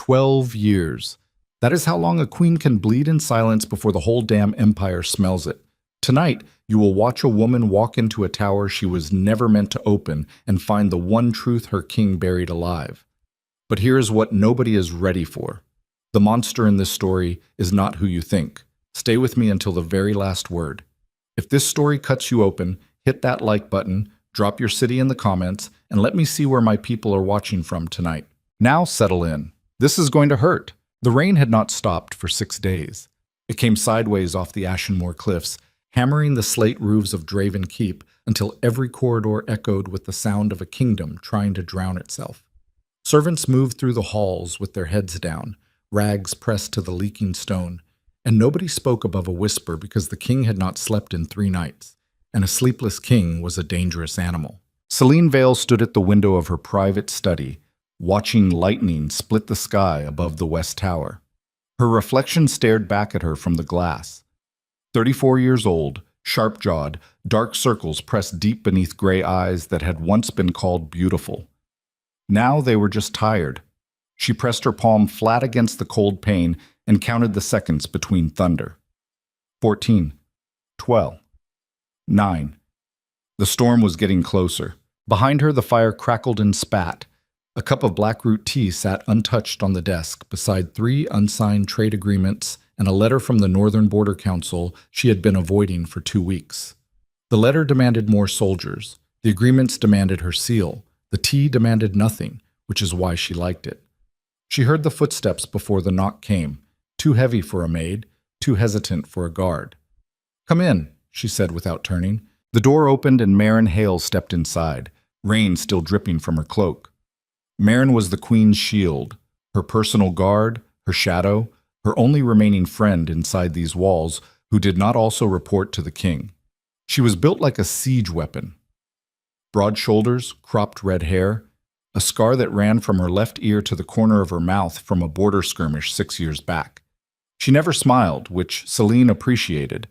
12 years. That is how long a queen can bleed in silence before the whole damn empire smells it. Tonight, you will watch a woman walk into a tower she was never meant to open and find the one truth her king buried alive. But here is what nobody is ready for. The monster in this story is not who you think. Stay with me until the very last word. If this story cuts you open, hit that like button, drop your city in the comments, and let me see where my people are watching from tonight. Now settle in. This is going to hurt. The rain had not stopped for 6 days. It came sideways off the Ashenmoor cliffs, hammering the slate roofs of Draven Keep until every corridor echoed with the sound of a kingdom trying to drown itself. Servants moved through the halls with their heads down, rags pressed to the leaking stone, and nobody spoke above a whisper because the king had not slept in 3 nights, and a sleepless king was a dangerous animal. Celine Vale stood at the window of her private study, watching lightning split the sky above the West Tower. Her reflection stared back at her from the glass. 34 years old, sharp-jawed, dark circles pressed deep beneath gray eyes that had once been called beautiful. Now they were just tired. She pressed her palm flat against the cold pane and counted the seconds between thunder. 14, 12, 9. The storm was getting closer. Behind her, the fire crackled and spat. A cup of blackroot tea sat untouched on the desk beside 3 unsigned trade agreements and a letter from the Northern Border Council she had been avoiding for 2 weeks. The letter demanded more soldiers. The agreements demanded her seal. The tea demanded nothing, which is why she liked it. She heard the footsteps before the knock came, too heavy for a maid, too hesitant for a guard. "Come in," she said without turning. The door opened and Marin Hale stepped inside, rain still dripping from her cloak. Marin was the queen's shield, her personal guard, her shadow, her only remaining friend inside these walls who did not also report to the king. She was built like a siege weapon. Broad shoulders, cropped red hair, a scar that ran from her left ear to the corner of her mouth from a border skirmish 6 years back. She never smiled, which Celine appreciated.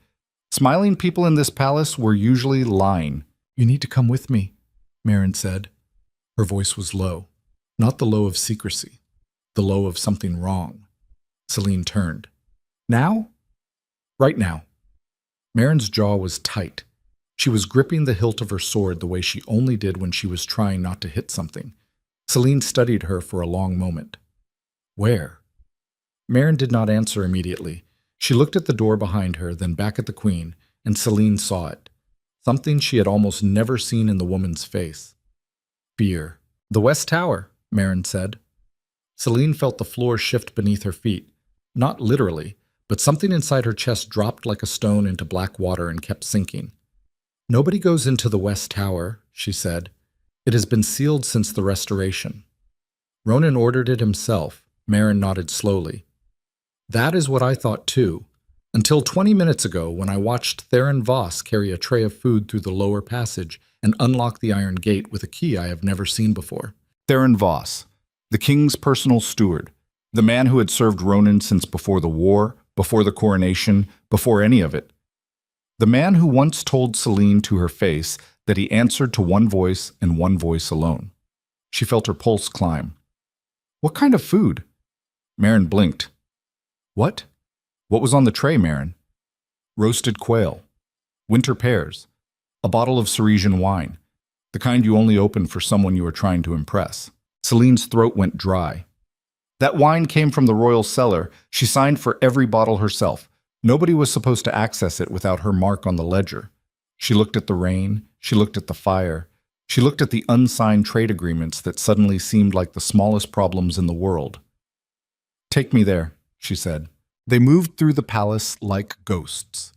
Smiling people in this palace were usually lying. "You need to come with me," Marin said. Her voice was low. Not the low of secrecy, the low of something wrong. Celine turned. "Now?" "Right now." Marin's jaw was tight. She was gripping the hilt of her sword the way she only did when she was trying not to hit something. Celine studied her for a long moment. "Where?" Marin did not answer immediately. She looked at the door behind her, then back at the queen, and Celine saw it. Something she had almost never seen in the woman's face. Fear. "The West Tower," Marin said. Celine felt the floor shift beneath her feet. Not literally, but something inside her chest dropped like a stone into black water and kept sinking. "Nobody goes into the West Tower," she said. "It has been sealed since the Restoration." Ronan ordered it himself. Marin nodded slowly. "That is what I thought too, until 20 minutes ago when I watched Theron Voss carry a tray of food through the lower passage and unlock the iron gate with a key I have never seen before." Theron Voss, the king's personal steward, the man who had served Ronan since before the war, before the coronation, before any of it. The man who once told Celine to her face that he answered to one voice and one voice alone. She felt her pulse climb. "What kind of food?" Marin blinked. "What? What was on the tray, Marin?" "Roasted quail, winter pears, a bottle of Ceresian wine, the kind you only open for someone you are trying to impress." Celine's throat went dry. That wine came from the royal cellar. She signed for every bottle herself. Nobody was supposed to access it without her mark on the ledger. She looked at the rain. She looked at the fire. She looked at the unsigned trade agreements that suddenly seemed like the smallest problems in the world. "Take me there," she said. They moved through the palace like ghosts.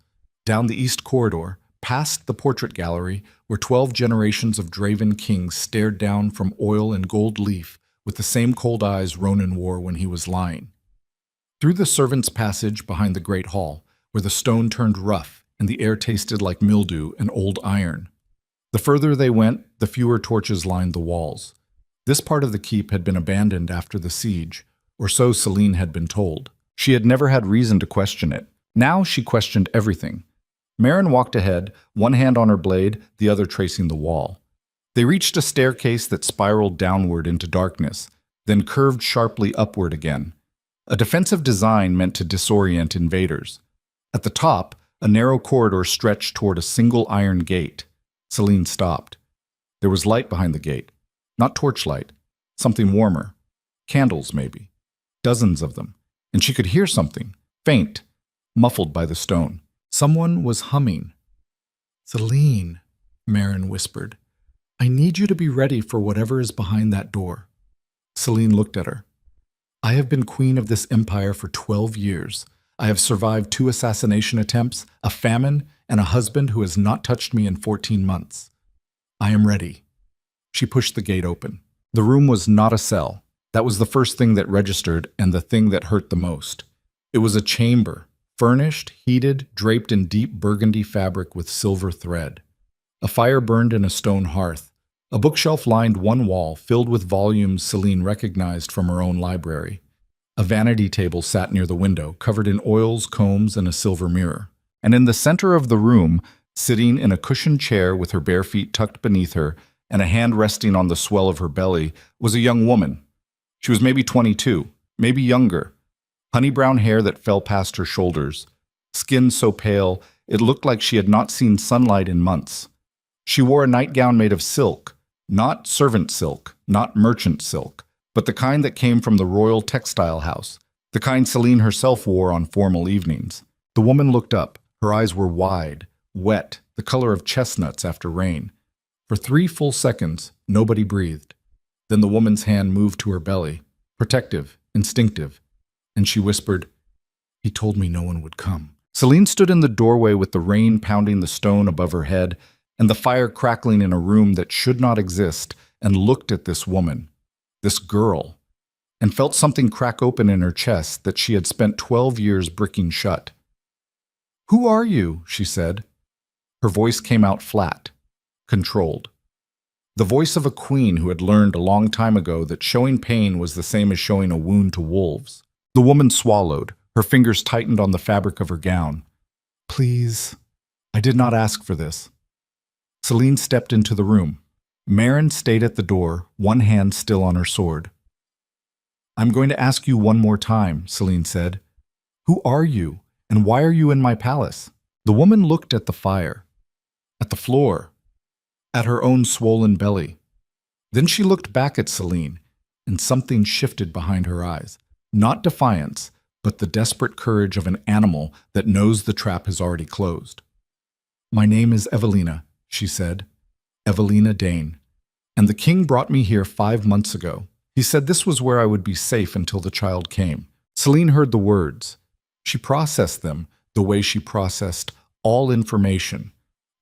Down the east corridor, past the portrait gallery, where 12 generations of Draven kings stared down from oil and gold leaf with the same cold eyes Ronan wore when he was lying. Through the servants' passage behind the great hall, where the stone turned rough and the air tasted like mildew and old iron. The further they went, the fewer torches lined the walls. This part of the keep had been abandoned after the siege, or so Celine had been told. She had never had reason to question it. Now she questioned everything. Marin walked ahead, one hand on her blade, the other tracing the wall. They reached a staircase that spiraled downward into darkness. then curved sharply upward again. A defensive design meant to disorient invaders. At the top, a narrow corridor stretched toward a single iron gate. Celine stopped. There was light behind the gate. Not torchlight. Something warmer. Candles, maybe. Dozens of them. And she could hear something, faint, muffled by the stone. Someone was humming. "Celine," Marin whispered, "I need you to be ready for whatever is behind that door." Celine looked at her. "I have been queen of this empire for 12 years. I have survived 2 assassination attempts, a famine, and a husband who has not touched me in 14 months. I am ready." She pushed the gate open. The room was not a cell. That was the first thing that registered and the thing that hurt the most. It was a chamber, furnished, heated, draped in deep burgundy fabric with silver thread. A fire burned in a stone hearth. A bookshelf lined one wall, filled with volumes Celine recognized from her own library. A vanity table sat near the window, covered in oils, combs, and a silver mirror. And in the center of the room, sitting in a cushioned chair with her bare feet tucked beneath her and a hand resting on the swell of her belly, was a young woman. She was maybe 22, maybe younger. Honey brown hair that fell past her shoulders. Skin so pale, it looked like she had not seen sunlight in months. She wore a nightgown made of silk, not servant silk, not merchant silk, but the kind that came from the royal textile house, the kind Celine herself wore on formal evenings. The woman looked up. Her eyes were wide, wet, the color of chestnuts after rain. For 3 full seconds, nobody breathed. Then the woman's hand moved to her belly, protective, instinctive, and she whispered, "He told me no one would come." Celine stood in the doorway with the rain pounding the stone above her head and the fire crackling in a room that should not exist, and looked at this woman, this girl, and felt something crack open in her chest that she had spent 12 years bricking shut. "Who are you?" she said. Her voice came out flat, controlled. The voice of a queen who had learned a long time ago that showing pain was the same as showing a wound to wolves. The woman swallowed, her fingers tightened on the fabric of her gown. "Please, I did not ask for this." Celine stepped into the room. Marin stayed at the door, one hand still on her sword. "I'm going to ask you one more time," Celine said. "Who are you, and why are you in my palace?" The woman looked at the fire, at the floor, at her own swollen belly. Then she looked back at Celine, and something shifted behind her eyes. Not defiance, but the desperate courage of an animal that knows the trap has already closed. "My name is Evelina," she said. "Evelina Dane. And the king brought me here 5 months ago. He said this was where I would be safe until the child came." Celine heard the words. She processed them the way she processed all information,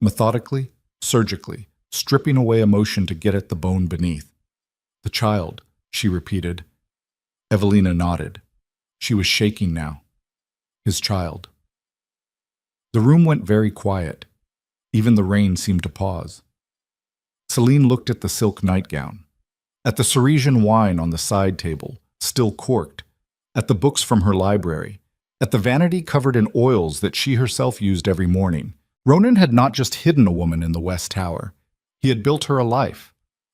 methodically, surgically, stripping away emotion to get at the bone beneath. "The child," she repeated. Evelina nodded. She was shaking now. His child. The room went very quiet. Even the rain seemed to pause. Celine looked at the silk nightgown, at the Ceresian wine on the side table, still corked, at the books from her library, at the vanity covered in oils that she herself used every morning. Ronan had not just hidden a woman in the West Tower. He had built her a life,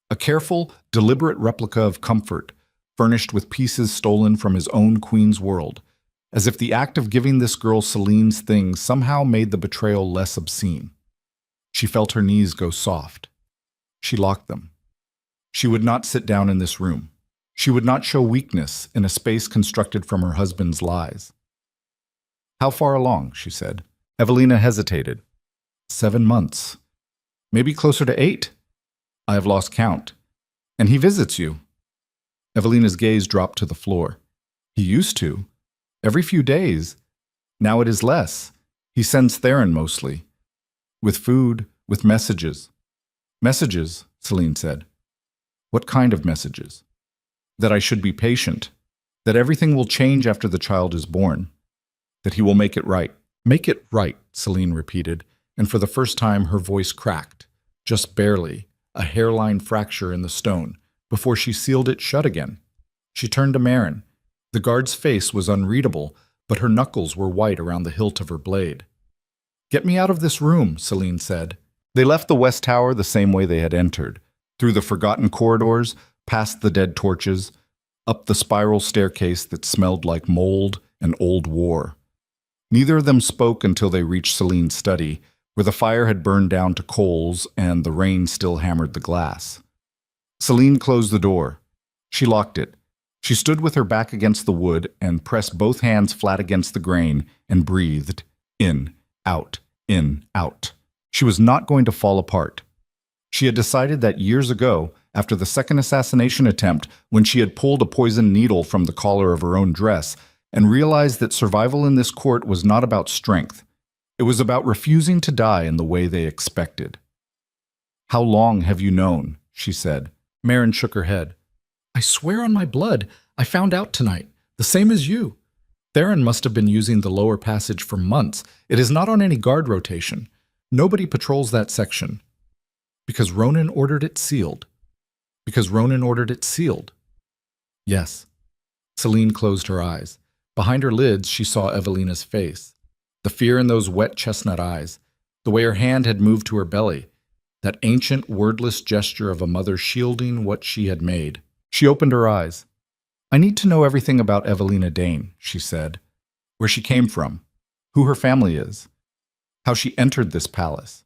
a careful, deliberate replica of comfort, furnished with pieces stolen from his own queen's world, as if the act of giving this girl Celine's things somehow made the betrayal less obscene. She felt her knees go soft. She locked them. She would not sit down in this room. She would not show weakness in a space constructed from her husband's lies. "How far along?" she said. Evelina hesitated. 7 months. Maybe closer to 8. I have lost count. And he visits you. Evelina's gaze dropped to the floor. He used to. Every few days. Now it is less. He sends Theron mostly. With food, with messages. Messages, Celine said. What kind of messages? That I should be patient. That everything will change after the child is born. That he will make it right. Make it right, Celine repeated, and for the first time her voice cracked, just barely, a hairline fracture in the stone, before she sealed it shut again. She turned to Marin. The guard's face was unreadable, but her knuckles were white around the hilt of her blade. "Get me out of this room," Celine said. They left the West Tower the same way they had entered, through the forgotten corridors, past the dead torches. up the spiral staircase that smelled like mold and old war. Neither of them spoke until they reached Celine's study, where the fire had burned down to coals and the rain still hammered the glass. Celine closed the door. She locked it. She stood with her back against the wood and pressed both hands flat against the grain and breathed in, out, in, out. She was not going to fall apart. She had decided that years ago, after the second assassination attempt, when she had pulled a poisoned needle from the collar of her own dress, and realized that survival in this court was not about strength. It was about refusing to die in the way they expected. "How long have you known?" she said. Marin shook her head. "I swear on my blood, I found out tonight, the same as you. Theron must have been using the lower passage for months. It is not on any guard rotation. Nobody patrols that section. Because Ronan ordered it sealed. Because Ronan ordered it sealed." Yes. Celine closed her eyes. Behind her lids, she saw Evelina's face. The fear in those wet chestnut eyes. The way her hand had moved to her belly. That ancient, wordless gesture of a mother shielding what she had made. She opened her eyes. "I need to know everything about Evelina Dane," she said. "Where she came from. Who her family is. How she entered this palace.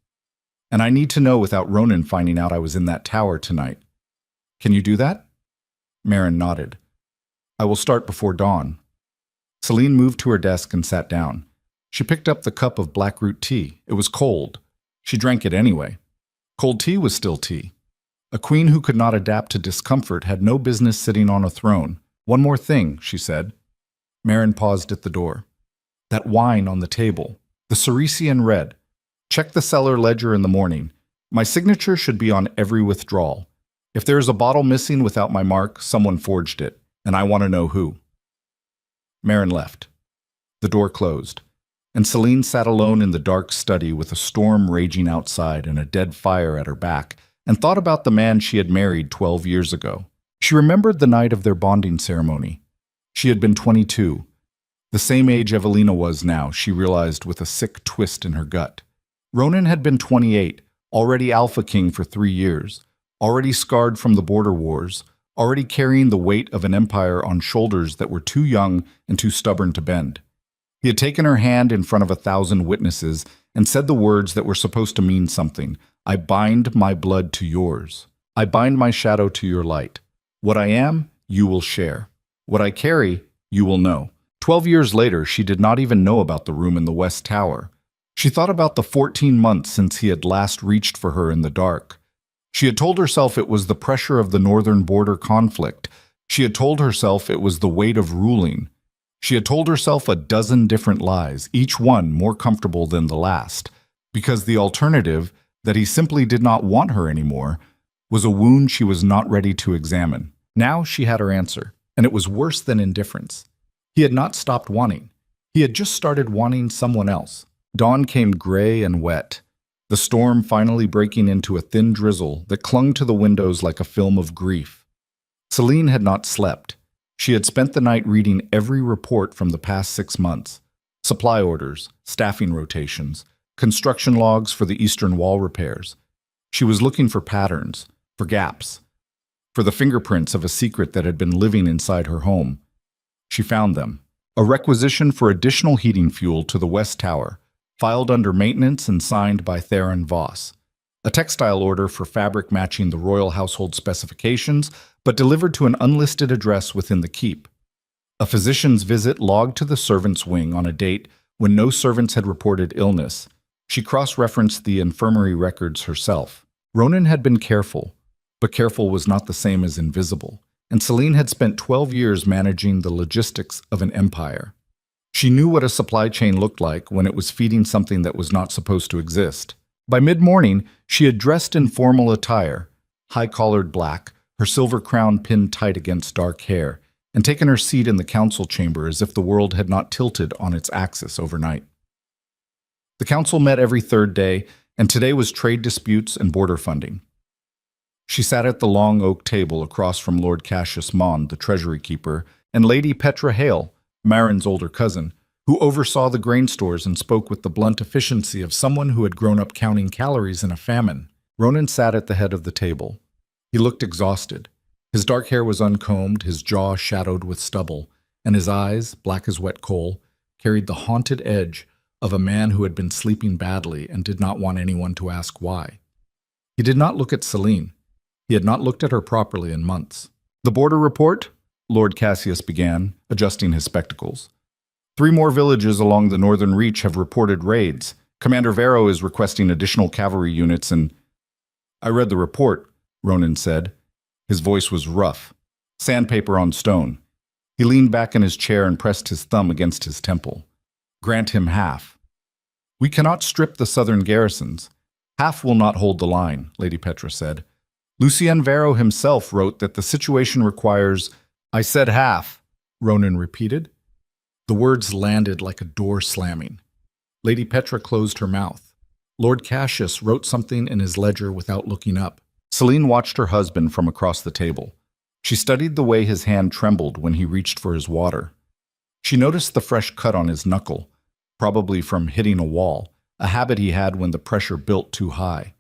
And I need to know without Ronan finding out I was in that tower tonight. Can you do that?" Marin nodded. "I will start before dawn." Celine moved to her desk and sat down. She picked up the cup of blackroot tea. It was cold. She drank it anyway. Cold tea was still tea. A queen who could not adapt to discomfort had no business sitting on a throne. "One more thing," she said. Marin paused at the door. "That wine on the table. The Ceresian red. Check the cellar ledger in the morning. My signature should be on every withdrawal. If there is a bottle missing without my mark, someone forged it, and I want to know who." Marin left. The door closed, and Celine sat alone in the dark study with a storm raging outside and a dead fire at her back, and thought about the man she had married 12 years ago. She remembered the night of their bonding ceremony. She had been 22. The same age Evelina was now, she realized with a sick twist in her gut. Ronan had been 28, already Alpha King for 3 years, already scarred from the border wars, already carrying the weight of an empire on shoulders that were too young and too stubborn to bend. He had taken her hand in front of 1,000 witnesses and said the words that were supposed to mean something. "I bind my blood to yours. I bind my shadow to your light. What I am, you will share. What I carry, you will know." 12 years later, she did not even know about the room in the West Tower. She thought about the 14 months since he had last reached for her in the dark. She had told herself it was the pressure of the northern border conflict. She had told herself it was the weight of ruling. She had told herself a dozen different lies, each one more comfortable than the last, because the alternative, that he simply did not want her anymore, was a wound she was not ready to examine. Now she had her answer, and it was worse than indifference. He had not stopped wanting. He had just started wanting someone else. Dawn came gray and wet, the storm finally breaking into a thin drizzle that clung to the windows like a film of grief. Celine had not slept. She had spent the night reading every report from the past 6 months. Supply orders, staffing rotations, construction logs for the eastern wall repairs. She was looking for patterns, for gaps, for the fingerprints of a secret that had been living inside her home. She found them. A requisition for additional heating fuel to the West Tower, filed under maintenance and signed by Theron Voss. A textile order for fabric matching the royal household specifications, but delivered to an unlisted address within the keep. A physician's visit logged to the servants' wing on a date when no servants had reported illness. She cross-referenced the infirmary records herself. Ronan had been careful, but careful was not the same as invisible, and Celine had spent 12 years managing the logistics of an empire. She knew what a supply chain looked like when it was feeding something that was not supposed to exist. By mid-morning, she had dressed in formal attire, high-collared black, her silver crown pinned tight against dark hair, and taken her seat in the council chamber as if the world had not tilted on its axis overnight. The council met every third day, and today was trade disputes and border funding. She sat at the long oak table across from Lord Cassius Mond, the treasury keeper, and Lady Petra Hale, Marin's older cousin, who oversaw the grain stores and spoke with the blunt efficiency of someone who had grown up counting calories in a famine. Ronan sat at the head of the table. He looked exhausted. His dark hair was uncombed, his jaw shadowed with stubble, and his eyes, black as wet coal, carried the haunted edge of a man who had been sleeping badly and did not want anyone to ask why. He did not look at Celine. He had not looked at her properly in months. "The border report?" Lord Cassius began, adjusting his spectacles. "3 more villages along the northern reach have reported raids. Commander Vero is requesting additional cavalry units and—" "I read the report," Ronan said. His voice was rough, sandpaper on stone. He leaned back in his chair and pressed his thumb against his temple. "Grant him half." "We cannot strip the southern garrisons. Half will not hold the line," Lady Petra said. "Lucien Vero himself wrote that the situation requires—" "I said half," Ronan repeated. The words landed like a door slamming. Lady Petra closed her mouth. Lord Cassius wrote something in his ledger without looking up. Celine watched her husband from across the table. She studied the way his hand trembled when he reached for his water. She noticed the fresh cut on his knuckle, probably from hitting a wall, a habit he had when the pressure built too high.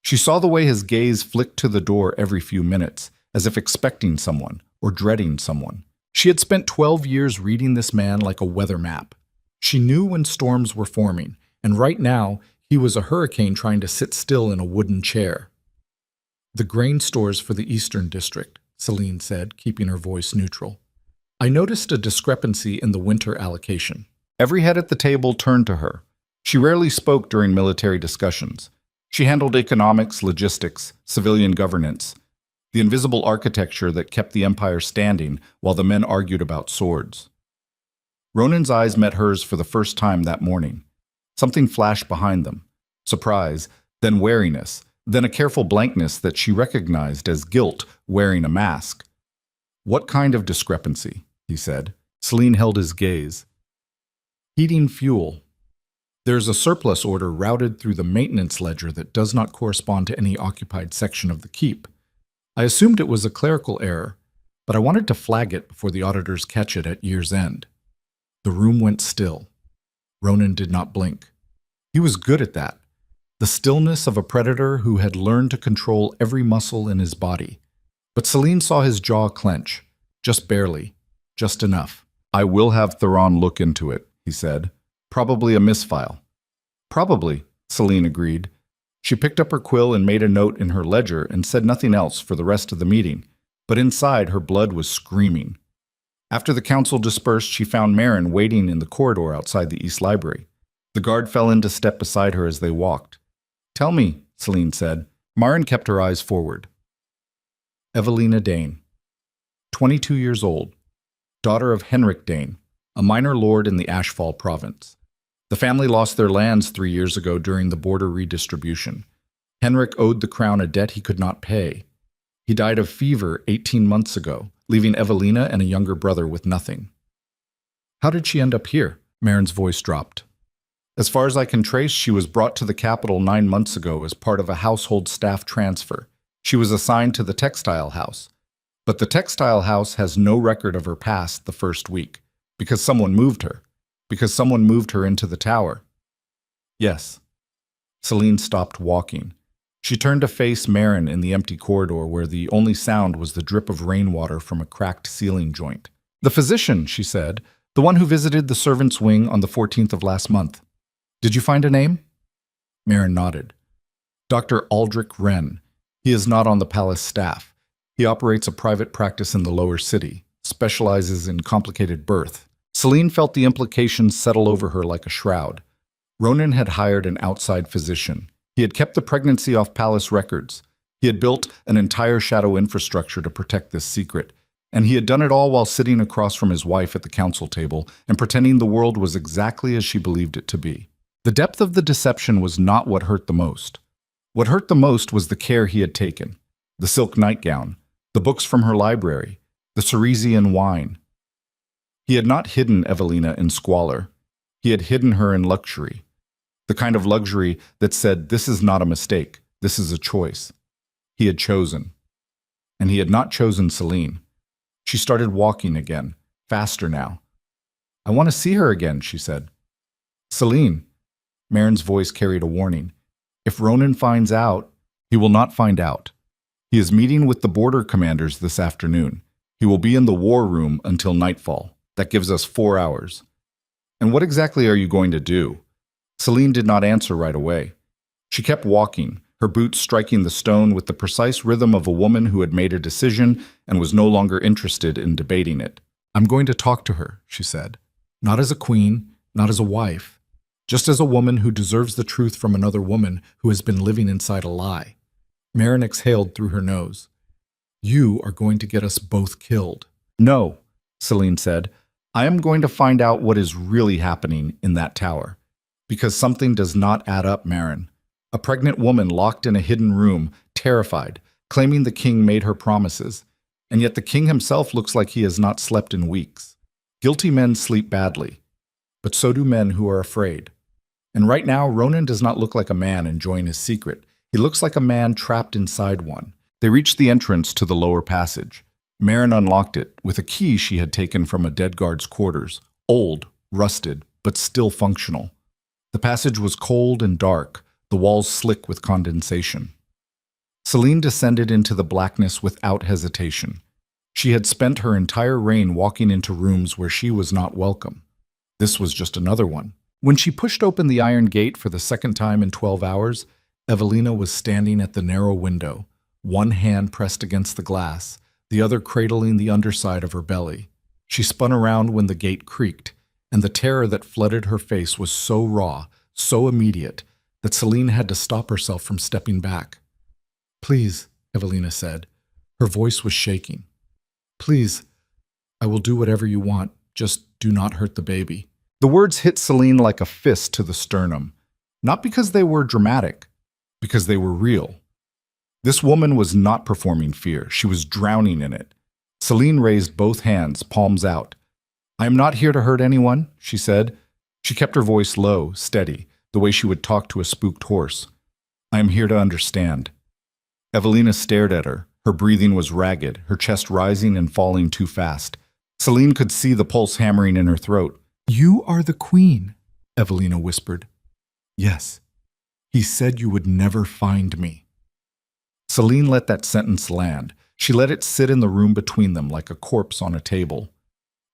She saw the way his gaze flicked to the door every few minutes, as if expecting someone or dreading someone. She had spent 12 years reading this man like a weather map. She knew when storms were forming, and right now he was a hurricane trying to sit still in a wooden chair. "The grain stores for the Eastern District," Celine said, keeping her voice neutral. "I noticed a discrepancy in the winter allocation." Every head at the table turned to her. She rarely spoke during military discussions. She handled economics, logistics, civilian governance, the invisible architecture that kept the empire standing while the men argued about swords. Ronan's eyes met hers for the first time that morning. Something flashed behind them. Surprise, then wariness, then a careful blankness that she recognized as guilt wearing a mask. "What kind of discrepancy?" he said. Celine held his gaze. "Heating fuel. There's a surplus order routed through the maintenance ledger that does not correspond to any occupied section of the keep. I assumed it was a clerical error, but I wanted to flag it before the auditors catch it at year's end." The room went still. Ronan did not blink. He was good at that. The stillness of a predator who had learned to control every muscle in his body. But Celine saw his jaw clench. Just barely. Just enough. "I will have Theron look into it," he said. "Probably a misfile." "Probably," Celine agreed. She picked up her quill and made a note in her ledger and said nothing else for the rest of the meeting, but inside her blood was screaming. After the council dispersed, she found Marin waiting in the corridor outside the East Library. The guard fell into step beside her as they walked. "Tell me," Celine said. Marin kept her eyes forward. Evelina Dane, 22 years old, daughter of Henrik Dane, a minor lord in the Ashfall province. The family lost their lands 3 years ago during the border redistribution. Henrik owed the crown a debt he could not pay. He died of fever 18 months ago, leaving Evelina and a younger brother with nothing. "How did she end up here?" Marin's voice dropped. "As far as I can trace, she was brought to the capital 9 months ago as part of a household staff transfer. She was assigned to the textile house. But the textile house has no record of her past the first week, because someone moved her. Because someone moved her into the tower." "Yes." Celine stopped walking. She turned to face Marin in the empty corridor where the only sound was the drip of rainwater from a cracked ceiling joint. "The physician," she said, "the one who visited the servants' wing on the 14th of last month. Did you find a name?" Marin nodded. "Dr. Aldrich Wren. He is not on the palace staff. He operates a private practice in the lower city, specializes in complicated birth." Celine felt the implications settle over her like a shroud. Ronan had hired an outside physician. He had kept the pregnancy off palace records. He had built an entire shadow infrastructure to protect this secret, and he had done it all while sitting across from his wife at the council table and pretending the world was exactly as she believed it to be. The depth of the deception was not what hurt the most. What hurt the most was the care he had taken. The silk nightgown, the books from her library, the Ceresian wine. He had not hidden Evelina in squalor. He had hidden her in luxury. The kind of luxury that said, "This is not a mistake, this is a choice." He had chosen. And he had not chosen Celine. She started walking again, faster now. "I want to see her again," she said. "Celine," Marin's voice carried a warning. "If Ronan finds out, he will not find out. He is meeting with the border commanders this afternoon. He will be in the war room until nightfall. That gives us 4 hours. And what exactly are you going to do? Celine did not answer right away. She kept walking, her boots striking the stone with the precise rhythm of a woman who had made a decision and was no longer interested in debating it. I'm going to talk to her, she said. Not as a queen, not as a wife, just as a woman who deserves the truth from another woman who has been living inside a lie. Marin exhaled through her nose. You are going to get us both killed. No, Celine said. I am going to find out what is really happening in that tower. Because something does not add up, Marin. A pregnant woman locked in a hidden room, terrified, claiming the king made her promises. And yet the king himself looks like he has not slept in weeks. Guilty men sleep badly, but so do men who are afraid. And right now, Ronan does not look like a man enjoying his secret. He looks like a man trapped inside one. They reached the entrance to the lower passage. Marin unlocked it with a key she had taken from a dead guard's quarters. Old, rusted, but still functional. The passage was cold and dark, the walls slick with condensation. Celine descended into the blackness without hesitation. She had spent her entire reign walking into rooms where she was not welcome. This was just another one. When she pushed open the iron gate for the second time in 12 hours, Evelina was standing at the narrow window, one hand pressed against the glass, the other cradling the underside of her belly. She spun around when the gate creaked, and the terror that flooded her face was so raw, so immediate, that Celine had to stop herself from stepping back. Please, Evelina said. Her voice was shaking. Please, I will do whatever you want. Just do not hurt the baby. The words hit Celine like a fist to the sternum, not because they were dramatic, because they were real. This woman was not performing fear. She was drowning in it. Celine raised both hands, palms out. I am not here to hurt anyone, she said. She kept her voice low, steady, the way she would talk to a spooked horse. I am here to understand. Evelina stared at her. Her breathing was ragged, her chest rising and falling too fast. Celine could see the pulse hammering in her throat. You are the queen, Evelina whispered. Yes. He said you would never find me. Celine let that sentence land. She let it sit in the room between them like a corpse on a table.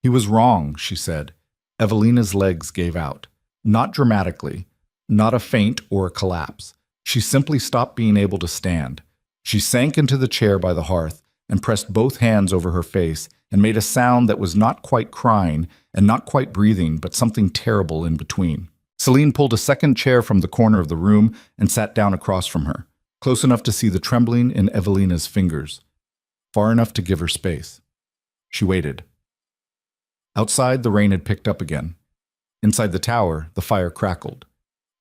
He was wrong, she said. Evelina's legs gave out. Not dramatically, not a faint or a collapse. She simply stopped being able to stand. She sank into the chair by the hearth and pressed both hands over her face and made a sound that was not quite crying and not quite breathing, but something terrible in between. Celine pulled a second chair from the corner of the room and sat down across from her, close enough to see the trembling in Evelina's fingers, far enough to give her space. She waited. Outside, the rain had picked up again. Inside the tower, the fire crackled.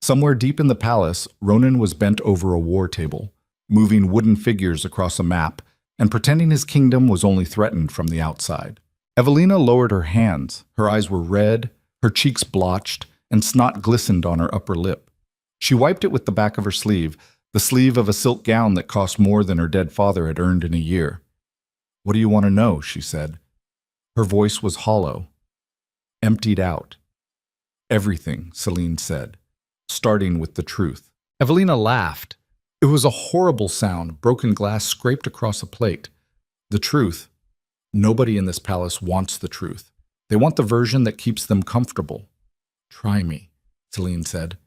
Somewhere deep in the palace, Ronan was bent over a war table, moving wooden figures across a map and pretending his kingdom was only threatened from the outside. Evelina lowered her hands. Her eyes were red, her cheeks blotched, and snot glistened on her upper lip. She wiped it with the back of her sleeve, the sleeve of a silk gown that cost more than her dead father had earned in a year. What do you want to know? She said. Her voice was hollow, emptied out. Everything, Celine said, starting with the truth. Evelina laughed. It was a horrible sound, broken glass scraped across a plate. The truth. Nobody in this palace wants the truth. They want the version that keeps them comfortable. Try me, Celine said.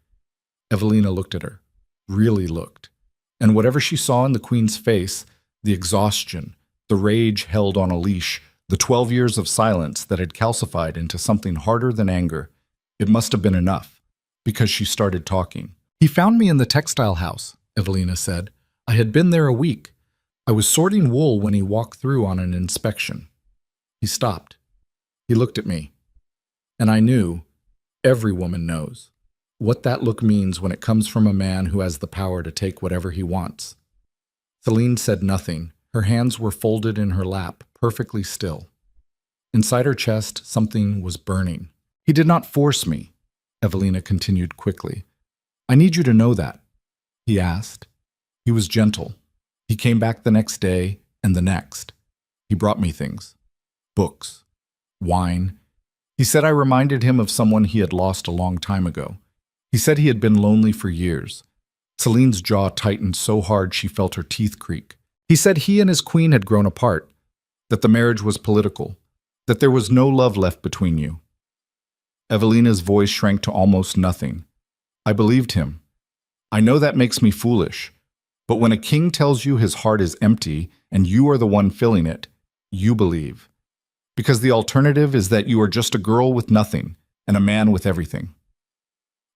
Evelina looked at her, really looked. And whatever she saw in the queen's face, the exhaustion, the rage held on a leash, the 12 years of silence that had calcified into something harder than anger, it must have been enough, because she started talking. He found me in the textile house, Evelina said. I had been there a week. I was sorting wool when he walked through on an inspection. He stopped. He looked at me. And I knew, every woman knows, what that look means when it comes from a man who has the power to take whatever he wants. Celine said nothing. Her hands were folded in her lap, perfectly still. Inside her chest, something was burning. He did not force me, Evelina continued quickly. I need you to know that, he asked. He was gentle. He came back the next day and the next. He brought me things. Books. Wine. He said I reminded him of someone he had lost a long time ago. He said he had been lonely for years. Celine's jaw tightened so hard she felt her teeth creak. He said he and his queen had grown apart, that the marriage was political, that there was no love left between you. Evelina's voice shrank to almost nothing. I believed him. I know that makes me foolish, but when a king tells you his heart is empty and you are the one filling it, you believe. Because the alternative is that you are just a girl with nothing and a man with everything.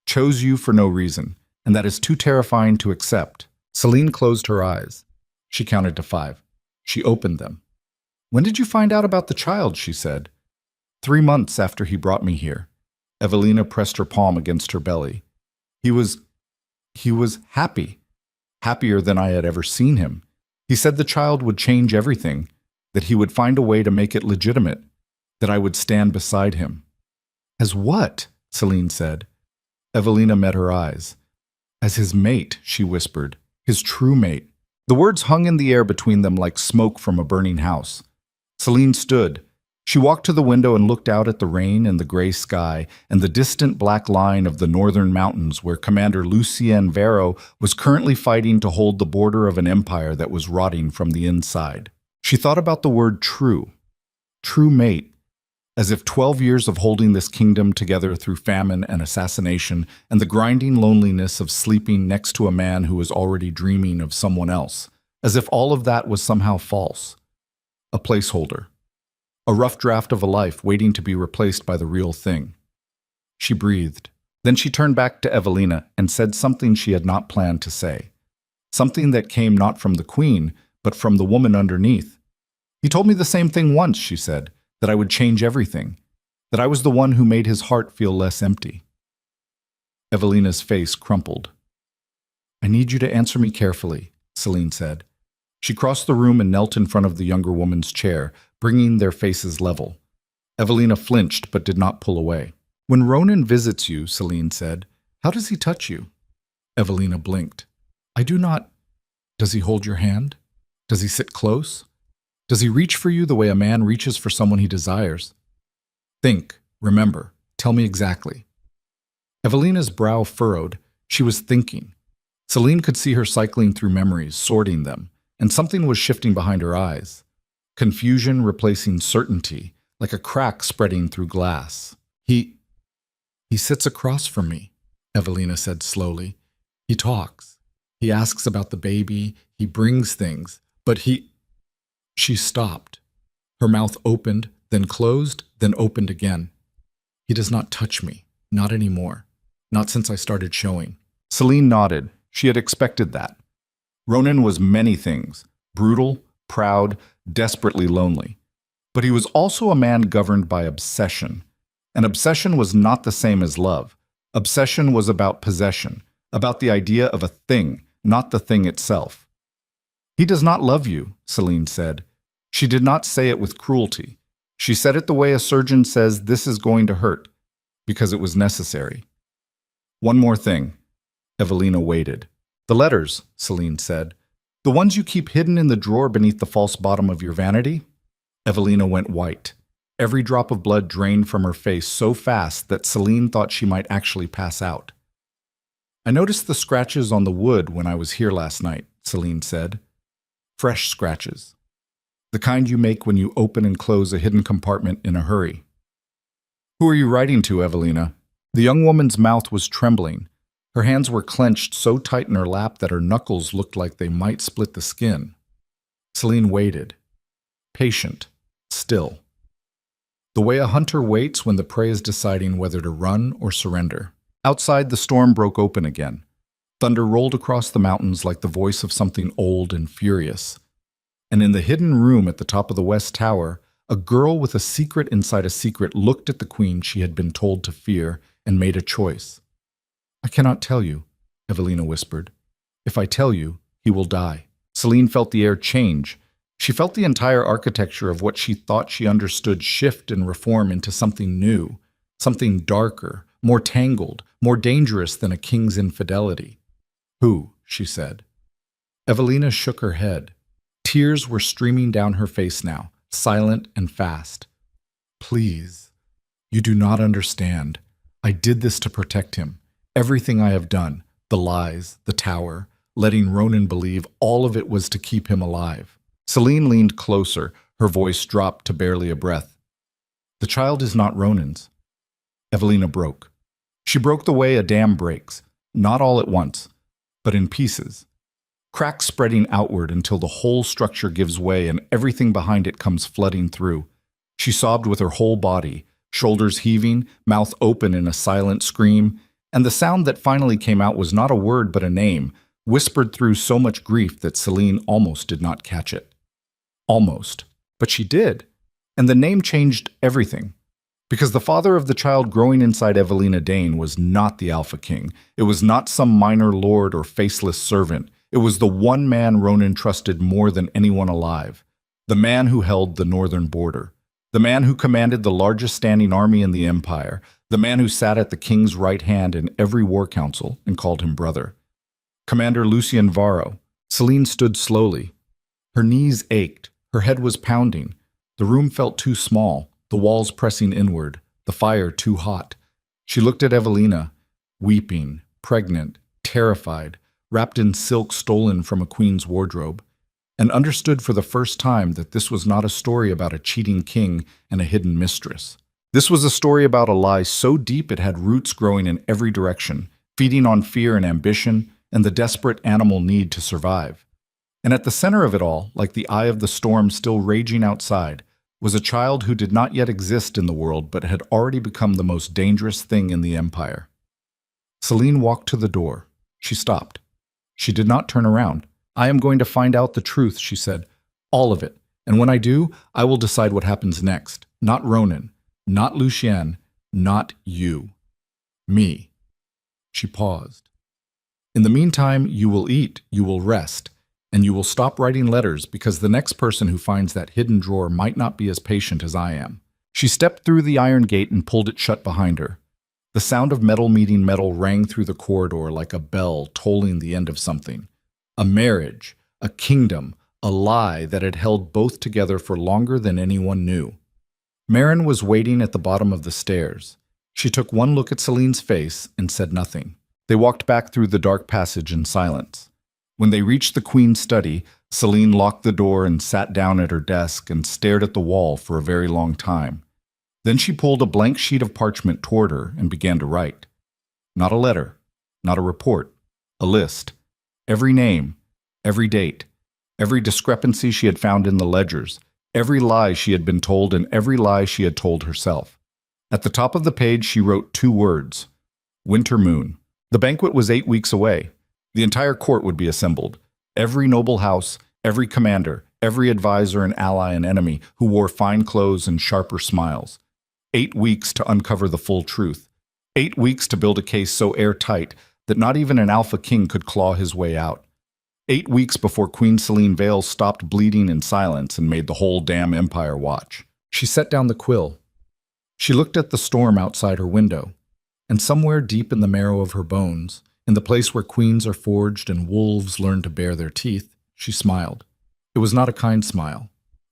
Chose you for no reason, and that is too terrifying to accept. Celine closed her eyes. She counted to 5. She opened them. When did you find out about the child? She said. 3 months after he brought me here. Evelina pressed her palm against her belly. He was happy, happier than I had ever seen him. He said the child would change everything, that he would find a way to make it legitimate, that I would stand beside him. As what? Celine said. Evelina met her eyes. As his mate, she whispered, his true mate. The words hung in the air between them like smoke from a burning house. Celine stood. She walked to the window and looked out at the rain and the gray sky and the distant black line of the northern mountains where Commander Lucien Vero was currently fighting to hold the border of an empire that was rotting from the inside. She thought about the word true mate, as if 12 years of holding this kingdom together through famine and assassination and the grinding loneliness of sleeping next to a man who was already dreaming of someone else, as if all of that was somehow false. A placeholder. A rough draft of a life waiting to be replaced by the real thing. She breathed. Then she turned back to Evelina and said something she had not planned to say. Something that came not from the queen, but from the woman underneath. He told me the same thing once, she said, that I would change everything, that I was the one who made his heart feel less empty. Evelina's face crumpled. I need you to answer me carefully, Celine said. She crossed the room and knelt in front of the younger woman's chair, bringing their faces level. Evelina flinched but did not pull away. When Ronan visits you, Celine said, how does he touch you? Evelina blinked. I do not. Does he hold your hand? Does he sit close? Does he reach for you the way a man reaches for someone he desires? Think, remember, tell me exactly. Evelina's brow furrowed. She was thinking. Celine could see her cycling through memories, sorting them, and something was shifting behind her eyes. Confusion replacing certainty, like a crack spreading through glass. He sits across from me, Evelina said slowly. He talks. He asks about the baby. He brings things. But She stopped. Her mouth opened, then closed, then opened again. He does not touch me. Not anymore. Not since I started showing. Celine nodded. She had expected that. Ronan was many things. Brutal, proud, desperately lonely. But he was also a man governed by obsession. And obsession was not the same as love. Obsession was about possession, about the idea of a thing, not the thing itself. He does not love you, Celine said. She did not say it with cruelty. She said it the way a surgeon says this is going to hurt, because it was necessary. One more thing. Evelina waited. The letters, Celine said. The ones you keep hidden in the drawer beneath the false bottom of your vanity? Evelina went white. Every drop of blood drained from her face so fast that Celine thought she might actually pass out. I noticed the scratches on the wood when I was here last night, Celine said. Fresh scratches. The kind you make when you open and close a hidden compartment in a hurry. Who are you writing to, Evelina? The young woman's mouth was trembling. Her hands were clenched so tight in her lap that her knuckles looked like they might split the skin. Celine waited. Patient. Still. The way a hunter waits when the prey is deciding whether to run or surrender. Outside, the storm broke open again. Thunder rolled across the mountains like the voice of something old and furious. And in the hidden room at the top of the West Tower, a girl with a secret inside a secret looked at the queen she had been told to fear and made a choice. I cannot tell you, Evelina whispered. If I tell you, he will die. Celine felt the air change. She felt the entire architecture of what she thought she understood shift and reform into something new, something darker, more tangled, more dangerous than a king's infidelity. Who? She said. Evelina shook her head. Tears were streaming down her face now, silent and fast. Please, you do not understand. I did this to protect him. Everything I have done, the lies, the tower, letting Ronan believe all of it was to keep him alive. Celine leaned closer, her voice dropped to barely a breath. The child is not Ronan's. Evelina broke. She broke the way a dam breaks, not all at once, but in pieces. Cracks spreading outward until the whole structure gives way and everything behind it comes flooding through. She sobbed with her whole body, shoulders heaving, mouth open in a silent scream, and the sound that finally came out was not a word but a name, whispered through so much grief that Celine almost did not catch it. Almost. But she did. And the name changed everything. Because the father of the child growing inside Evelina Dane was not the Alpha King. It was not some minor lord or faceless servant. It was the one man Ronan trusted more than anyone alive. The man who held the northern border. The man who commanded the largest standing army in the empire. The man who sat at the king's right hand in every war council and called him brother. Commander Lucien Varro. Celine stood slowly. Her knees ached. Her head was pounding. The room felt too small, the walls pressing inward, the fire too hot. She looked at Evelina, weeping, pregnant, terrified, wrapped in silk stolen from a queen's wardrobe, and understood for the first time that this was not a story about a cheating king and a hidden mistress. This was a story about a lie so deep it had roots growing in every direction, feeding on fear and ambition and the desperate animal need to survive. And at the center of it all, like the eye of the storm still raging outside, was a child who did not yet exist in the world but had already become the most dangerous thing in the empire. Celine walked to the door. She stopped. She did not turn around. I am going to find out the truth, she said. All of it. And when I do, I will decide what happens next. Not Ronan. Not Lucien. Not you. Me. She paused. In the meantime, you will eat, you will rest, and you will stop writing letters because the next person who finds that hidden drawer might not be as patient as I am. She stepped through the iron gate and pulled it shut behind her. The sound of metal meeting metal rang through the corridor like a bell tolling the end of something. A marriage, a kingdom, a lie that had held both together for longer than anyone knew. Marin was waiting at the bottom of the stairs. She took one look at Celine's face and said nothing. They walked back through the dark passage in silence. When they reached the Queen's study, Celine locked the door and sat down at her desk and stared at the wall for a very long time. Then she pulled a blank sheet of parchment toward her and began to write. Not a letter, not a report, a list. Every name, every date, every discrepancy she had found in the ledgers, every lie she had been told and every lie she had told herself. At the top of the page she wrote 2 words, Winter Moon. The banquet was 8 weeks away. The entire court would be assembled. Every noble house, every commander, every advisor and ally and enemy who wore fine clothes and sharper smiles. 8 weeks to uncover the full truth. 8 weeks to build a case so airtight that not even an Alpha King could claw his way out. 8 weeks before Queen Celine Vale stopped bleeding in silence and made the whole damn empire watch. She set down the quill. She looked at the storm outside her window, and somewhere deep in the marrow of her bones, in the place where queens are forged and wolves learn to bare their teeth, she smiled. It was not a kind smile.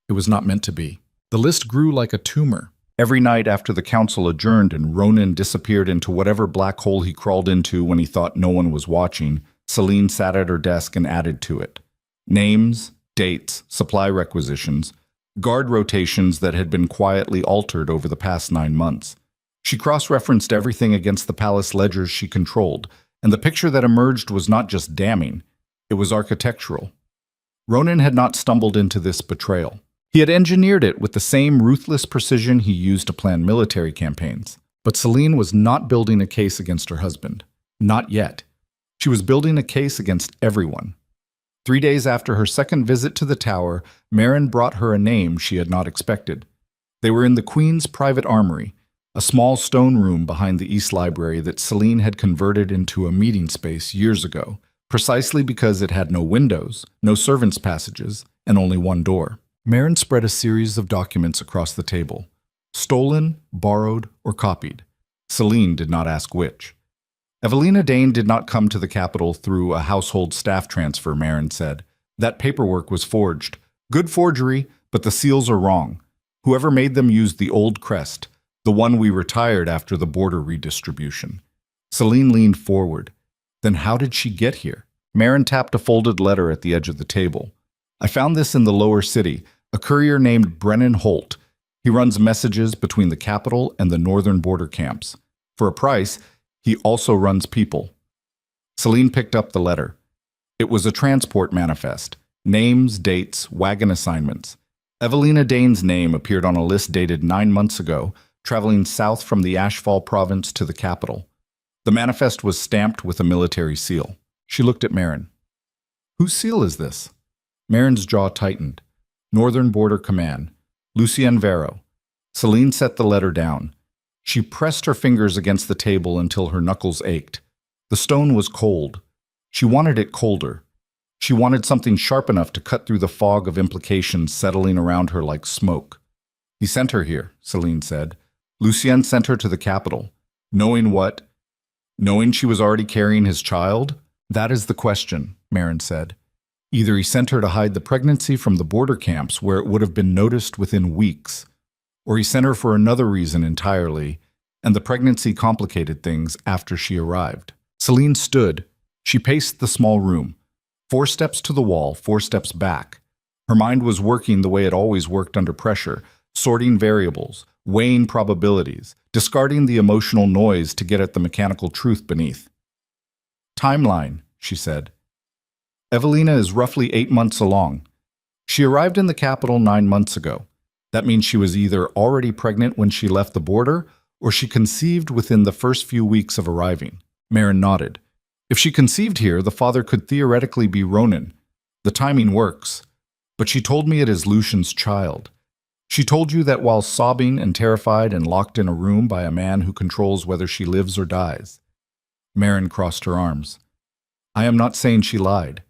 It was not meant to be. The list grew like a tumor. Every night after the council adjourned and Ronan disappeared into whatever black hole he crawled into when he thought no one was watching, Celine sat at her desk and added to it. Names, dates, supply requisitions, guard rotations that had been quietly altered over the past 9 months. She cross-referenced everything against the palace ledgers she controlled, and the picture that emerged was not just damning, it was architectural. Ronan had not stumbled into this betrayal. He had engineered it with the same ruthless precision he used to plan military campaigns. But Celine was not building a case against her husband. Not yet. She was building a case against everyone. 3 days after her second visit to the tower, Marin brought her a name she had not expected. They were in the Queen's private armory, a small stone room behind the East Library that Celine had converted into a meeting space years ago, precisely because it had no windows, no servants' passages, and only one door. Marin spread a series of documents across the table. Stolen, borrowed, or copied. Celine did not ask which. Evelina Dane did not come to the capital through a household staff transfer, Marin said. That paperwork was forged. Good forgery, but the seals are wrong. Whoever made them used the old crest, the one we retired after the border redistribution. Celine leaned forward. Then how did she get here? Marin tapped a folded letter at the edge of the table. I found this in the lower city, a courier named Brennan Holt. He runs messages between the capital and the northern border camps. For a price, he also runs people. Celine picked up the letter. It was a transport manifest. Names, dates, wagon assignments. Evelina Dane's name appeared on a list dated 9 months ago, traveling south from the Ashfall province to the capital. The manifest was stamped with a military seal. She looked at Marin. Whose seal is this? Marin's jaw tightened. Northern Border Command. Lucien Vero. Celine set the letter down. She pressed her fingers against the table until her knuckles ached. The stone was cold. She wanted it colder. She wanted something sharp enough to cut through the fog of implications settling around her like smoke. He sent her here, Celine said. Lucien sent her to the capital. Knowing what? Knowing she was already carrying his child? That is the question, Marin said. Either he sent her to hide the pregnancy from the border camps where it would have been noticed within weeks, or he sent her for another reason entirely, and the pregnancy complicated things after she arrived. Celine stood. She paced the small room. 4 steps to the wall, 4 steps back. Her mind was working the way it always worked under pressure, sorting variables, weighing probabilities, discarding the emotional noise to get at the mechanical truth beneath. Timeline, she said. Evelina is roughly 8 months along. She arrived in the capital 9 months ago. That means she was either already pregnant when she left the border, or she conceived within the first few weeks of arriving. Marin nodded. If she conceived here, the father could theoretically be Ronan. The timing works. But she told me it is Lucian's child. She told you that while sobbing and terrified and locked in a room by a man who controls whether she lives or dies. Marin crossed her arms. I am not saying she lied.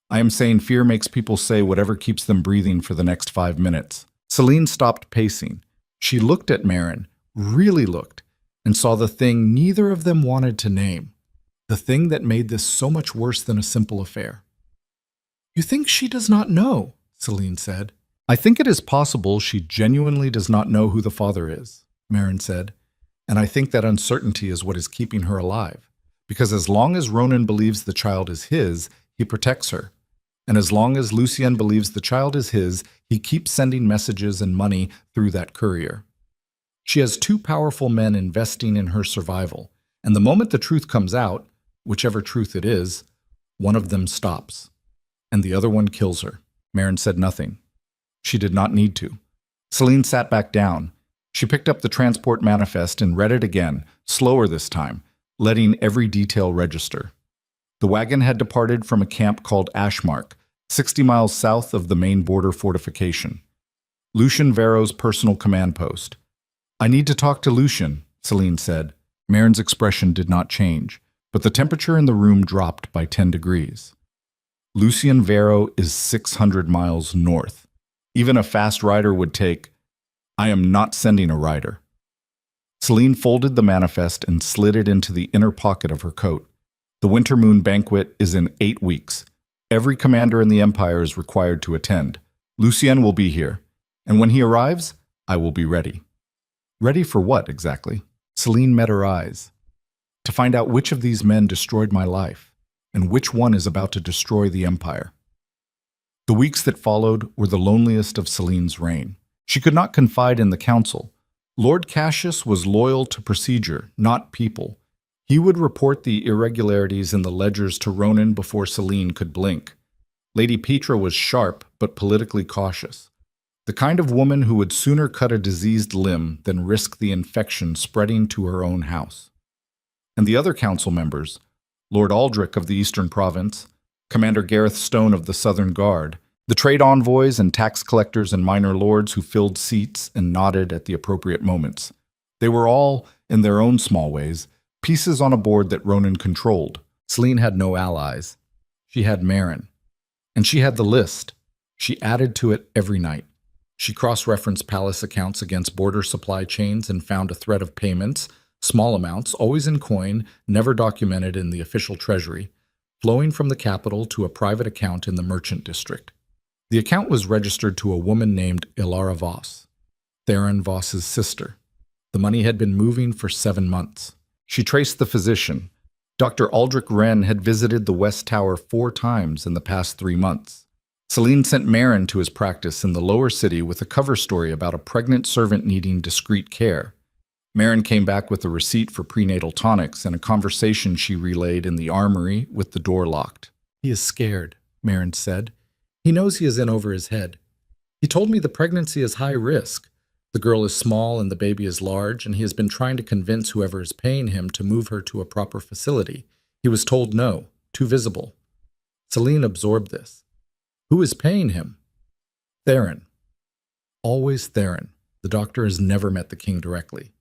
I am saying fear makes people say whatever keeps them breathing for the next 5 minutes. Celine stopped pacing. She looked at Marin, really looked, and saw the thing neither of them wanted to name. The thing that made this so much worse than a simple affair. You think she does not know, Celine said. I think it is possible she genuinely does not know who the father is, Marin said. And I think that uncertainty is what is keeping her alive. Because as long as Ronan believes the child is his, he protects her. And as long as Lucien believes the child is his, he keeps sending messages and money through that courier. She has 2 powerful men investing in her survival, and the moment the truth comes out, whichever truth it is, one of them stops, and the other one kills her. Marin said nothing. She did not need to. Celine sat back down. She picked up the transport manifest and read it again, slower this time, letting every detail register. The wagon had departed from a camp called Ashmark, 60 miles south of the main border fortification. Lucien Vero's personal command post. I need to talk to Lucien, Celine said. Marin's expression did not change, but the temperature in the room dropped by 10 degrees. Lucien Vero is 600 miles north. Even a fast rider would take. I am not sending a rider. Celine folded the manifest and slid it into the inner pocket of her coat. The Winter Moon banquet is in 8 weeks. Every commander in the Empire is required to attend. Lucien will be here, and when he arrives, I will be ready. Ready for what, exactly? Celine met her eyes. To find out which of these men destroyed my life, and which one is about to destroy the Empire. The weeks that followed were the loneliest of Celine's reign. She could not confide in the council. Lord Cassius was loyal to procedure, not people. He would report the irregularities in the ledgers to Ronan before Celine could blink. Lady Petra was sharp but politically cautious. The kind of woman who would sooner cut a diseased limb than risk the infection spreading to her own house. And the other council members, Lord Aldrich of the Eastern Province, Commander Gareth Stone of the Southern Guard, the trade envoys and tax collectors and minor lords who filled seats and nodded at the appropriate moments. They were all, in their own small ways, pieces on a board that Ronan controlled. Celine had no allies. She had Marin. And she had the list. She added to it every night. She cross-referenced palace accounts against border supply chains and found a thread of payments, small amounts, always in coin, never documented in the official treasury, flowing from the capital to a private account in the merchant district. The account was registered to a woman named Ilara Voss, Theron Voss's sister. The money had been moving for 7 months. She traced the physician, Dr. Aldrich Wren had visited the West Tower 4 times in the past 3 months. Celine sent Marin to his practice in the lower city with a cover story about a pregnant servant needing discreet care. Marin came back with a receipt for prenatal tonics and a conversation she relayed in the armory with the door locked. "He is scared," Marin said. "He knows he is in over his head. He told me the pregnancy is high risk. The girl is small and the baby is large, and he has been trying to convince whoever is paying him to move her to a proper facility. He was told no, too visible." Celine absorbed this. "Who is paying him?" "Theron. Always Theron. The doctor has never met the king directly.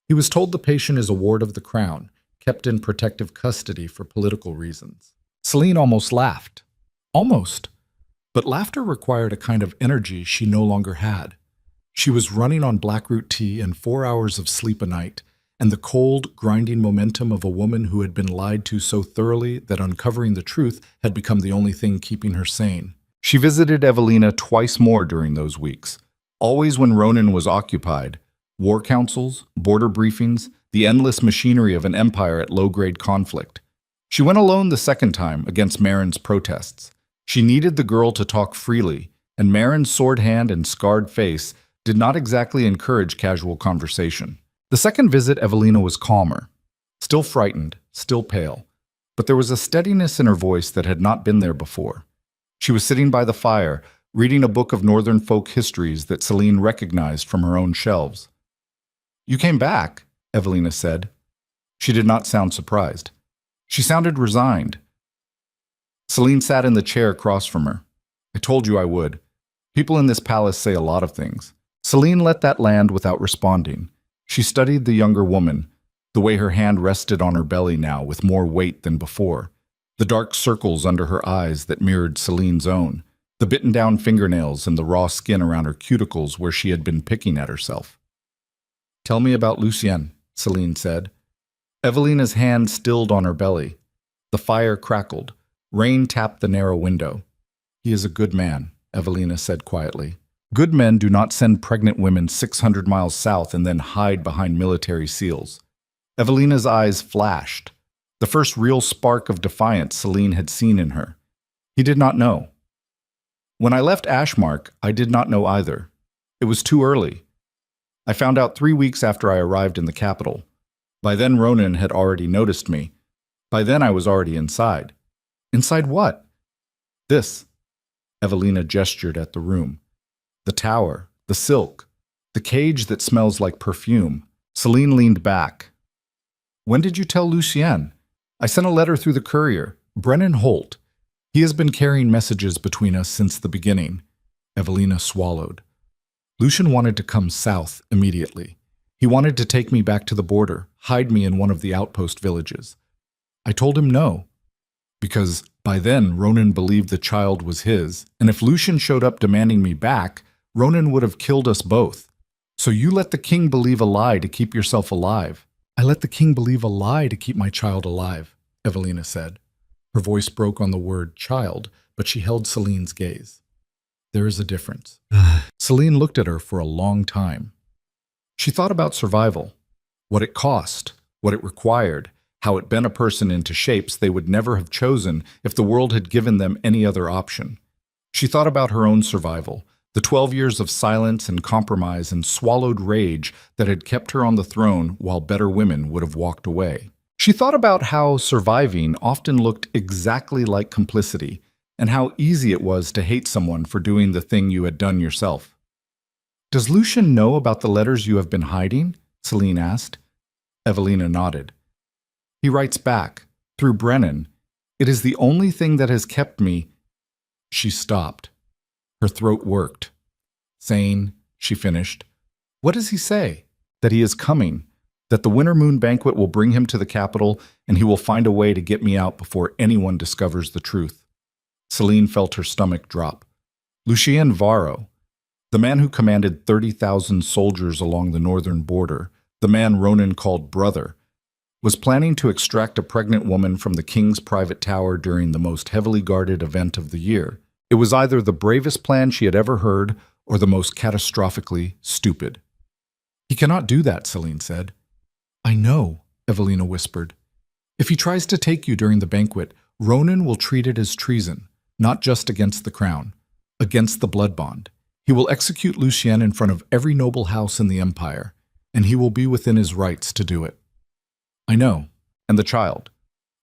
He was told the patient is a ward of the crown, kept in protective custody for political reasons." Celine almost laughed. Almost. But laughter required a kind of energy she no longer had. She was running on blackroot tea and 4 hours of sleep a night, and the cold, grinding momentum of a woman who had been lied to so thoroughly that uncovering the truth had become the only thing keeping her sane. She visited Evelina twice more during those weeks, always when Ronan was occupied. War councils, border briefings, the endless machinery of an empire at low-grade conflict. She went alone the second time against Marin's protests. She needed the girl to talk freely, and Marin's sword hand and scarred face did not exactly encourage casual conversation. The second visit, Evelina was calmer. Still frightened, still pale, but there was a steadiness in her voice that had not been there before. She was sitting by the fire, reading a book of northern folk histories that Celine recognized from her own shelves. "You came back," Evelina said. She did not sound surprised. She sounded resigned. Celine sat in the chair across from her. "I told you I would. People in this palace say a lot of things." Celine let that land without responding. She studied the younger woman, the way her hand rested on her belly now with more weight than before, the dark circles under her eyes that mirrored Celine's own, the bitten-down fingernails and the raw skin around her cuticles where she had been picking at herself. "Tell me about Lucien," Celine said. Evelina's hand stilled on her belly. The fire crackled. Rain tapped the narrow window. "He is a good man," Evelina said quietly. "Good men do not send pregnant women 600 miles south and then hide behind military seals." Evelina's eyes flashed, the first real spark of defiance Celine had seen in her. He did not know. "When I left Ashmark, I did not know either. It was too early. I found out 3 weeks after I arrived in the capital. By then Ronan had already noticed me. By then I was already inside." "Inside what?" "This." Evelina gestured at the room. "The tower, the silk, the cage that smells like perfume." Celine leaned back. "When did you tell Lucien?" "I sent a letter through the courier, Brennan Holt. He has been carrying messages between us since the beginning." Evelina swallowed. "Lucien wanted to come south immediately. He wanted to take me back to the border, hide me in one of the outpost villages. I told him no, because by then Ronan believed the child was his, and if Lucien showed up demanding me back, Ronan would have killed us both. So you let the king believe a lie to keep yourself alive." "I let the king believe a lie to keep my child alive," Evelina said. Her voice broke on the word child, but she held Celine's gaze. "There is a difference." Celine looked at her for a long time. She thought about survival, what it cost, what it required, how it bent a person into shapes they would never have chosen if the world had given them any other option. She thought about her own survival, the 12 years of silence and compromise and swallowed rage that had kept her on the throne while better women would have walked away. She thought about how surviving often looked exactly like complicity, and how easy it was to hate someone for doing the thing you had done yourself. "Does Lucien know about the letters you have been hiding?" Celine asked. Evelina nodded. "He writes back, through Brennan. It is the only thing that has kept me—" She stopped. Her throat worked. "Sane," she finished. "What does he say?" "That he is coming, that the winter moon banquet will bring him to the capital, and he will find a way to get me out before anyone discovers the truth." Celine felt her stomach drop. Lucien Varro, the man who commanded 30,000 soldiers along the northern border, the man Ronan called brother, was planning to extract a pregnant woman from the king's private tower during the most heavily guarded event of the year. It was either the bravest plan she had ever heard or the most catastrophically stupid. "He cannot do that," Celine said. "I know," Evelina whispered. If he tries to take you during the banquet, Ronan will treat it as treason, not just against the crown, against the blood bond. He will execute Lucien in front of every noble house in the empire, and he will be within his rights to do it. I know. And the child.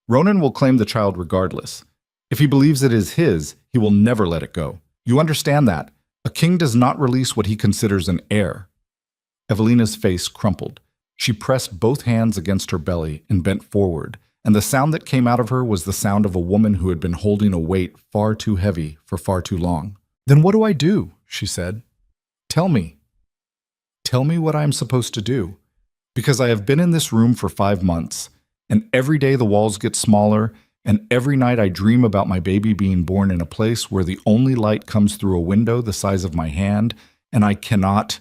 Ronan will claim the child regardless. If he believes it is his, he will never let it go. You understand that? A king does not release what he considers an heir. Evelina's face crumpled. She pressed both hands against her belly and bent forward, and the sound that came out of her was the sound of a woman who had been holding a weight far too heavy for far too long. Then what do I do? She said. Tell me. Tell me what I am supposed to do. Because I have been in this room for 5 months, and every day the walls get smaller, and every night I dream about my baby being born in a place where the only light comes through a window the size of my hand, and I cannot.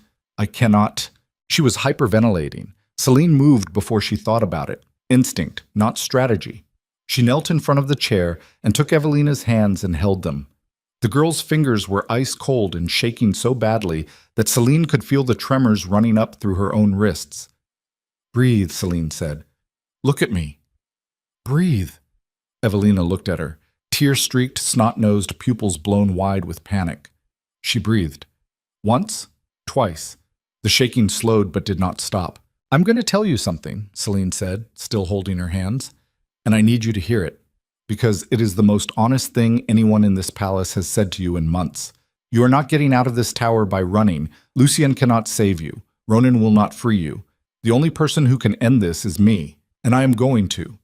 She was hyperventilating. Celine moved before she thought about it. Instinct, not strategy. She knelt in front of the chair and took Evelina's hands and held them. The girl's fingers were ice cold and shaking so badly that Celine could feel the tremors running up through her own wrists. Breathe, Celine said. Look at me. Breathe. Evelina looked at her, tear-streaked, snot-nosed pupils blown wide with panic. She breathed. Once, twice. The shaking slowed but did not stop. I'm going to tell you something, Celine said, still holding her hands, and I need you to hear it, because it is the most honest thing anyone in this palace has said to you in months. You are not getting out of this tower by running. Lucien cannot save you. Ronan will not free you. The only person who can end this is me, and I am going to.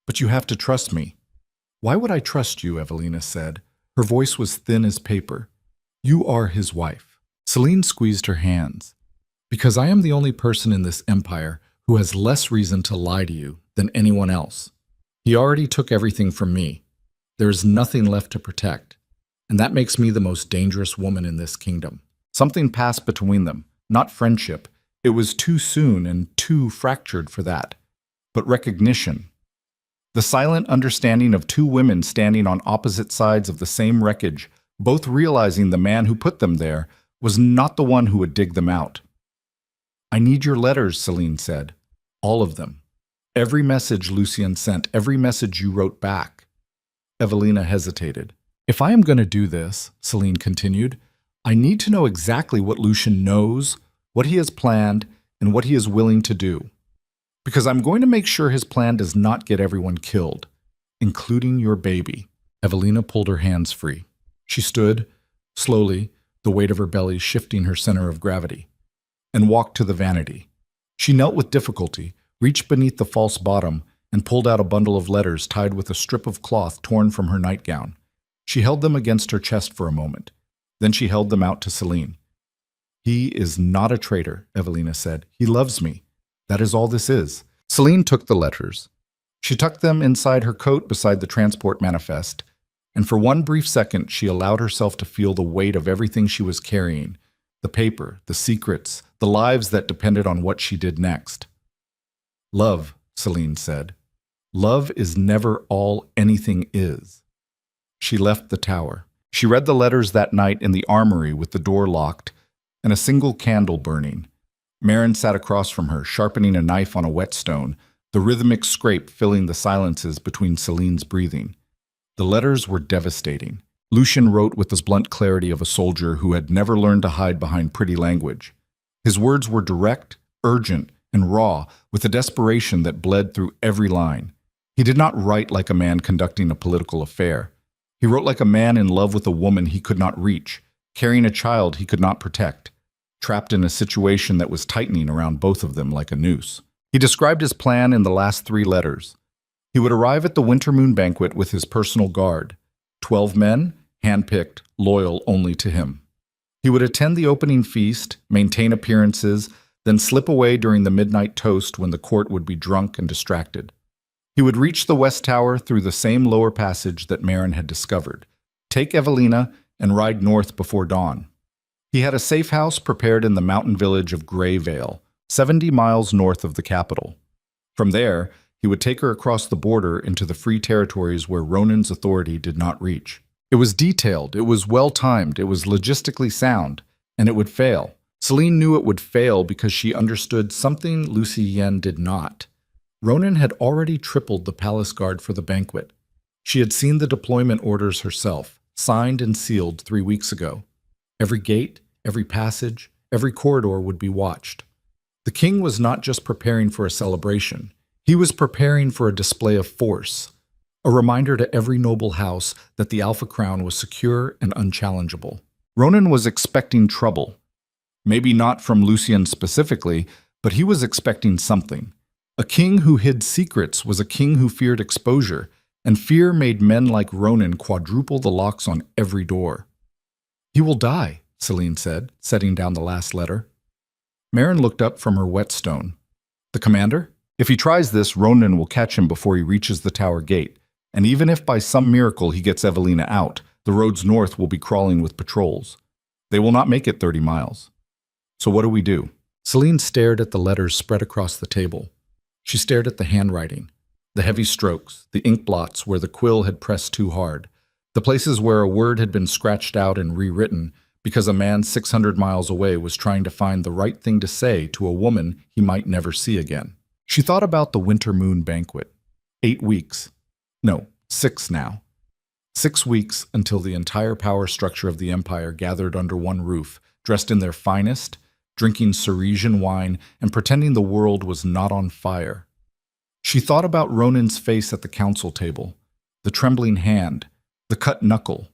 But you have to trust me. Why would I trust you? Evelina said. Her voice was thin as paper. You are his wife. Celine squeezed her hands. Because I am the only person in this empire who has less reason to lie to you than anyone else. He already took everything from me. There is nothing left to protect, and that makes me the most dangerous woman in this kingdom. Something passed between them, not friendship. It was too soon and too fractured for that. But recognition. The silent understanding of two women standing on opposite sides of the same wreckage, both realizing the man who put them there was not the one who would dig them out. I need your letters, Celine said. All of them. Every message Lucien sent, every message you wrote back. Evelina hesitated. If I am going to do this, Celine continued, I need to know exactly what Lucien knows, what he has planned, and what he is willing to do. Because I'm going to make sure his plan does not get everyone killed, including your baby. Evelina pulled her hands free. She stood, slowly, the weight of her belly shifting her center of gravity, and walked to the vanity. She knelt with difficulty, reached beneath the false bottom, and pulled out a bundle of letters tied with a strip of cloth torn from her nightgown. She held them against her chest for a moment. Then she held them out to Celine. He is not a traitor, Evelina said. He loves me. That is all this is. Celine took the letters. She tucked them inside her coat beside the transport manifest, and for one brief second she allowed herself to feel the weight of everything she was carrying, the paper, the secrets, the lives that depended on what she did next. Love, Celine said. Love is never all anything is. She left the tower. She read the letters that night in the armory with the door locked and a single candle burning. Marin sat across from her, sharpening a knife on a whetstone, the rhythmic scrape filling the silences between Celine's breathing. The letters were devastating. Lucien wrote with the blunt clarity of a soldier who had never learned to hide behind pretty language. His words were direct, urgent, and raw, with a desperation that bled through every line. He did not write like a man conducting a political affair. He wrote like a man in love with a woman he could not reach, carrying a child he could not protect, trapped in a situation that was tightening around both of them like a noose. He described his plan in the last 3 letters. He would arrive at the winter moon banquet with his personal guard, 12 men, handpicked, loyal only to him. He would attend the opening feast, maintain appearances, then slip away during the midnight toast when the court would be drunk and distracted. He would reach the West Tower through the same lower passage that Marin had discovered, take Evelina, and ride north before dawn. He had a safe house prepared in the mountain village of Greyvale, 70 miles north of the capital. From there, he would take her across the border into the free territories where Ronan's authority did not reach. It was detailed, it was well-timed, it was logistically sound, and it would fail. Celine knew it would fail because she understood something Lucien did not. Ronan had already tripled the palace guard for the banquet. She had seen the deployment orders herself, signed and sealed 3 weeks ago. Every gate, every passage, every corridor would be watched. The king was not just preparing for a celebration. He was preparing for a display of force, a reminder to every noble house that the Alpha Crown was secure and unchallengeable. Ronan was expecting trouble. Maybe not from Lucien specifically, but he was expecting something. A king who hid secrets was a king who feared exposure, and fear made men like Ronan quadruple the locks on every door. "He will die," Celine said, setting down the last letter. Marin looked up from her whetstone. "The commander? If he tries this, Ronan will catch him before he reaches the tower gate, and even if by some miracle he gets Evelina out, the roads north will be crawling with patrols. They will not make it 30 miles. So what do we do?" Celine stared at the letters spread across the table. She stared at the handwriting, the heavy strokes, the ink blots where the quill had pressed too hard, the places where a word had been scratched out and rewritten because a man 600 miles away was trying to find the right thing to say to a woman he might never see again. She thought about the winter moon banquet. 8 weeks. No, 6 now. 6 weeks until the entire power structure of the empire gathered under one roof, dressed in their finest, drinking Ceresian wine and pretending the world was not on fire. She thought about Ronan's face at the council table, the trembling hand, the cut knuckle,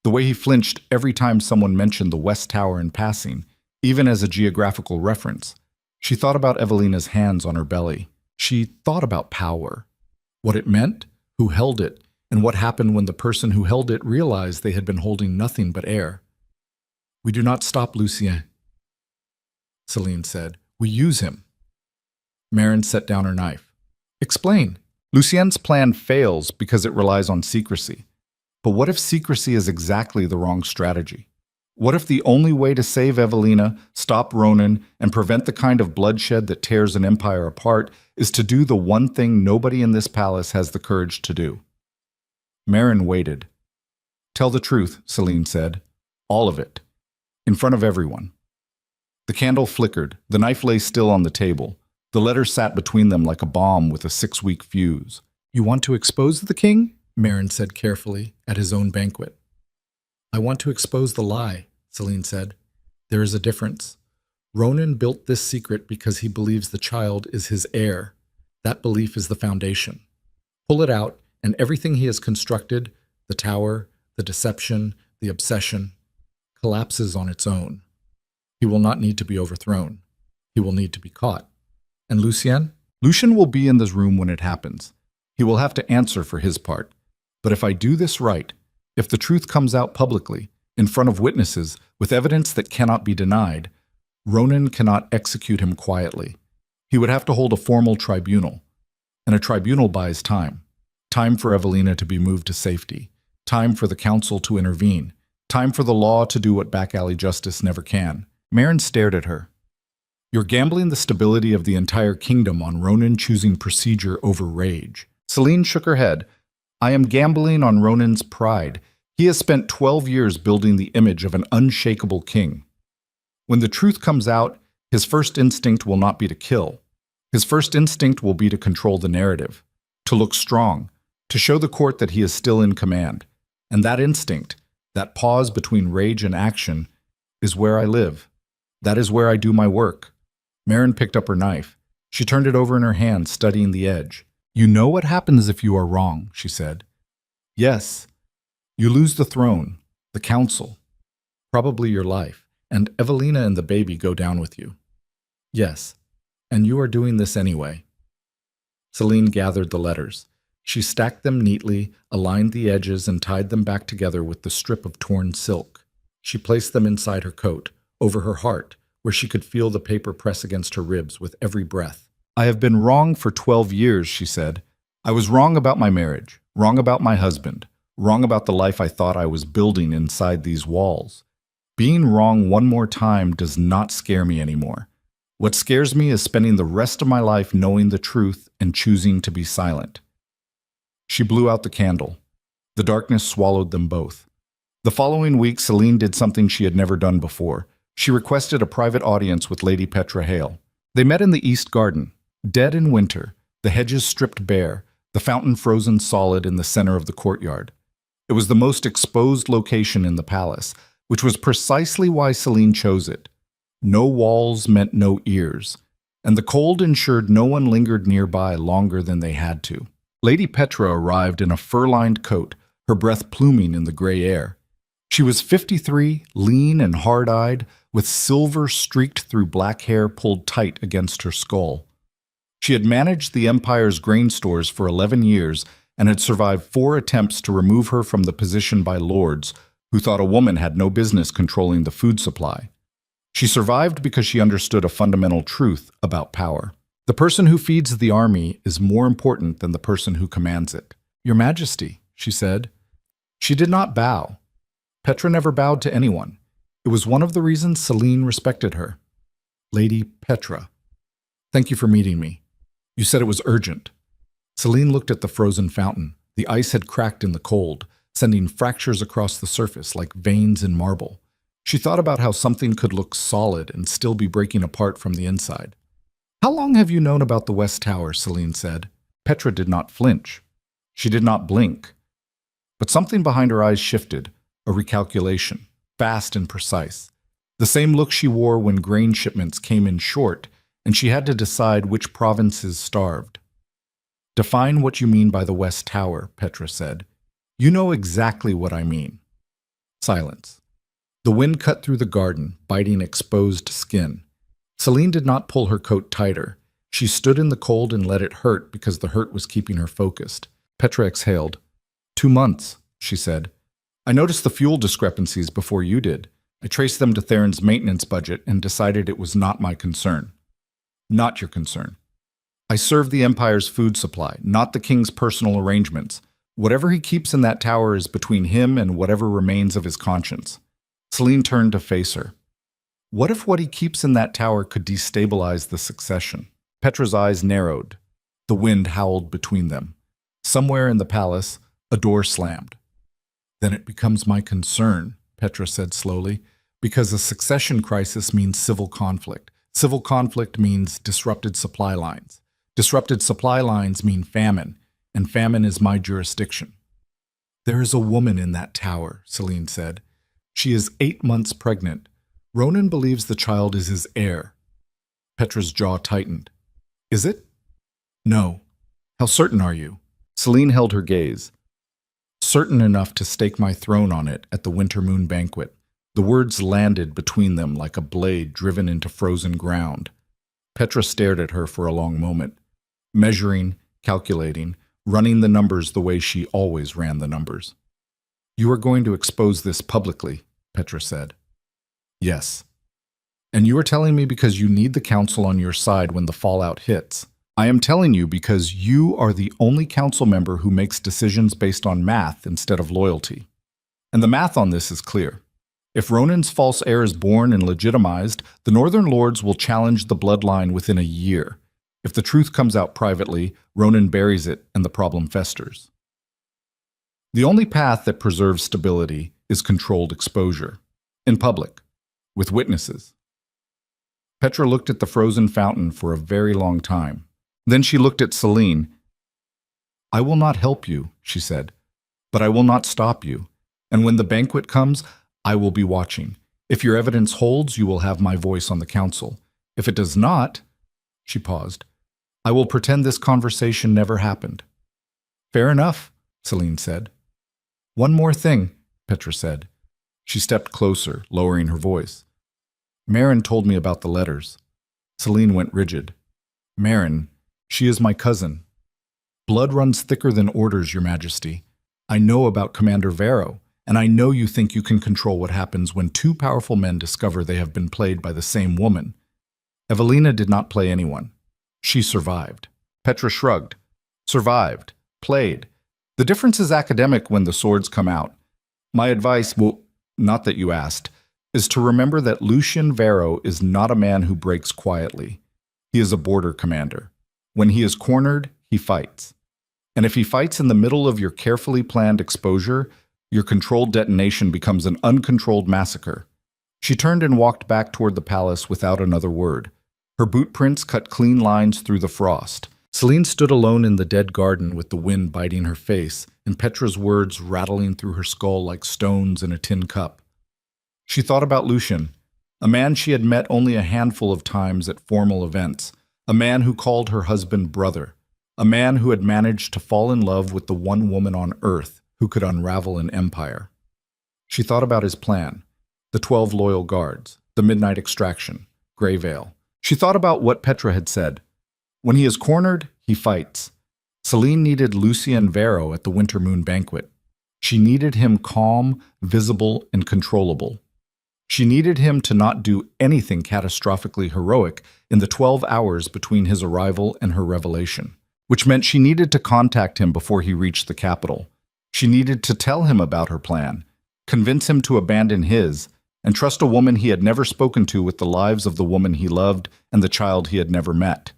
the way he flinched every time someone mentioned the West Tower in passing, even as a geographical reference. She thought about Evelina's hands on her belly. She thought about power, what it meant, who held it, and what happened when the person who held it realized they had been holding nothing but air. "We do not stop Lucien," Celine said. "We use him." Marin set down her knife. "Explain." "Lucien's plan fails because it relies on secrecy. But what if secrecy is exactly the wrong strategy? What if the only way to save Evelina, stop Ronan, and prevent the kind of bloodshed that tears an empire apart is to do the one thing nobody in this palace has the courage to do?" Marin waited. "Tell the truth," Celine said. "All of it. In front of everyone." The candle flickered. The knife lay still on the table. The letter sat between them like a bomb with a 6-week fuse. "You want to expose the king?" Marin said carefully, at his own banquet. "I want to expose the lie," Celine said. "There is a difference. Ronan built this secret because he believes the child is his heir. That belief is the foundation. Pull it out, and everything he has constructed, the tower, the deception, the obsession, collapses on its own. He will not need to be overthrown. He will need to be caught. And Lucien? Lucien will be in this room when it happens. He will have to answer for his part. But if I do this right, if the truth comes out publicly, in front of witnesses, with evidence that cannot be denied, Ronan cannot execute him quietly. He would have to hold a formal tribunal. And a tribunal buys time. Time for Evelina to be moved to safety. Time for the council to intervene. Time for the law to do what back-alley justice never can. Marin stared at her. "You're gambling the stability of the entire kingdom on Ronan choosing procedure over rage." Celine shook her head. "I am gambling on Ronan's pride. He has spent 12 years building the image of an unshakable king. When the truth comes out, his first instinct will not be to kill. His first instinct will be to control the narrative, to look strong, to show the court that he is still in command. And that instinct, that pause between rage and action, is where I live. That is where I do my work." Marin picked up her knife. She turned it over in her hand, studying the edge. "You know what happens if you are wrong," she said. "Yes. You lose the throne, the council, probably your life, and Evelina and the baby go down with you. Yes, and you are doing this anyway." Celine gathered the letters. She stacked them neatly, aligned the edges, and tied them back together with the strip of torn silk. She placed them inside her coat, over her heart, where she could feel the paper press against her ribs with every breath. "I have been wrong for 12 years, she said. "I was wrong about my marriage, wrong about my husband, wrong about the life I thought I was building inside these walls. Being wrong one more time does not scare me anymore. What scares me is spending the rest of my life knowing the truth and choosing to be silent." She blew out the candle. The darkness swallowed them both. The following week, Celine did something she had never done before. She requested a private audience with Lady Petra Hale. They met in the East Garden. Dead in winter, the hedges stripped bare, the fountain frozen solid in the center of the courtyard. It was the most exposed location in the palace, which was precisely why Celine chose it. No walls meant no ears, and the cold ensured no one lingered nearby longer than they had to. Lady Petra arrived in a fur-lined coat, her breath pluming in the gray air. She was 53, lean and hard-eyed, with silver streaked through black hair pulled tight against her skull. She had managed the Empire's grain stores for 11 years and had survived 4 attempts to remove her from the position by lords who thought a woman had no business controlling the food supply. She survived because she understood a fundamental truth about power. The person who feeds the army is more important than the person who commands it. "Your Majesty," she said. She did not bow. Petra never bowed to anyone. It was one of the reasons Celine respected her. "Lady Petra, thank you for meeting me. You said it was urgent." Celine looked at the frozen fountain. The ice had cracked in the cold, sending fractures across the surface like veins in marble. She thought about how something could look solid and still be breaking apart from the inside. "How long have you known about the West Tower?" Celine said. Petra did not flinch. She did not blink. But something behind her eyes shifted, a recalculation, fast and precise. The same look she wore when grain shipments came in short, and she had to decide which provinces starved. "Define what you mean by the West Tower," Petra said. "You know exactly what I mean." Silence. The wind cut through the garden, biting exposed skin. Celine did not pull her coat tighter. She stood in the cold and let it hurt because the hurt was keeping her focused. Petra exhaled. 2 months, she said. "I noticed the fuel discrepancies before you did. I traced them to Theron's maintenance budget and decided it was not my concern." "Not your concern." "I serve the Empire's food supply, not the king's personal arrangements. Whatever he keeps in that tower is between him and whatever remains of his conscience." Celine turned to face her. "What if what he keeps in that tower could destabilize the succession?" Petra's eyes narrowed. The wind howled between them. Somewhere in the palace, a door slammed. "Then it becomes my concern," Petra said slowly, "because a succession crisis means civil conflict. Civil conflict means disrupted supply lines. Disrupted supply lines mean famine, and famine is my jurisdiction." "There is a woman in that tower," Celine said. "She is 8 months pregnant. Ronan believes the child is his heir." Petra's jaw tightened. "Is it?" "No." "How certain are you?" Celine held her gaze. "Certain enough to stake my throne on it at the winter moon banquet." The words landed between them like a blade driven into frozen ground. Petra stared at her for a long moment, measuring, calculating, running the numbers the way she always ran the numbers. "You are going to expose this publicly," Petra said. "Yes." "And you are telling me because you need the council on your side when the fallout hits." "I am telling you because you are the only council member who makes decisions based on math instead of loyalty. And the math on this is clear. If Ronan's false heir is born and legitimized, the Northern Lords will challenge the bloodline within a year. If the truth comes out privately, Ronan buries it and the problem festers. The only path that preserves stability is controlled exposure. In public, with witnesses." Petra looked at the frozen fountain for a very long time. Then she looked at Celine. "I will not help you," she said, "but I will not stop you. And when the banquet comes, I will be watching. If your evidence holds, you will have my voice on the council. If it does not," she paused, "I will pretend this conversation never happened." "Fair enough," Celine said. "One more thing," Petra said. She stepped closer, lowering her voice. "Marin told me about the letters." Celine went rigid. "Marin, she is my cousin." "Blood runs thicker than orders, Your Majesty. I know about Commander Vero, and I know you think you can control what happens when 2 powerful men discover they have been played by the same woman. Evelina did not play anyone. She survived." Petra shrugged. "Survived. Played. The difference is academic when the swords come out. My advice, well, not that you asked, is to remember that Lucien Vero is not a man who breaks quietly. He is a border commander. When he is cornered, he fights. And if he fights in the middle of your carefully planned exposure, your controlled detonation becomes an uncontrolled massacre." She turned and walked back toward the palace without another word. Her boot prints cut clean lines through the frost. Celine stood alone in the dead garden with the wind biting her face and Petra's words rattling through her skull like stones in a tin cup. She thought about Lucian, a man she had met only a handful of times at formal events, a man who called her husband brother, a man who had managed to fall in love with the one woman on earth who could unravel an empire. She thought about his plan, the 12 loyal guards, the midnight extraction, Grey Veil. She thought about what Petra had said. When he is cornered, he fights. Celine needed Lucien Vero at the Winter Moon banquet. She needed him calm, visible, and controllable. She needed him to not do anything catastrophically heroic in the 12 hours between his arrival and her revelation, which meant she needed to contact him before he reached the capital. She needed to tell him about her plan, convince him to abandon his, and trust a woman he had never spoken to with the lives of the woman he loved and the child he had never met.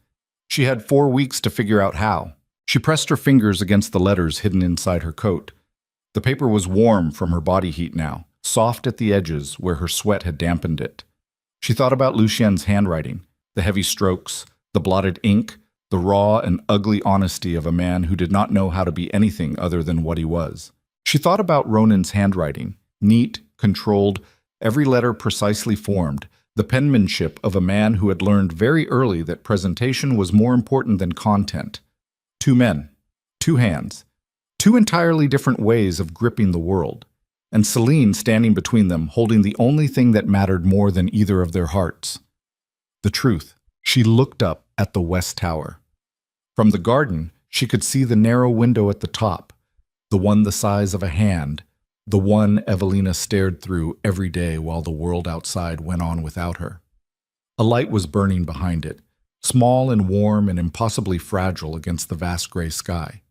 She had 4 weeks to figure out how. She pressed her fingers against the letters hidden inside her coat. The paper was warm from her body heat now, soft at the edges where her sweat had dampened it. She thought about Lucien's handwriting, the heavy strokes, the blotted ink, the raw and ugly honesty of a man who did not know how to be anything other than what he was. She thought about Ronan's handwriting, neat, controlled, every letter precisely formed, the penmanship of a man who had learned very early that presentation was more important than content. 2 men, 2 hands, 2 entirely different ways of gripping the world, and Celine standing between them, holding the only thing that mattered more than either of their hearts. The truth. She looked up at the West Tower. From the garden, she could see the narrow window at the top, the one the size of a hand, the one Evelina stared through every day while the world outside went on without her. A light was burning behind it, small and warm and impossibly fragile against the vast gray sky.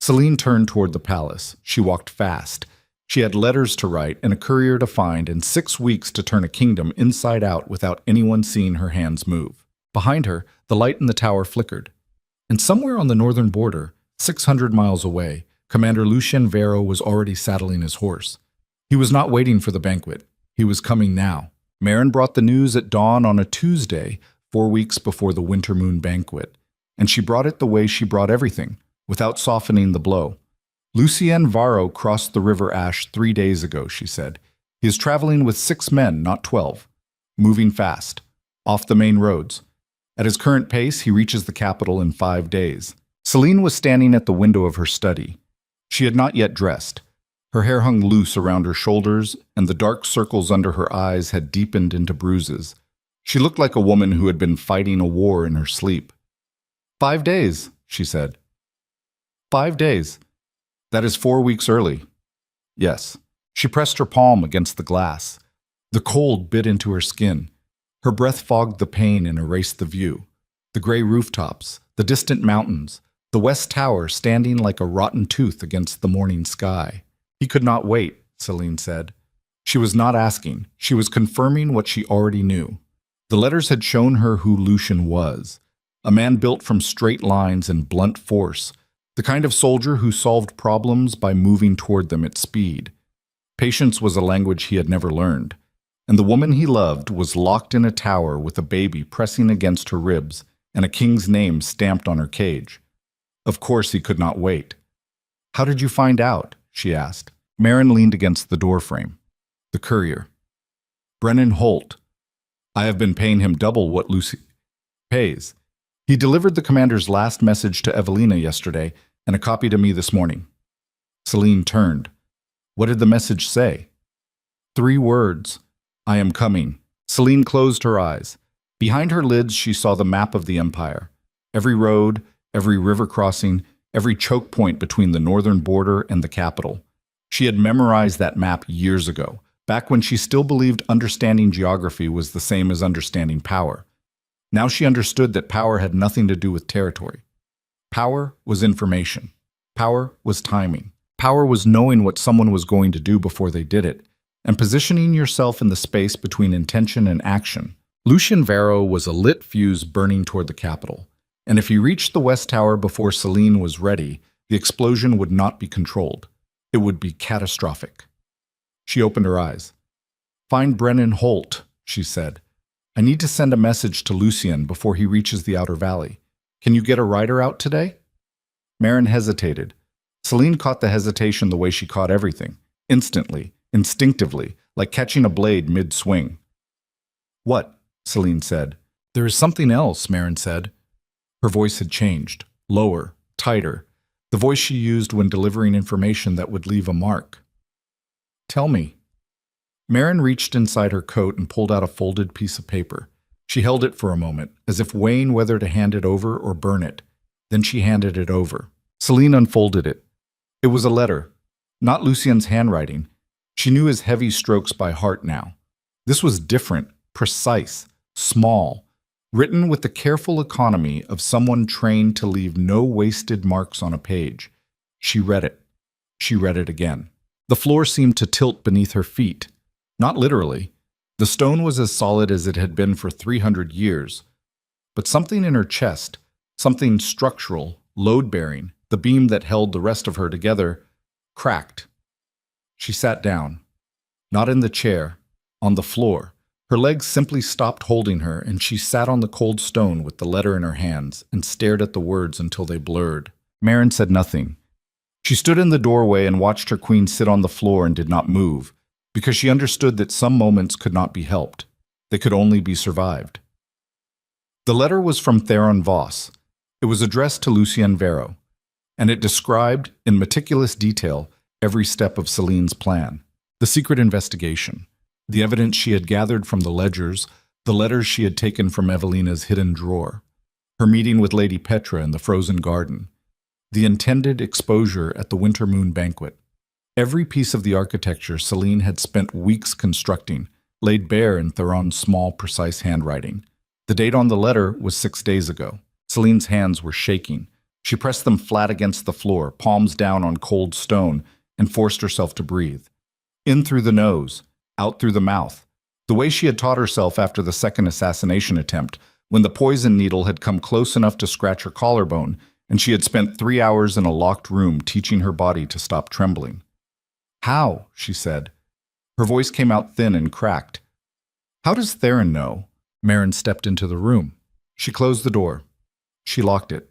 Celine turned toward the palace. She walked fast. She had letters to write and a courier to find and 6 weeks to turn a kingdom inside out without anyone seeing her hands move. Behind her, the light in the tower flickered. And somewhere on the northern border, 600 miles away, Commander Lucien Vero was already saddling his horse. He was not waiting for the banquet. He was coming now. Marin brought the news at dawn on a Tuesday, 4 weeks before the Winter Moon banquet, and she brought it the way she brought everything, without softening the blow. Lucien Vero crossed the River Ash 3 days ago, she said. He is traveling with 6 men, not 12. Moving fast. Off the main roads. At his current pace, he reaches the capital in 5 days. Celine was standing at the window of her study. She had not yet dressed. Her hair hung loose around her shoulders, and the dark circles under her eyes had deepened into bruises. She looked like a woman who had been fighting a war in her sleep. 5 days, she said. 5 days. That is 4 weeks early. Yes. She pressed her palm against the glass. The cold bit into her skin. Her breath fogged the pain and erased the view. The gray rooftops, the distant mountains, the West Tower standing like a rotten tooth against the morning sky. He could not wait, Celine said. She was not asking. She was confirming what she already knew. The letters had shown her who Lucian was. A man built from straight lines and blunt force. The kind of soldier who solved problems by moving toward them at speed. Patience was a language he had never learned. And the woman he loved was locked in a tower with a baby pressing against her ribs and a king's name stamped on her cage. Of course he could not wait. "How did you find out?" she asked. Marin leaned against the doorframe. The courier. "Brennan Holt. I have been paying him double what Lucy pays. He delivered the commander's last message to Evelina yesterday and a copy to me this morning." Celine turned. What did the message say? 3 words. "I am coming." Celine closed her eyes. Behind her lids she saw the map of the empire. Every road, every river crossing, every choke point between the northern border and the capital. She had memorized that map years ago, back when she still believed understanding geography was the same as understanding power. Now she understood that power had nothing to do with territory. Power was information. Power was timing. Power was knowing what someone was going to do before they did it, and positioning yourself in the space between intention and action. Lucien Vero was a lit fuse burning toward the capital, and if he reached the West Tower before Celine was ready, the explosion would not be controlled. It would be catastrophic. She opened her eyes. "Find Brennan Holt," she said. "I need to send a message to Lucien before he reaches the Outer Valley. Can you get a rider out today? Marin hesitated. Celine caught the hesitation the way she caught everything. Instantly, instinctively, like catching a blade mid-swing. What? Celine said. There is something else, Marin said. Her voice had changed. Lower, tighter. The voice she used when delivering information that would leave a mark. Tell me. Marin reached inside her coat and pulled out a folded piece of paper. She held it for a moment, as if weighing whether to hand it over or burn it. Then she handed it over. Celine unfolded it. It was a letter. Not Lucien's handwriting. She knew his heavy strokes by heart now. This was different, precise, small, written with the careful economy of someone trained to leave no wasted marks on a page. She read it. She read it again. The floor seemed to tilt beneath her feet. Not literally. The stone was as solid as it had been for 300 years. But something in her chest, something structural, load-bearing, the beam that held the rest of her together, cracked. She sat down. Not in the chair, on the floor. Her legs simply stopped holding her, and she sat on the cold stone with the letter in her hands and stared at the words until they blurred. Marin said nothing. She stood in the doorway and watched her queen sit on the floor and did not move, because she understood that some moments could not be helped. They could only be survived. The letter was from Theron Voss. It was addressed to Lucien Vero, and it described, in meticulous detail, every step of Celine's plan. The secret investigation, the evidence she had gathered from the ledgers, the letters she had taken from Evelina's hidden drawer, her meeting with Lady Petra in the frozen garden, the intended exposure at the winter moon banquet. Every piece of the architecture Celine had spent weeks constructing, laid bare in Theron's small, precise handwriting. The date on the letter was 6 days ago. Celine's hands were shaking. She pressed them flat against the floor, palms down on cold stone, and forced herself to breathe. In through the nose, out through the mouth, the way she had taught herself after the second assassination attempt, when the poison needle had come close enough to scratch her collarbone, and she had spent 3 hours in a locked room teaching her body to stop trembling. How? She said. Her voice came out thin and cracked. How does Theron know? Marin stepped into the room. She closed the door. She locked it.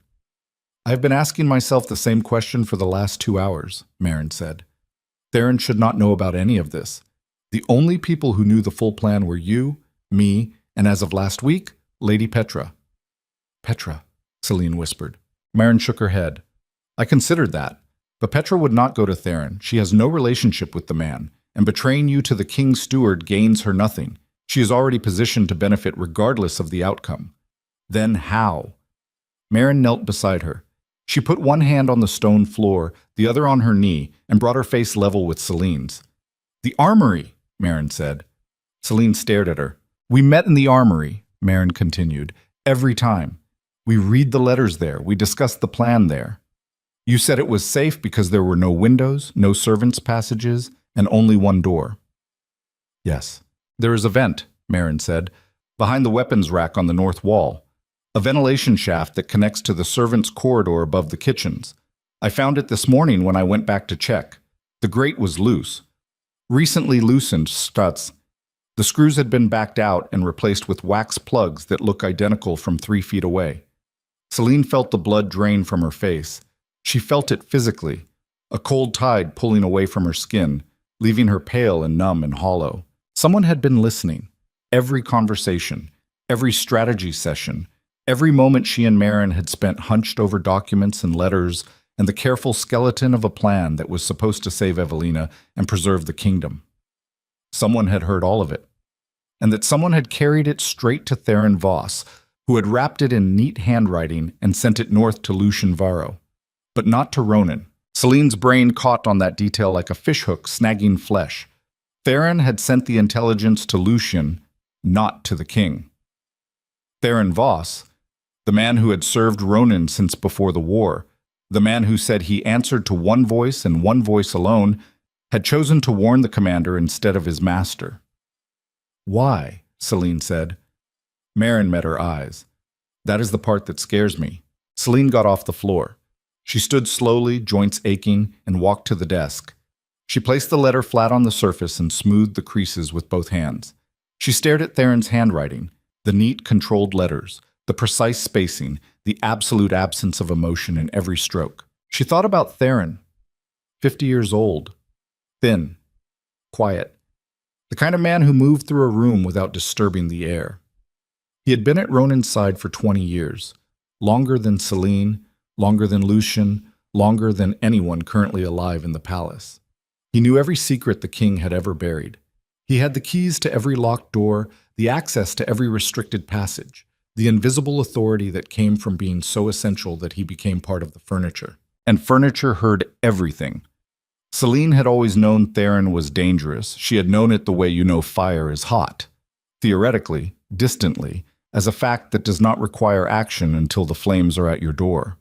I have been asking myself the same question for the last 2 hours, Marin said. Theron should not know about any of this. The only people who knew the full plan were you, me, and as of last week, Lady Petra. Petra, Celine whispered. Marin shook her head. I considered that. But Petra would not go to Theron. She has no relationship with the man, and betraying you to the king's steward gains her nothing. She is already positioned to benefit regardless of the outcome. Then how? Marin knelt beside her. She put one hand on the stone floor, the other on her knee, and brought her face level with Celine's. The armory, Marin said. Celine stared at her. We met in the armory, Marin continued, every time. We read the letters there. We discussed the plan there. You said it was safe because there were no windows, no servants' passages, and only one door. Yes. There is a vent, Marin said, behind the weapons rack on the north wall. A ventilation shaft that connects to the servants' corridor above the kitchens. I found it this morning when I went back to check. The grate was loose. Recently loosened struts. The screws had been backed out and replaced with wax plugs that look identical from 3 feet away. Celine felt the blood drain from her face. She felt it physically, a cold tide pulling away from her skin, leaving her pale and numb and hollow. Someone had been listening. Every conversation, every strategy session, every moment she and Marin had spent hunched over documents and letters and the careful skeleton of a plan that was supposed to save Evelina and preserve the kingdom. Someone had heard all of it, and that someone had carried it straight to Theron Voss, who had wrapped it in neat handwriting and sent it north to Lucien Varro. But not to Ronan. Celine's brain caught on that detail like a fishhook snagging flesh. Theron had sent the intelligence to Lucien, not to the king. Theron Voss, the man who had served Ronan since before the war, the man who said he answered to one voice and one voice alone, had chosen to warn the commander instead of his master. Why? Celine said. Marin met her eyes. That is the part that scares me. Celine got off the floor. She stood slowly, joints aching, and walked to the desk. She placed the letter flat on the surface and smoothed the creases with both hands. She stared at Theron's handwriting, the neat, controlled letters, the precise spacing, the absolute absence of emotion in every stroke. She thought about Theron, 50 years old, thin, quiet, the kind of man who moved through a room without disturbing the air. He had been at Ronan's side for 20 years, longer than Celine, longer than Lucien, longer than anyone currently alive in the palace. He knew every secret the king had ever buried. He had the keys to every locked door, the access to every restricted passage, the invisible authority that came from being so essential that he became part of the furniture. And furniture heard everything. Celine had always known Theron was dangerous. She had known it the way you know fire is hot. Theoretically, distantly, as a fact that does not require action until the flames are at your door.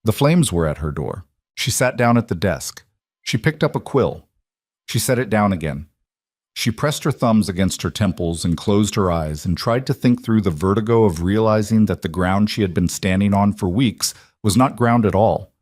The flames were at her door. She sat down at the desk. She picked up a quill. She set it down again. She pressed her thumbs against her temples and closed her eyes and tried to think through the vertigo of realizing that the ground she had been standing on for weeks was not ground at all.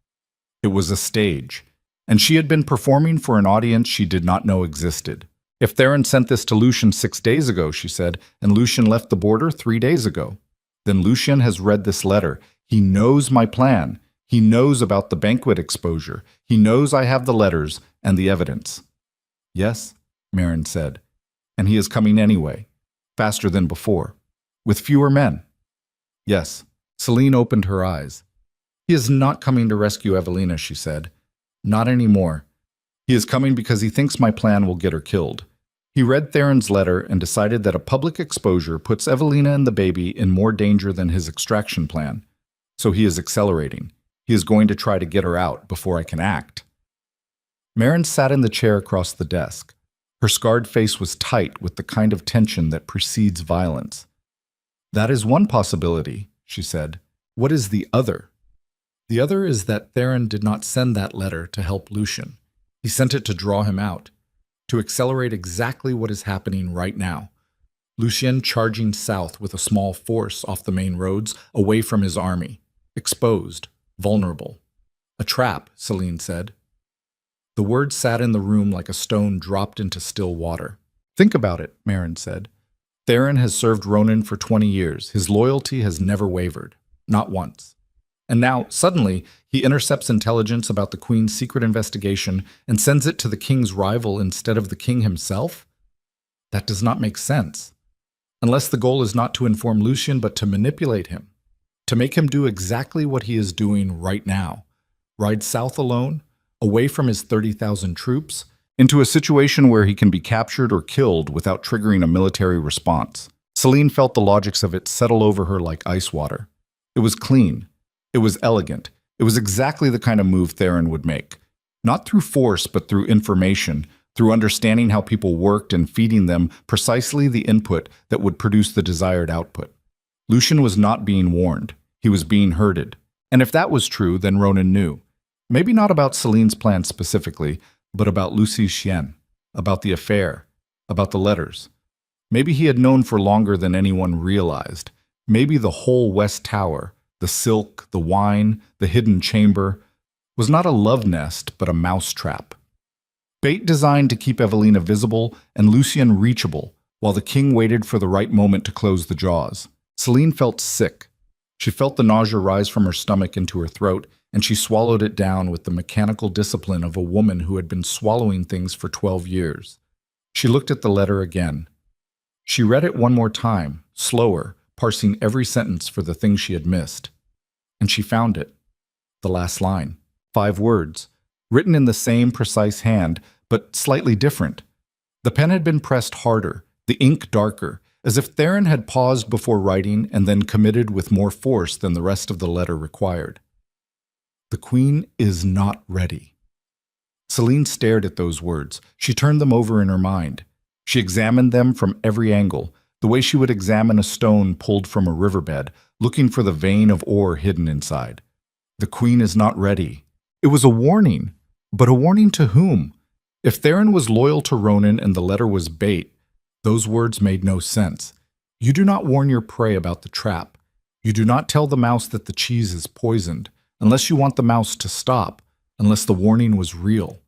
It was a stage, and she had been performing for an audience she did not know existed. If Theron sent this to Lucien 6 days ago, she said, and Lucien left the border 3 days ago, then Lucien has read this letter. He knows my plan. He knows about the banquet exposure. He knows I have the letters and the evidence. Yes, Marin said, and he is coming anyway, faster than before, with fewer men. Yes, Celine opened her eyes. He is not coming to rescue Evelina, she said. Not anymore. He is coming because he thinks my plan will get her killed. He read Theron's letter and decided that a public exposure puts Evelina and the baby in more danger than his extraction plan. So he is accelerating. He is going to try to get her out before I can act. Marin sat in the chair across the desk. Her scarred face was tight with the kind of tension that precedes violence. That is one possibility, she said. What is the other? The other is that Theron did not send that letter to help Lucien. He sent it to draw him out, to accelerate exactly what is happening right now. Lucien charging south with a small force off the main roads, away from his army, exposed, vulnerable. A trap, Celine said. The word sat in the room like a stone dropped into still water. Think about it, Marin said. Theron has served Ronan for 20 years. His loyalty has never wavered, not once. And now, suddenly, he intercepts intelligence about the Queen's secret investigation and sends it to the king's rival instead of the king himself? That does not make sense. Unless the goal is not to inform Lucien, but to manipulate him. To make him do exactly what he is doing right now. Ride south alone, away from his 30,000 troops, into a situation where he can be captured or killed without triggering a military response. Celine felt the logics of it settle over her like ice water. It was clean. It was elegant. It was exactly the kind of move Theron would make. Not through force, but through information, through understanding how people worked and feeding them precisely the input that would produce the desired output. Lucien was not being warned. He was being herded. And if that was true, then Ronan knew. Maybe not about Celine's plan specifically, but about Lucy's chien, about the affair, about the letters. Maybe he had known for longer than anyone realized. Maybe the whole West Tower, the silk, the wine, the hidden chamber, was not a love nest, but a mousetrap. Bait designed to keep Evelina visible and Lucien reachable, while the king waited for the right moment to close the jaws. Celine felt sick. She felt the nausea rise from her stomach into her throat, and she swallowed it down with the mechanical discipline of a woman who had been swallowing things for 12 years. She looked at the letter again. She read it one more time, slower, parsing every sentence for the things she had missed. And she found it. The last line. 5 words, written in the same precise hand, but slightly different. The pen had been pressed harder, the ink darker, as if Theron had paused before writing and then committed with more force than the rest of the letter required. The Queen is not ready. Celine stared at those words. She turned them over in her mind. She examined them from every angle, the way she would examine a stone pulled from a riverbed, looking for the vein of ore hidden inside. The Queen is not ready. It was a warning, but a warning to whom? If Theron was loyal to Ronan and the letter was bait, those words made no sense. You do not warn your prey about the trap. You do not tell the mouse that the cheese is poisoned, unless you want the mouse to stop, unless the warning was real.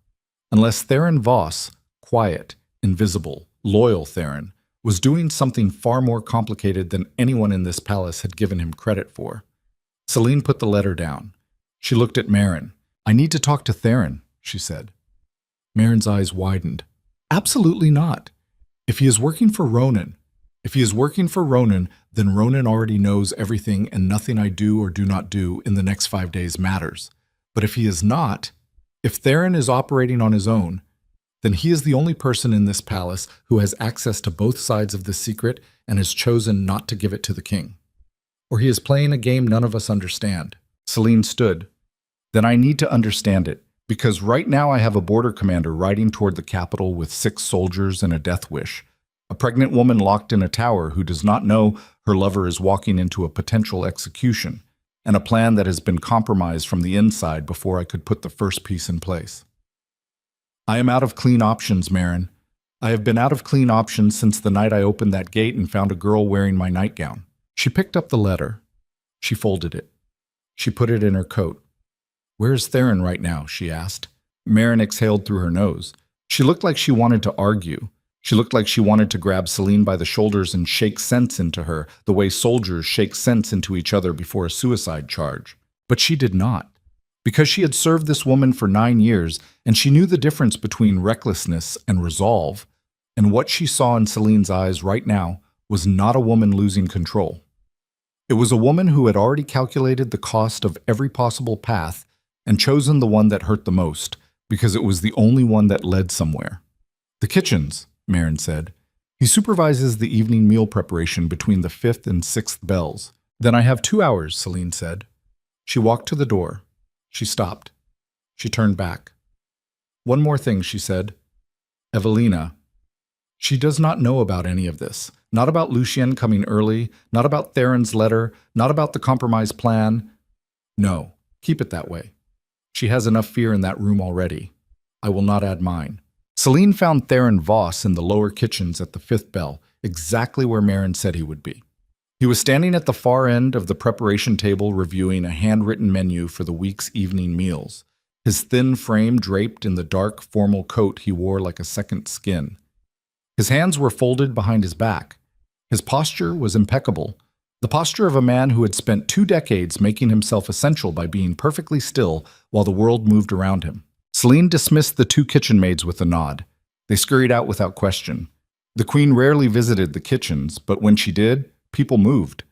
Unless Theron Voss, quiet, invisible, loyal Theron, was doing something far more complicated than anyone in this palace had given him credit for. Celine put the letter down. She looked at Marin. I need to talk to Theron, she said. Marin's eyes widened. Absolutely not. If he is working for Ronan, then Ronan already knows everything and nothing I do or do not do in the next 5 days matters. But if he is not, if Theron is operating on his own, then he is the only person in this palace who has access to both sides of this secret and has chosen not to give it to the king. Or he is playing a game none of us understand. Celine stood. Then I need to understand it, because right now I have a border commander riding toward the capital with 6 soldiers and a death wish. A pregnant woman locked in a tower who does not know her lover is walking into a potential execution, and a plan that has been compromised from the inside before I could put the first piece in place. I am out of clean options, Marin. I have been out of clean options since the night I opened that gate and found a girl wearing my nightgown. She picked up the letter. She folded it. She put it in her coat. Where is Theron right now? She asked. Marin exhaled through her nose. She looked like she wanted to argue. She looked like she wanted to grab Celine by the shoulders and shake sense into her, the way soldiers shake sense into each other before a suicide charge. But she did not. Because she had served this woman for 9 years, and she knew the difference between recklessness and resolve, and what she saw in Celine's eyes right now was not a woman losing control. It was a woman who had already calculated the cost of every possible path and chosen the one that hurt the most, because it was the only one that led somewhere. The kitchens, Marin said. He supervises the evening meal preparation between the 5th and 6th bells. Then I have 2 hours, Celine said. She walked to the door. She stopped. She turned back. One more thing, she said. Evelina. She does not know about any of this. Not about Lucien coming early, not about Theron's letter, not about the compromise plan. No, keep it that way. She has enough fear in that room already. I will not add mine. Celine found Theron Voss in the lower kitchens at the 5th bell, exactly where Marin said he would be. He was standing at the far end of the preparation table reviewing a handwritten menu for the week's evening meals, his thin frame draped in the dark, formal coat he wore like a second skin. His hands were folded behind his back. His posture was impeccable, the posture of a man who had spent 2 decades making himself essential by being perfectly still while the world moved around him. Celine dismissed the 2 kitchen maids with a nod. They scurried out without question. The queen rarely visited the kitchens, but when she did, people moved.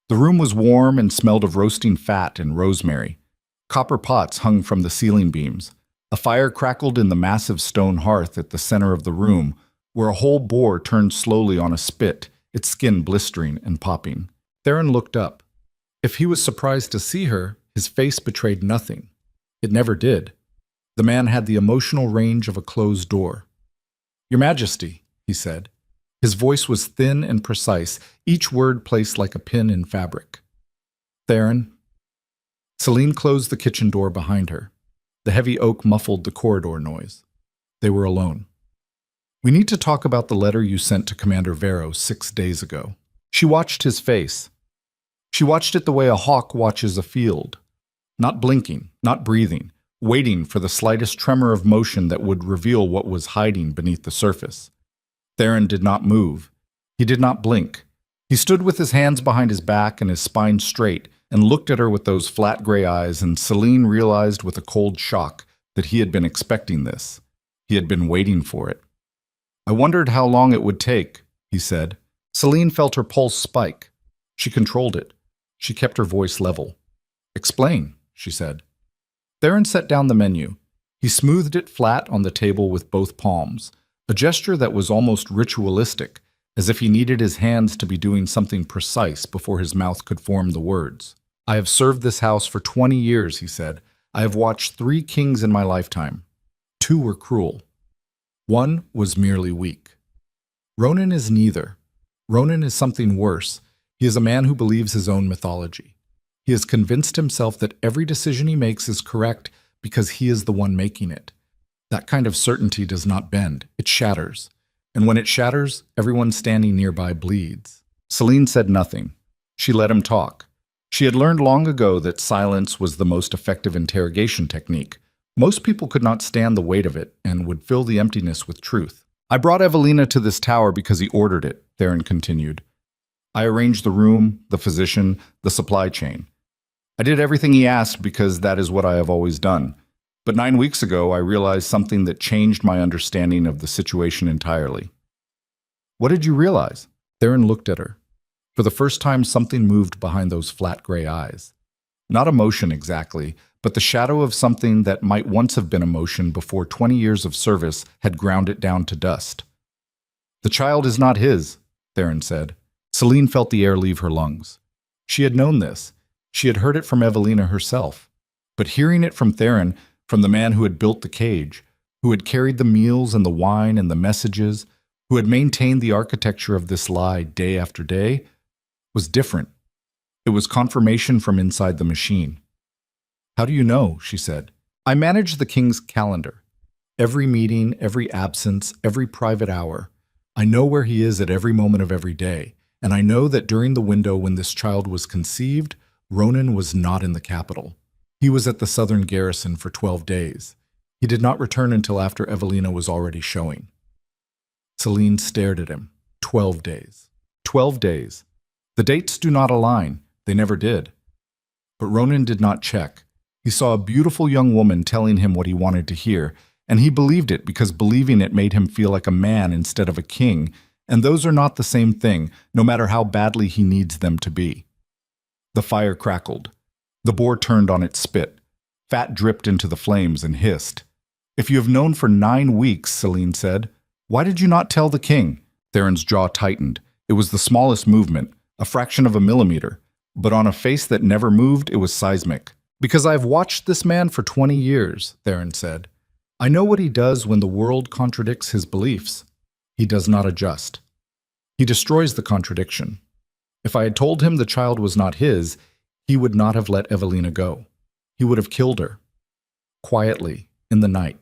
The room was warm and smelled of roasting fat and rosemary. Copper pots hung from the ceiling beams. A fire crackled in the massive stone hearth at the center of the room, where a whole boar turned slowly on a spit, its skin blistering and popping. Theron looked up. If he was surprised to see her, his face betrayed nothing. It never did. The man had the emotional range of a closed door. Your Majesty, he said. His voice was thin and precise, each word placed like a pin in fabric. Theron. Celine closed the kitchen door behind her. The heavy oak muffled the corridor noise. They were alone. We need to talk about the letter you sent to Commander Vero 6 days ago. She watched his face. She watched it the way a hawk watches a field. Not blinking, not breathing, waiting for the slightest tremor of motion that would reveal what was hiding beneath the surface. Theron did not move. He did not blink. He stood with his hands behind his back and his spine straight and looked at her with those flat gray eyes, and Celine realized with a cold shock that he had been expecting this. He had been waiting for it. I wondered how long it would take, he said. Celine felt her pulse spike. She controlled it. She kept her voice level. Explain, she said. Theron set down the menu. He smoothed it flat on the table with both palms, a gesture that was almost ritualistic, as if he needed his hands to be doing something precise before his mouth could form the words. I have served this house for 20 years, he said. I have watched 3 kings in my lifetime. 2 were cruel. 1 was merely weak. Ronan is neither. Ronan is something worse. He is a man who believes his own mythology. He has convinced himself that every decision he makes is correct because he is the one making it. That kind of certainty does not bend. It shatters. And when it shatters, everyone standing nearby bleeds. Celine said nothing. She let him talk. She had learned long ago that silence was the most effective interrogation technique. Most people could not stand the weight of it and would fill the emptiness with truth. I brought Evelina to this tower because he ordered it, Theron continued. I arranged the room, the physician, the supply chain. I did everything he asked because that is what I have always done. But 9 weeks ago, I realized something that changed my understanding of the situation entirely. What did you realize? Theron looked at her. For the first time, something moved behind those flat gray eyes. Not emotion exactly, but the shadow of something that might once have been emotion before 20 years of service had ground it down to dust. The child is not his, Theron said. Celine felt the air leave her lungs. She had known this. She had heard it from Evelina herself. But hearing it from Theron, from the man who had built the cage, who had carried the meals and the wine and the messages, who had maintained the architecture of this lie day after day, was different. It was confirmation from inside the machine. How do you know? She said. I manage the king's calendar. Every meeting, every absence, every private hour. I know where he is at every moment of every day, and I know that during the window when this child was conceived, Ronan was not in the capital. He was at the southern garrison for 12 days. He did not return until after Evelina was already showing. Celine stared at him. 12 days. 12 days. The dates do not align. They never did. But Ronan did not check. He saw a beautiful young woman telling him what he wanted to hear, and he believed it because believing it made him feel like a man instead of a king, and those are not the same thing, no matter how badly he needs them to be. The fire crackled. The boar turned on its spit. Fat dripped into the flames and hissed. If you have known for 9 weeks, Celine said, why did you not tell the king? Theron's jaw tightened. It was the smallest movement, a fraction of a millimeter, but on a face that never moved, it was seismic. Because I've watched this man for 20 years, Theron said. I know what he does when the world contradicts his beliefs. He does not adjust. He destroys the contradiction. If I had told him the child was not his, he would not have let Evelina go. He would have killed her. Quietly, in the night,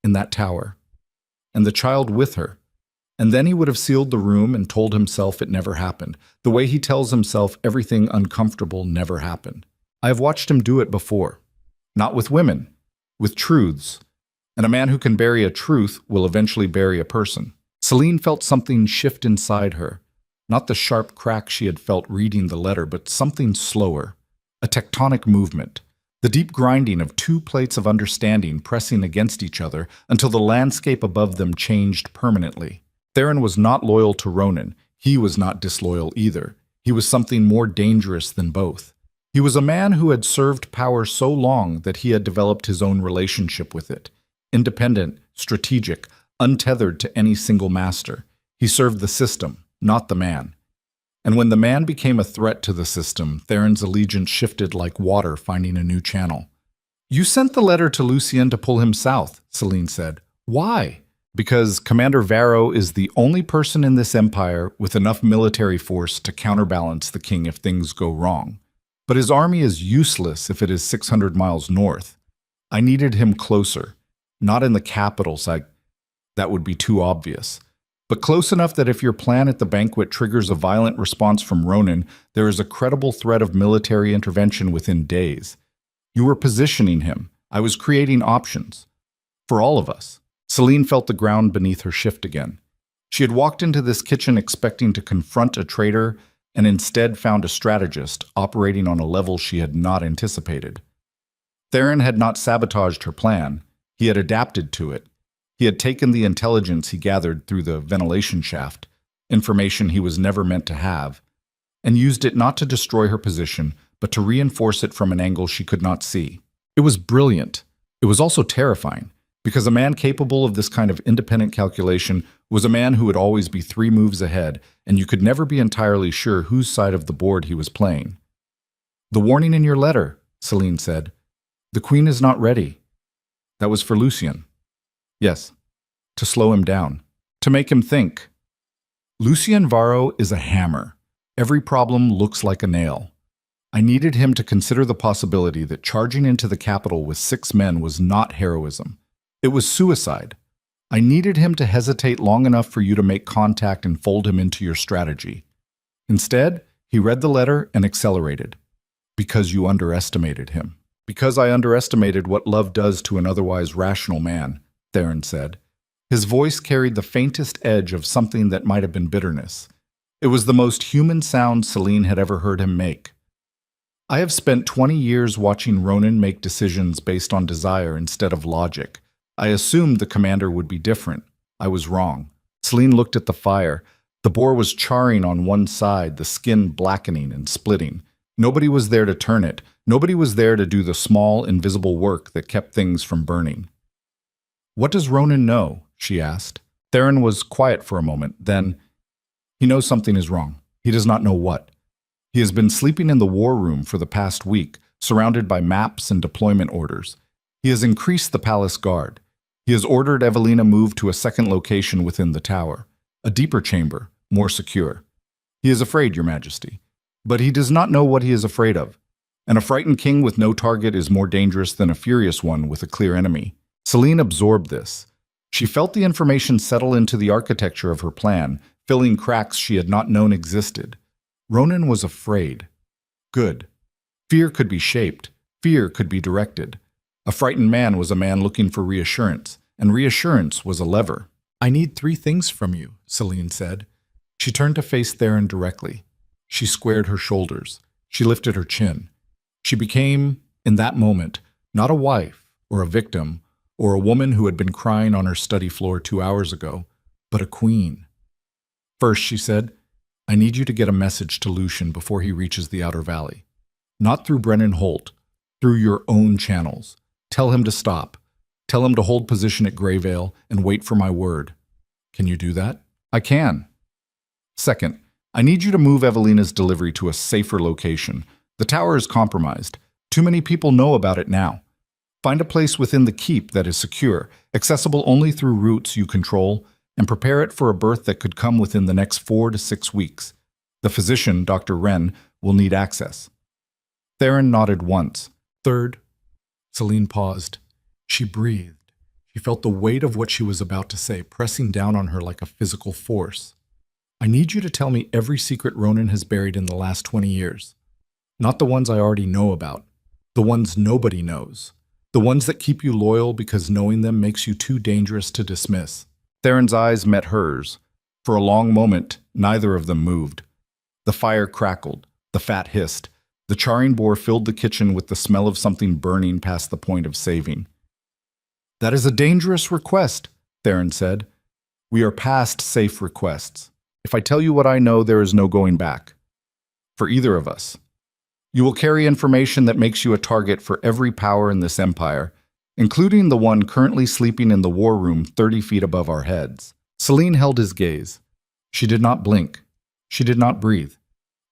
in that tower. And the child with her. And then he would have sealed the room and told himself it never happened, the way he tells himself everything uncomfortable never happened. I have watched him do it before. Not with women, with truths. And a man who can bury a truth will eventually bury a person. Celine felt something shift inside her. Not the sharp crack she had felt reading the letter, but something slower. A tectonic movement. The deep grinding of 2 plates of understanding pressing against each other until the landscape above them changed permanently. Theron was not loyal to Ronan. He was not disloyal either. He was something more dangerous than both. He was a man who had served power so long that he had developed his own relationship with it. Independent, strategic, untethered to any single master. He served the system, not the man. And when the man became a threat to the system, Theron's allegiance shifted like water finding a new channel. You sent the letter to Lucien to pull him south, Celine said. Why? Because Commander Varro is the only person in this empire with enough military force to counterbalance the king if things go wrong. But his army is useless if it is 600 miles north. I needed him closer. Not in the capital, that would be too obvious. But close enough that if your plan at the banquet triggers a violent response from Ronan, there is a credible threat of military intervention within days. You were positioning him. I was creating options. For all of us. Celine felt the ground beneath her shift again. She had walked into this kitchen expecting to confront a traitor and instead found a strategist operating on a level she had not anticipated. Theron had not sabotaged her plan. He had adapted to it. He had taken the intelligence he gathered through the ventilation shaft, information he was never meant to have, and used it not to destroy her position, but to reinforce it from an angle she could not see. It was brilliant. It was also terrifying, because a man capable of this kind of independent calculation was a man who would always be 3 moves ahead, and you could never be entirely sure whose side of the board he was playing. The warning in your letter, Celine said. The queen is not ready. That was for Lucien. Yes, to slow him down, to make him think. Lucien Varro is a hammer. Every problem looks like a nail. I needed him to consider the possibility that charging into the capital with 6 men was not heroism. It was suicide. I needed him to hesitate long enough for you to make contact and fold him into your strategy. Instead, he read the letter and accelerated. Because you underestimated him. Because I underestimated what love does to an otherwise rational man, Theron said. His voice carried the faintest edge of something that might have been bitterness. It was the most human sound Celine had ever heard him make. I have spent 20 years watching Ronan make decisions based on desire instead of logic. I assumed the commander would be different. I was wrong. Celine looked at the fire. The boar was charring on one side, the skin blackening and splitting. Nobody was there to turn it. Nobody was there to do the small, invisible work that kept things from burning. "What does Ronan know?" she asked. Theron was quiet for a moment. Then, "He knows something is wrong. He does not know what. He has been sleeping in the war room for the past week, surrounded by maps and deployment orders. He has increased the palace guard. He has ordered Evelina moved to a second location within the tower, a deeper chamber, more secure. He is afraid, Your Majesty. But he does not know what he is afraid of. And a frightened king with no target is more dangerous than a furious one with a clear enemy." Celine absorbed this. She felt the information settle into the architecture of her plan, filling cracks she had not known existed. Ronan was afraid. Good. Fear could be shaped. Fear could be directed. A frightened man was a man looking for reassurance, and reassurance was a lever. "I need 3 things from you," Celine said. She turned to face Theron directly. She squared her shoulders. She lifted her chin. She became, in that moment, not a wife or a victim or a woman who had been crying on her study floor 2 hours ago, but a queen. "First," she said, "I need you to get a message to Lucian before he reaches the Outer Valley. Not through Brennan Holt, through your own channels. Tell him to stop. Tell him to hold position at Greyvale and wait for my word. Can you do that?" "I can." "Second, I need you to move Evelina's delivery to a safer location. The tower is compromised. Too many people know about it now. Find a place within the keep that is secure, accessible only through routes you control, and prepare it for a birth that could come within the next 4 to 6 weeks. The physician, Dr. Wren, will need access." Theron nodded once. "Third," Celine paused. She breathed. She felt the weight of what she was about to say pressing down on her like a physical force. "I need you to tell me every secret Ronan has buried in the last 20 years. Not the ones I already know about. The ones nobody knows. The ones that keep you loyal because knowing them makes you too dangerous to dismiss." Theron's eyes met hers. For a long moment, neither of them moved. The fire crackled. The fat hissed. The charring boar filled the kitchen with the smell of something burning past the point of saving. "That is a dangerous request," Theron said. "We are past safe requests. If I tell you what I know, there is no going back. For either of us. You will carry information that makes you a target for every power in this empire, including the one currently sleeping in the war room 30 feet above our heads." Celine held his gaze. She did not blink. She did not breathe.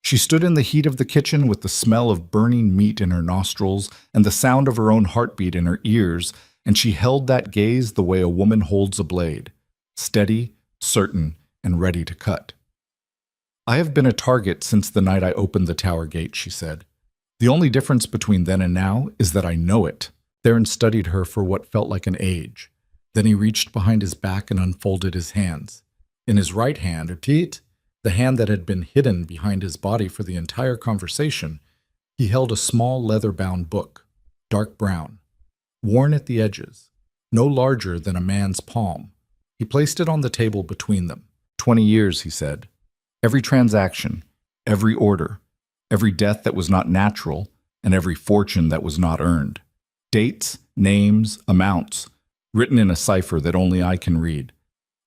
She stood in the heat of the kitchen with the smell of burning meat in her nostrils and the sound of her own heartbeat in her ears, and she held that gaze the way a woman holds a blade, steady, certain, and ready to cut. "I have been a target since the night I opened the tower gate," she said. "The only difference between then and now is that I know it." Theron studied her for what felt like an age. Then he reached behind his back and unfolded his hands. In his right hand, the hand that had been hidden behind his body for the entire conversation, he held a small leather-bound book, dark brown, worn at the edges, no larger than a man's palm. He placed it on the table between them. 20 years, he said. Every transaction, every order, every death that was not natural, and every fortune that was not earned. Dates, names, amounts, written in a cipher that only I can read.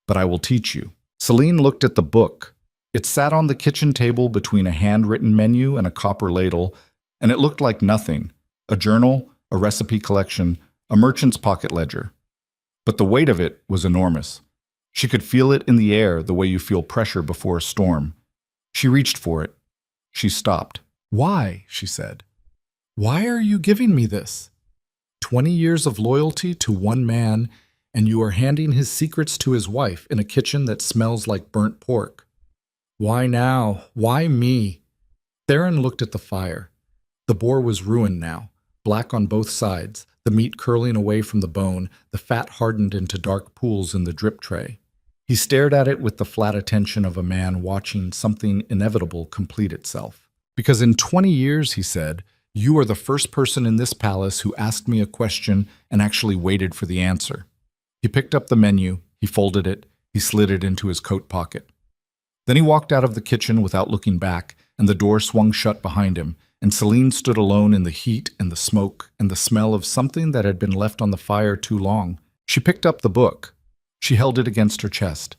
But I will teach you. Celine looked at the book. It sat on the kitchen table between a handwritten menu and a copper ladle, and it looked like nothing. A journal, a recipe collection, a merchant's pocket ledger. But the weight of it was enormous. She could feel it in the air the way you feel pressure before a storm. She reached for it. She stopped. "Why?" she said. "Why are you giving me this? 20 years of loyalty to one man, and you are handing his secrets to his wife in a kitchen that smells like burnt pork. Why now? Why me?" Theron looked at the fire. The boar was ruined now, black on both sides, the meat curling away from the bone, the fat hardened into dark pools in the drip tray. He stared at it with the flat attention of a man watching something inevitable complete itself. "Because in 20 years, he said, you are the first person in this palace who asked me a question and actually waited for the answer." He picked up the menu, he folded it, he slid it into his coat pocket. Then he walked out of the kitchen without looking back, and the door swung shut behind him, and Celine stood alone in the heat and the smoke and the smell of something that had been left on the fire too long. She picked up the book. She held it against her chest.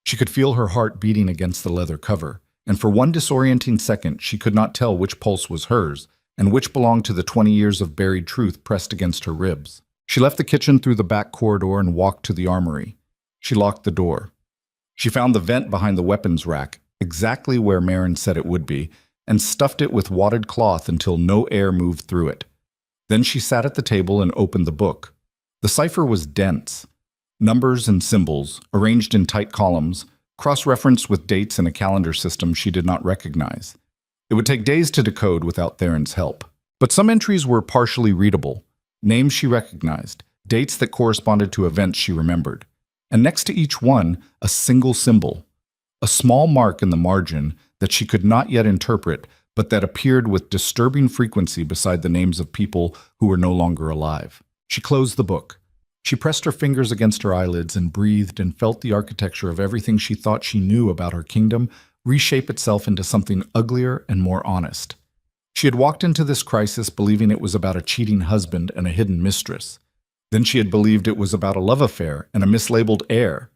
She could feel her heart beating against the leather cover, and for one disorienting second she could not tell which pulse was hers and which belonged to the 20 years of buried truth pressed against her ribs. She left the kitchen through the back corridor and walked to the armory. She locked the door. She found the vent behind the weapons rack, exactly where Marin said it would be, and stuffed it with wadded cloth until no air moved through it. Then she sat at the table and opened the book. The cipher was dense. Numbers and symbols, arranged in tight columns, cross-referenced with dates in a calendar system she did not recognize. It would take days to decode without Theron's help. But some entries were partially readable, names she recognized, dates that corresponded to events she remembered. And next to each one, a single symbol, a small mark in the margin that she could not yet interpret, but that appeared with disturbing frequency beside the names of people who were no longer alive. She closed the book. She pressed her fingers against her eyelids and breathed and felt the architecture of everything she thought she knew about her kingdom reshape itself into something uglier and more honest. She had walked into this crisis believing it was about a cheating husband and a hidden mistress. Then she had believed it was about a love affair and a mislabeled heir.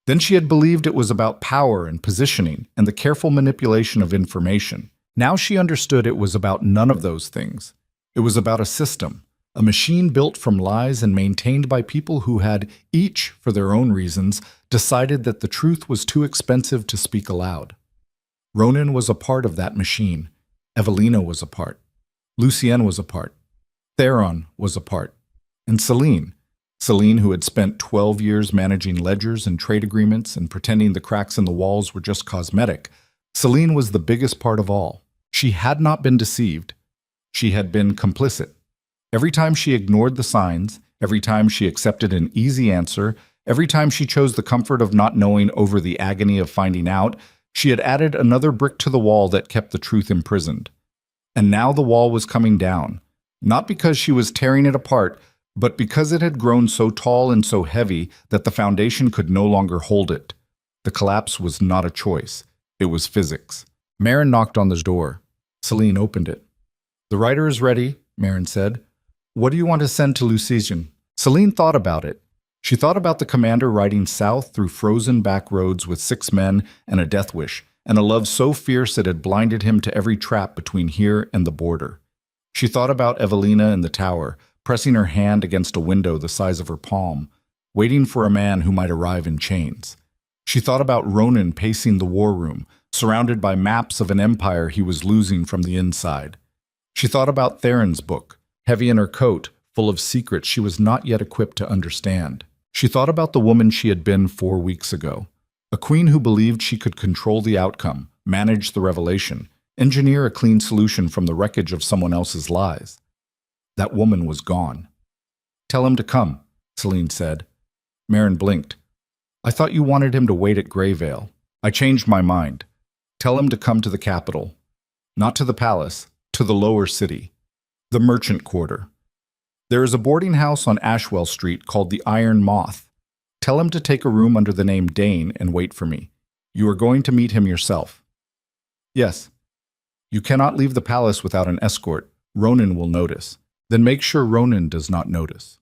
Then she had believed it was about power and positioning and the careful manipulation of information. Now she understood it was about none of those things. It was about a system, a machine built from lies and maintained by people who had, each for their own reasons, decided that the truth was too expensive to speak aloud. Ronan was a part of that machine. Evelina was a part. Lucienne was a part. Theron was a part. And Celine, who had spent 12 years managing ledgers and trade agreements and pretending the cracks in the walls were just cosmetic, Celine was the biggest part of all. She had not been deceived. She had been complicit. Every time she ignored the signs, every time she accepted an easy answer, every time she chose the comfort of not knowing over the agony of finding out, she had added another brick to the wall that kept the truth imprisoned. And now the wall was coming down, not because she was tearing it apart, but because it had grown so tall and so heavy that the foundation could no longer hold it. The collapse was not a choice. It was physics. Marin knocked on the door. Celine opened it. "The writer is ready," Marin said. "What do you want to send to Lucienne?" Celine thought about it. She thought about the commander riding south through frozen back roads with 6 men and a death wish, and a love so fierce it had blinded him to every trap between here and the border. She thought about Evelina in the tower, pressing her hand against a window the size of her palm, waiting for a man who might arrive in chains. She thought about Ronan pacing the war room, surrounded by maps of an empire he was losing from the inside. She thought about Theron's book, heavy in her coat, full of secrets she was not yet equipped to understand. She thought about the woman she had been 4 weeks ago, a queen who believed she could control the outcome, manage the revelation, engineer a clean solution from the wreckage of someone else's lies. That woman was gone. "Tell him to come," Celine said. Marin blinked. "I thought you wanted him to wait at Greyvale. I changed my mind. Tell him to come to the capital. Not to the palace, to the lower city. The merchant quarter. There is a boarding house on Ashwell Street called the Iron Moth. Tell him to take a room under the name Dane and wait for me. You are going to meet him yourself." "Yes." "You cannot leave the palace without an escort. Ronan will notice. Then make sure Ronan does not notice."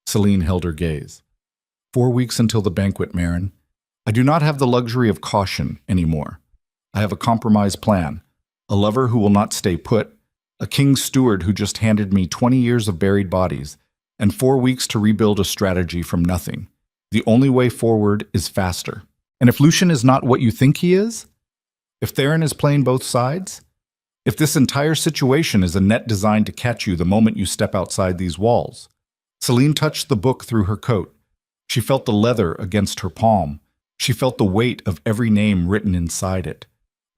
Celine held her gaze. 4 weeks until the banquet, Marin. I do not have the luxury of caution anymore. I have a compromise plan, a lover who will not stay put, a king's steward who just handed me 20 years of buried bodies, and 4 weeks to rebuild a strategy from nothing. The only way forward is faster. And if Lucian is not what you think he is? If Theron is playing both sides? If this entire situation is a net designed to catch you the moment you step outside these walls? Celine touched the book through her coat. She felt the leather against her palm. She felt the weight of every name written inside it.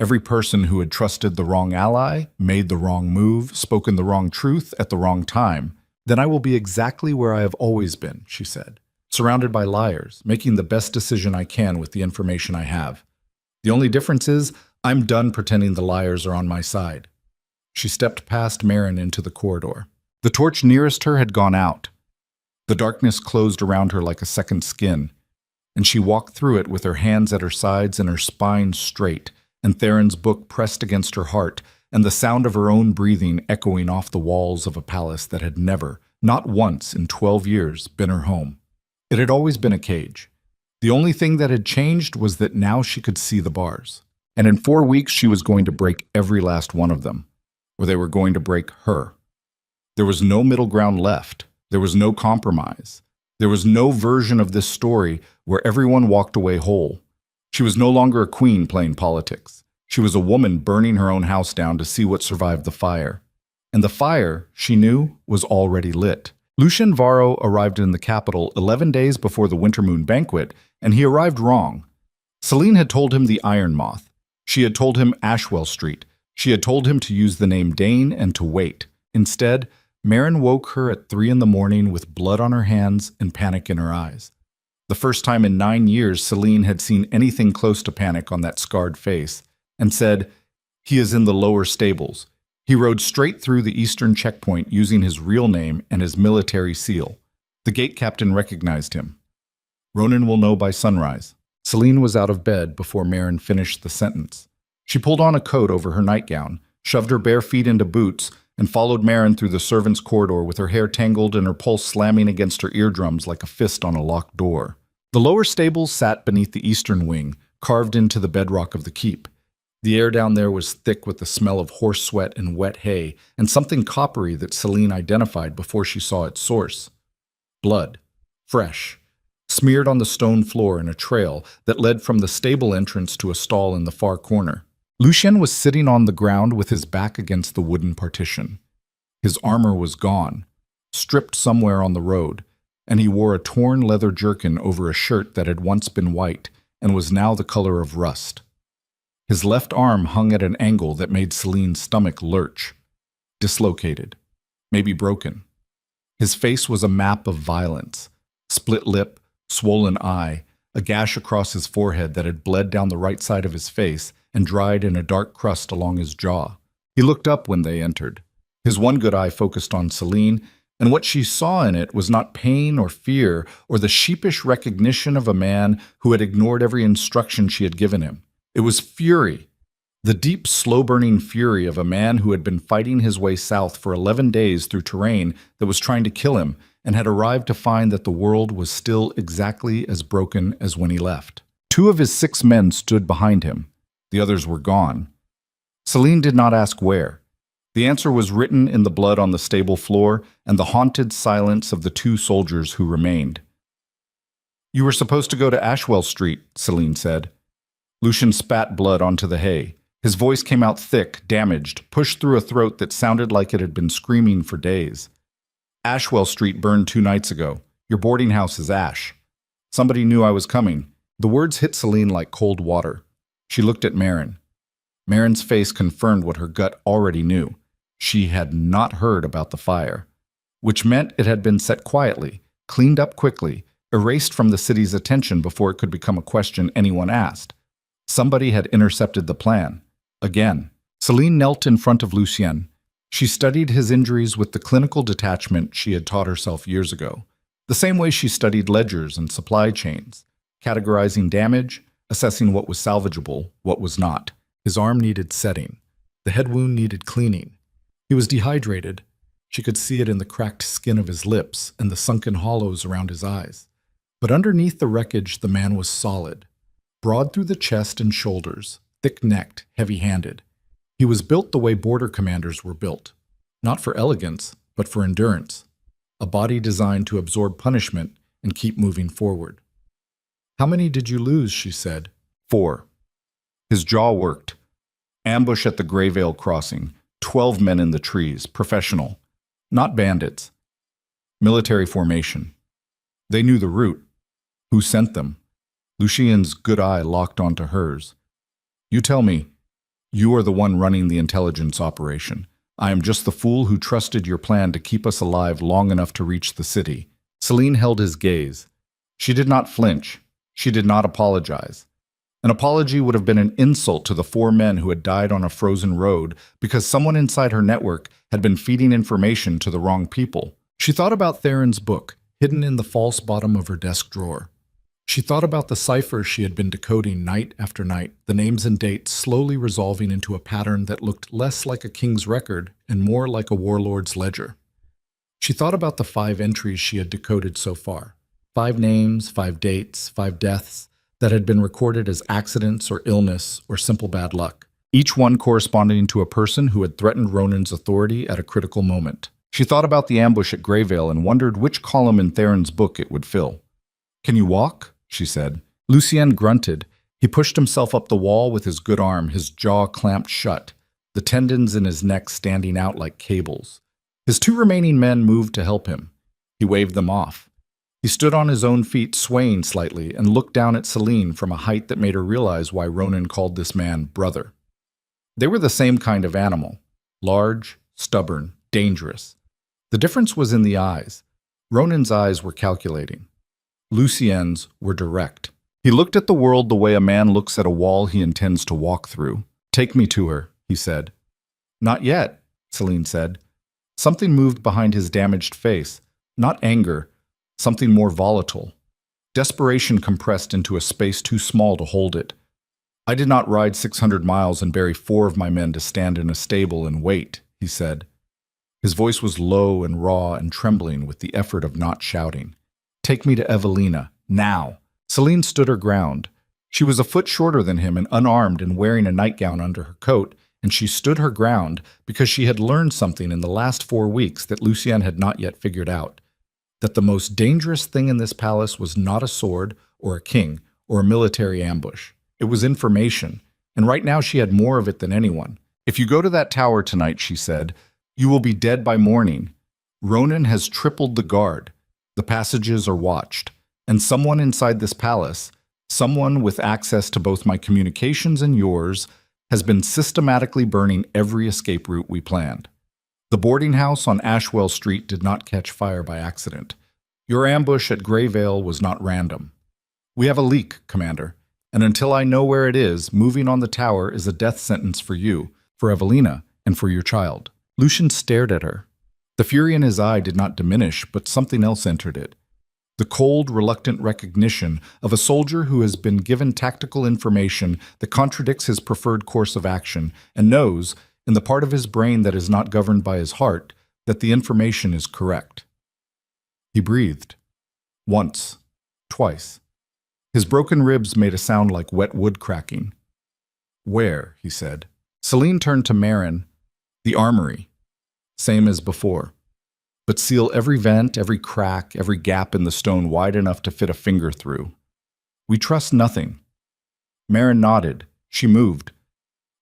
Every person who had trusted the wrong ally, made the wrong move, spoken the wrong truth at the wrong time. "Then I will be exactly where I have always been," she said, "surrounded by liars, making the best decision I can with the information I have. The only difference is I'm done pretending the liars are on my side." She stepped past Marin into the corridor. The torch nearest her had gone out. The darkness closed around her like a second skin, and she walked through it with her hands at her sides and her spine straight, and Theron's book pressed against her heart, and the sound of her own breathing echoing off the walls of a palace that had never, not once in 12 years, been her home. It had always been a cage. The only thing that had changed was that now she could see the bars. And in 4 weeks she was going to break every last one of them, or they were going to break her. There was no middle ground left. There was no compromise. There was no version of this story where everyone walked away whole. She was no longer a queen playing politics. She was a woman burning her own house down to see what survived the fire. And the fire, she knew, was already lit. Lucien Varro arrived in the capital 11 days before the Winter Moon banquet, and he arrived wrong. Celine had told him the Iron Moth. She had told him Ashwell Street. She had told him to use the name Dane and to wait. Instead, Marin woke her at 3 in the morning with blood on her hands and panic in her eyes. The first time in 9 years Celine had seen anything close to panic on that scarred face, and said, "He is in the lower stables." He rode straight through the eastern checkpoint using his real name and his military seal. The gate captain recognized him. "Ronan will know by sunrise." Celine was out of bed before Marin finished the sentence. She pulled on a coat over her nightgown, shoved her bare feet into boots, and followed Marin through the servants' corridor with her hair tangled and her pulse slamming against her eardrums like a fist on a locked door. The lower stables sat beneath the eastern wing, carved into the bedrock of the keep. The air down there was thick with the smell of horse sweat and wet hay, and something coppery that Celine identified before she saw its source. Blood. Fresh. Smeared on the stone floor in a trail that led from the stable entrance to a stall in the far corner. Lucien was sitting on the ground with his back against the wooden partition. His armor was gone, stripped somewhere on the road, and he wore a torn leather jerkin over a shirt that had once been white and was now the color of rust. His left arm hung at an angle that made Celine's stomach lurch. Dislocated. Maybe broken. His face was a map of violence. Split lip, swollen eye, a gash across his forehead that had bled down the right side of his face and dried in a dark crust along his jaw. He looked up when they entered. His one good eye focused on Celine, and what she saw in it was not pain or fear or the sheepish recognition of a man who had ignored every instruction she had given him. It was fury, the deep, slow-burning fury of a man who had been fighting his way south for 11 days through terrain that was trying to kill him and had arrived to find that the world was still exactly as broken as when he left. 2 of his 6 men stood behind him. The others were gone. Celine did not ask where. The answer was written in the blood on the stable floor and the haunted silence of the 2 soldiers who remained. "You were supposed to go to Ashwell Street," Celine said. Lucien spat blood onto the hay. His voice came out thick, damaged, pushed through a throat that sounded like it had been screaming for days. "Ashwell Street burned 2 nights ago. Your boarding house is ash. Somebody knew I was coming." The words hit Celine like cold water. She looked at Marin. Marin's face confirmed what her gut already knew. She had not heard about the fire, which meant it had been set quietly, cleaned up quickly, erased from the city's attention before it could become a question anyone asked. Somebody had intercepted the plan. Again. Celine knelt in front of Lucien. She studied his injuries with the clinical detachment she had taught herself years ago, the same way she studied ledgers and supply chains, categorizing damage, assessing what was salvageable, what was not. His arm needed setting. The head wound needed cleaning. He was dehydrated. She could see it in the cracked skin of his lips and the sunken hollows around his eyes. But underneath the wreckage, the man was solid. Broad through the chest and shoulders, thick-necked, heavy-handed. He was built the way border commanders were built. Not for elegance, but for endurance. A body designed to absorb punishment and keep moving forward. "How many did you lose?" she said. 4. His jaw worked. Ambush at the Greyvale crossing. 12 men in the trees, professional. Not bandits. Military formation. They knew the route. Who sent them? Lucien's good eye locked onto hers. "You tell me. You are the one running the intelligence operation. I am just the fool who trusted your plan to keep us alive long enough to reach the city." Celine held his gaze. She did not flinch. She did not apologize. An apology would have been an insult to the 4 men who had died on a frozen road because someone inside her network had been feeding information to the wrong people. She thought about Theron's book, hidden in the false bottom of her desk drawer. She thought about the cipher she had been decoding night after night, the names and dates slowly resolving into a pattern that looked less like a king's record and more like a warlord's ledger. She thought about the 5 entries she had decoded so far. 5 names, 5 dates, 5 deaths that had been recorded as accidents or illness or simple bad luck, each one corresponding to a person who had threatened Ronan's authority at a critical moment. She thought about the ambush at Greyvale and wondered which column in Theron's book it would fill. "Can you walk?" she said. Lucien grunted. He pushed himself up the wall with his good arm, his jaw clamped shut, the tendons in his neck standing out like cables. His 2 remaining men moved to help him. He waved them off. He stood on his own feet, swaying slightly, and looked down at Celine from a height that made her realize why Ronan called this man brother. They were the same kind of animal, large, stubborn, dangerous. The difference was in the eyes. Ronan's eyes were calculating. Lucien's were direct. He looked at the world the way a man looks at a wall he intends to walk through. "Take me to her," he said. "Not yet," Celine said. Something moved behind his damaged face. Not anger, something more volatile. Desperation compressed into a space too small to hold it. "I did not ride 600 miles and bury 4 of my men to stand in a stable and wait," he said. His voice was low and raw and trembling with the effort of not shouting. "Take me to Evelina, now." Celine stood her ground. She was a foot shorter than him and unarmed and wearing a nightgown under her coat, and she stood her ground because she had learned something in the last 4 weeks that Lucien had not yet figured out. That the most dangerous thing in this palace was not a sword or a king or a military ambush. It was information, and right now she had more of it than anyone. "If you go to that tower tonight," she said, "you will be dead by morning. Ronan has tripled the guard. The passages are watched, and someone inside this palace, someone with access to both my communications and yours, has been systematically burning every escape route we planned. The boarding house on Ashwell Street did not catch fire by accident. Your ambush at Greyvale was not random. We have a leak, Commander, and until I know where it is, moving on the tower is a death sentence for you, for Evelina, and for your child." Lucien stared at her. The fury in his eye did not diminish, but something else entered it. The cold, reluctant recognition of a soldier who has been given tactical information that contradicts his preferred course of action and knows, in the part of his brain that is not governed by his heart, that the information is correct. He breathed. Once. Twice. His broken ribs made a sound like wet wood cracking. "Where?" he said. Celine turned to Marin. "The armory. Same as before. But seal every vent, every crack, every gap in the stone wide enough to fit a finger through. We trust nothing." Marin nodded. She moved.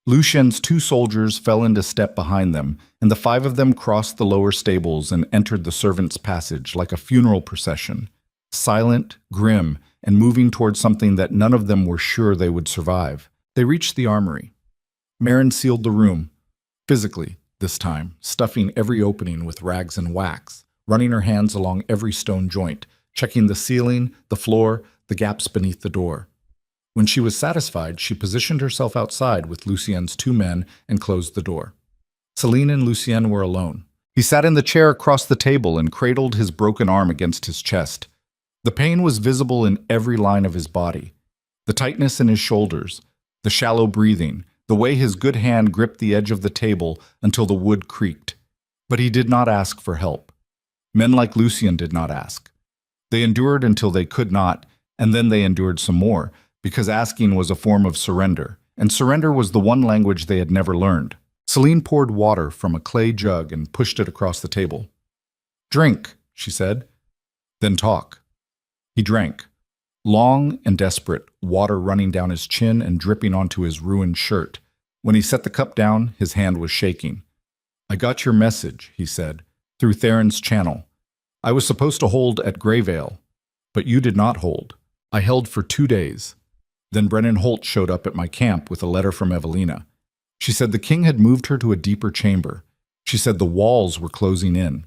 Lucien's 2 soldiers fell into step behind them, and the 5 of them crossed the lower stables and entered the servants' passage like a funeral procession, silent, grim, and moving toward something that none of them were sure they would survive. They reached the armory. Marin sealed the room, physically, this time, stuffing every opening with rags and wax, running her hands along every stone joint, checking the ceiling, the floor, the gaps beneath the door. When she was satisfied, she positioned herself outside with Lucien's 2 men and closed the door. Celine and Lucien were alone. He sat in the chair across the table and cradled his broken arm against his chest. The pain was visible in every line of his body. The tightness in his shoulders, the shallow breathing, the way his good hand gripped the edge of the table until the wood creaked. But he did not ask for help. Men like Lucien did not ask. They endured until they could not, and then they endured some more, because asking was a form of surrender, and surrender was the one language they had never learned. Celine poured water from a clay jug and pushed it across the table. "Drink," she said. "Then talk." He drank. Long and desperate, water running down his chin and dripping onto his ruined shirt. When he set the cup down, his hand was shaking. "I got your message," he said, "through Theron's channel. I was supposed to hold at Greyvale, but you did not hold. I held for 2 days. Then Brennan Holt showed up at my camp with a letter from Evelina. She said the king had moved her to a deeper chamber. She said the walls were closing in.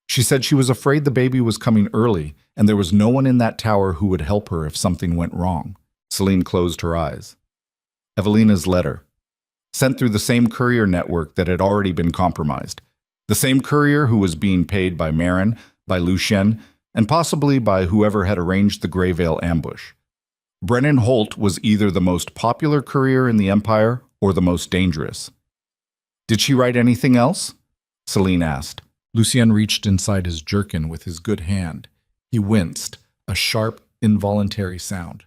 She said she was afraid the baby was coming early, and there was no one in that tower who would help her if something went wrong." Celine closed her eyes. Evelina's letter. Sent through the same courier network that had already been compromised. The same courier who was being paid by Marin, by Lucien, and possibly by whoever had arranged the Greyvale ambush. Brennan Holt was either the most popular courier in the Empire or the most dangerous. Did she write anything else? Celine asked. Lucien reached inside his jerkin with his good hand. He winced, a sharp, involuntary sound,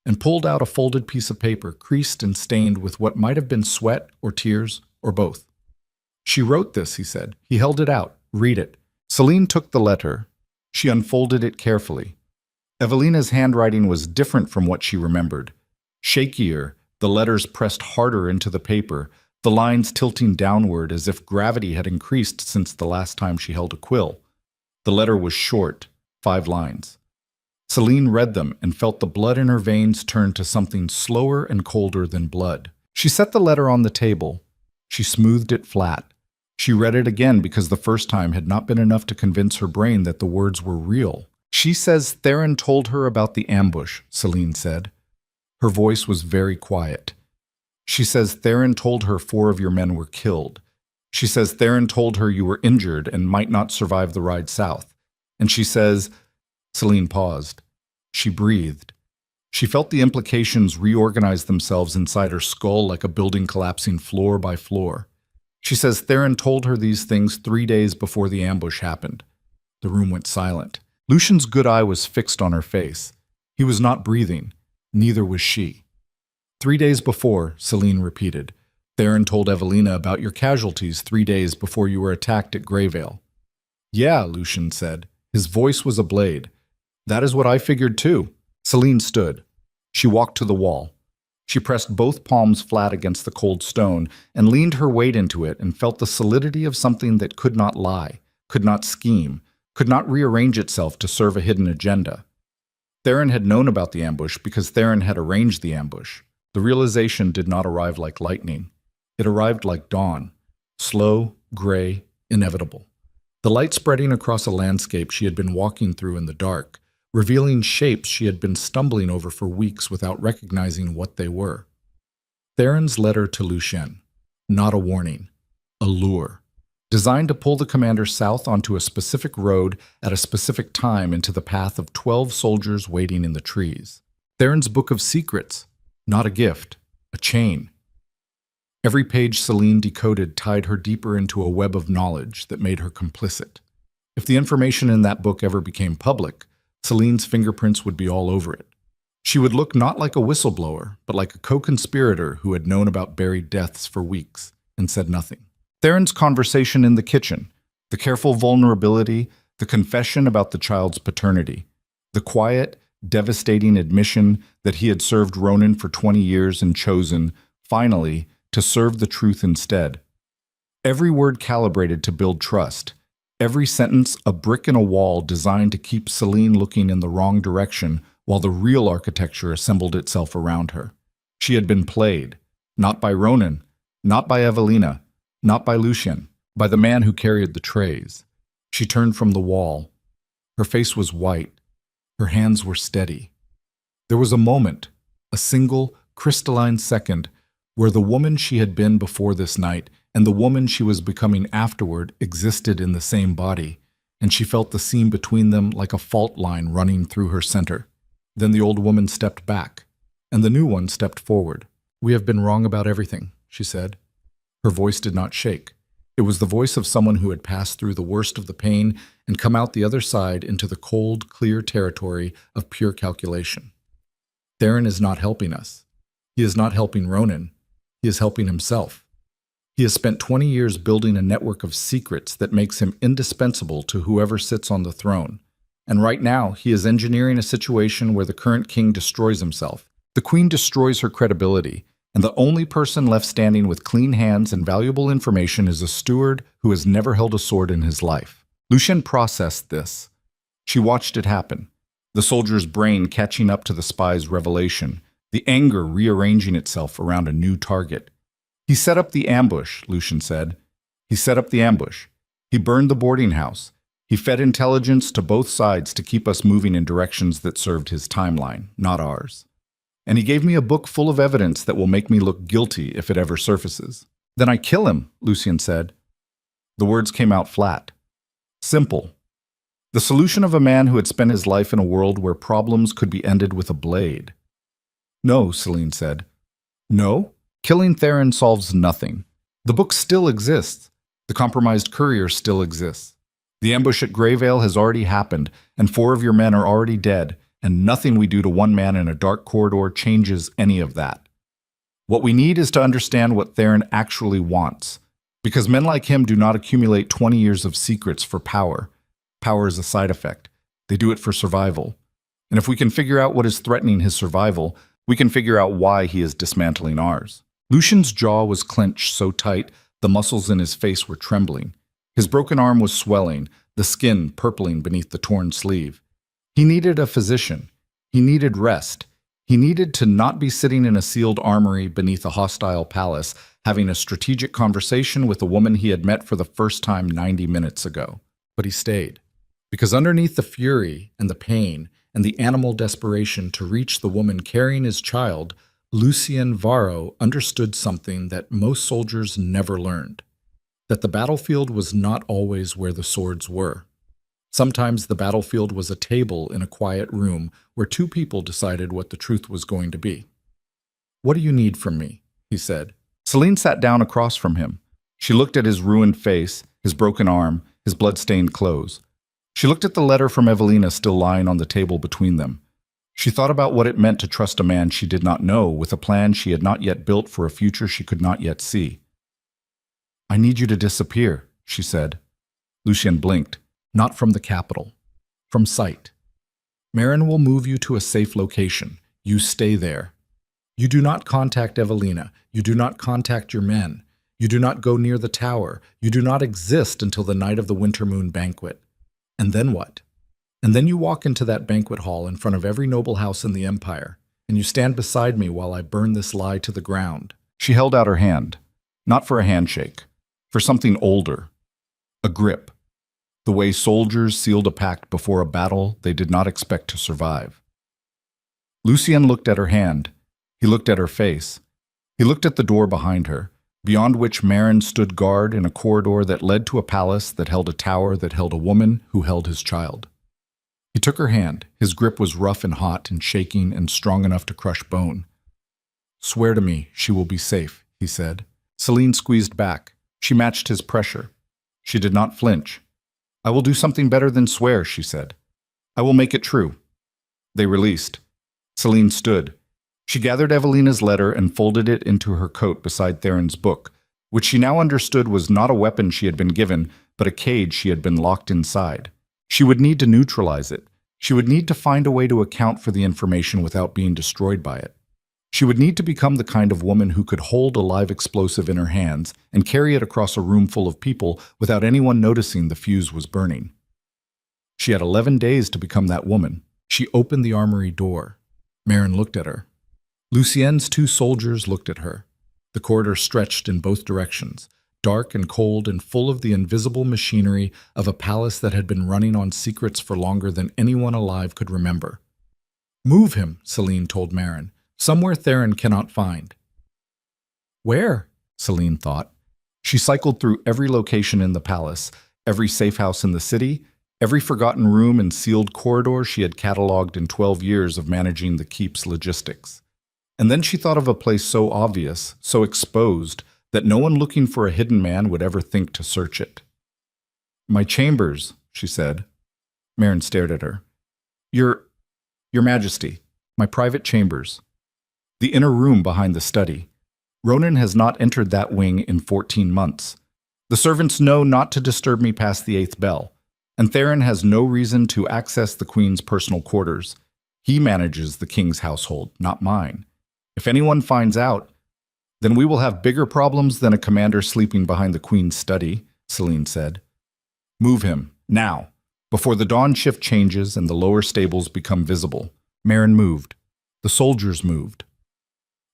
and pulled out a folded piece of paper, creased and stained with what might have been sweat or tears or both. She wrote this, he said. He held it out. Read it. Celine took the letter. She unfolded it carefully. Evelina's handwriting was different from what she remembered. Shakier, the letters pressed harder into the paper, the lines tilting downward as if gravity had increased since the last time she held a quill. The letter was short, 5 lines. Celine read them and felt the blood in her veins turn to something slower and colder than blood. She set the letter on the table. She smoothed it flat. She read it again because the first time had not been enough to convince her brain that the words were real. She says Theron told her about the ambush, Celine said. Her voice was very quiet. She says Theron told her 4 of your men were killed. She says Theron told her you were injured and might not survive the ride south. And she says... Celine paused. She breathed. She felt the implications reorganize themselves inside her skull like a building collapsing floor by floor. She says Theron told her these things 3 days before the ambush happened. The room went silent. Lucien's good eye was fixed on her face. He was not breathing. Neither was she. 3 days before, Celine repeated. Theron told Evelina about your casualties 3 days before you were attacked at Greyvale. Yeah, Lucien said. His voice was a blade. That is what I figured too. Celine stood. She walked to the wall. She pressed both palms flat against the cold stone and leaned her weight into it and felt the solidity of something that could not lie, could not scheme, could not rearrange itself to serve a hidden agenda. Theron had known about the ambush because Theron had arranged the ambush. The realization did not arrive like lightning. It arrived like dawn, slow, gray, inevitable. The light spreading across a landscape she had been walking through in the dark, revealing shapes she had been stumbling over for weeks without recognizing what they were. Theron's letter to Lucien, not a warning, a lure, designed to pull the commander south onto a specific road at a specific time into the path of 12 soldiers waiting in the trees. Theron's book of secrets, not a gift, a chain. Every page Celine decoded tied her deeper into a web of knowledge that made her complicit. If the information in that book ever became public, Celine's fingerprints would be all over it. She would look not like a whistleblower, but like a co-conspirator who had known about buried deaths for weeks and said nothing. Theron's conversation in the kitchen, the careful vulnerability, the confession about the child's paternity, the quiet, devastating admission that he had served Ronan for 20 years and chosen, finally, to serve the truth instead. Every word calibrated to build trust. Every sentence a brick in a wall designed to keep Celine looking in the wrong direction while the real architecture assembled itself around her. She had been played, not by Ronan, not by Evelina, not by Lucien, by the man who carried the trays. She turned from the wall. Her face was white. Her hands were steady. There was a moment, a single, crystalline second, where the woman she had been before this night and the woman she was becoming afterward existed in the same body, and she felt the seam between them like a fault line running through her center. Then the old woman stepped back, and the new one stepped forward. "We have been wrong about everything," she said. Her voice did not shake. It was the voice of someone who had passed through the worst of the pain and come out the other side into the cold, clear territory of pure calculation. Theron is not helping us. He is not helping Ronan. He is helping himself. He has spent 20 years building a network of secrets that makes him indispensable to whoever sits on the throne. And right now, he is engineering a situation where the current king destroys himself. The queen destroys her credibility, and the only person left standing with clean hands and valuable information is a steward who has never held a sword in his life. Lucien processed this. She watched it happen, the soldier's brain catching up to the spy's revelation, the anger rearranging itself around a new target. "He set up the ambush," Lucien said. "He set up the ambush. He burned the boarding house. He fed intelligence to both sides to keep us moving in directions that served his timeline, not ours. And he gave me a book full of evidence that will make me look guilty if it ever surfaces." "Then I kill him," Lucien said. The words came out flat. Simple. The solution of a man who had spent his life in a world where problems could be ended with a blade. No, Celine said. No? Killing Theron solves nothing. The book still exists. The compromised courier still exists. The ambush at Greyvale has already happened, and 4 of your men are already dead, and nothing we do to one man in a dark corridor changes any of that. What we need is to understand what Theron actually wants, because men like him do not accumulate 20 years of secrets for power. Power is a side effect. They do it for survival. And if we can figure out what is threatening his survival, we can figure out why he is dismantling ours. Lucian's jaw was clenched so tight the muscles in his face were trembling. His broken arm was swelling, the skin purpling beneath the torn sleeve. He needed a physician. He needed rest. He needed to not be sitting in a sealed armory beneath a hostile palace, having a strategic conversation with a woman he had met for the first time 90 minutes ago. But he stayed, because underneath the fury and the pain and the animal desperation to reach the woman carrying his child, Lucien Varro understood something that most soldiers never learned, that the battlefield was not always where the swords were. Sometimes the battlefield was a table in a quiet room where 2 people decided what the truth was going to be. "What do you need from me?" he said. Celine sat down across from him. She looked at his ruined face, his broken arm, his blood-stained clothes. She looked at the letter from Evelina still lying on the table between them. She thought about what it meant to trust a man she did not know with a plan she had not yet built for a future she could not yet see. "I need you to disappear," she said. Lucien blinked. "Not from the capital. From sight. Marin will move you to a safe location. You stay there. You do not contact Evelina. You do not contact your men. You do not go near the tower. You do not exist until the night of the winter moon banquet. And then what? And then you walk into that banquet hall in front of every noble house in the empire, and you stand beside me while I burn this lie to the ground." She held out her hand, not for a handshake, for something older, a grip, the way soldiers sealed a pact before a battle they did not expect to survive. Lucien looked at her hand. He looked at her face. He looked at the door behind her, beyond which Marin stood guard in a corridor that led to a palace that held a tower that held a woman who held his child. He took her hand. His grip was rough and hot and shaking and strong enough to crush bone. "Swear to me she will be safe," he said. Celine squeezed back. She matched his pressure. She did not flinch. "I will do something better than swear," she said. "I will make it true." They released. Celine stood. She gathered Evelina's letter and folded it into her coat beside Theron's book, which she now understood was not a weapon she had been given, but a cage she had been locked inside. She would need to neutralize it. She would need to find a way to account for the information without being destroyed by it. She would need to become the kind of woman who could hold a live explosive in her hands and carry it across a room full of people without anyone noticing the fuse was burning. She had 11 days to become that woman. She opened the armory door. Marin looked at her. Lucien's 2 soldiers looked at her. The corridor stretched in both directions, dark and cold and full of the invisible machinery of a palace that had been running on secrets for longer than anyone alive could remember. "Move him," Celine told Marin. "Somewhere Theron cannot find." "Where?" Celine thought. She cycled through every location in the palace, every safe house in the city, every forgotten room and sealed corridor she had catalogued in 12 years of managing the keep's logistics. And then she thought of a place so obvious, so exposed, that no one looking for a hidden man would ever think to search it. "My chambers," she said. Marin stared at her. Your Majesty, my private chambers. The inner room behind the study. Ronan has not entered that wing in 14 months. The servants know not to disturb me past the 8th bell, and Theron has no reason to access the Queen's personal quarters. He manages the King's household, not mine. If anyone finds out, then we will have bigger problems than a commander sleeping behind the Queen's study, Celine said. "Move him, now, before the dawn shift changes and the lower stables become visible." Marin moved. The soldiers moved.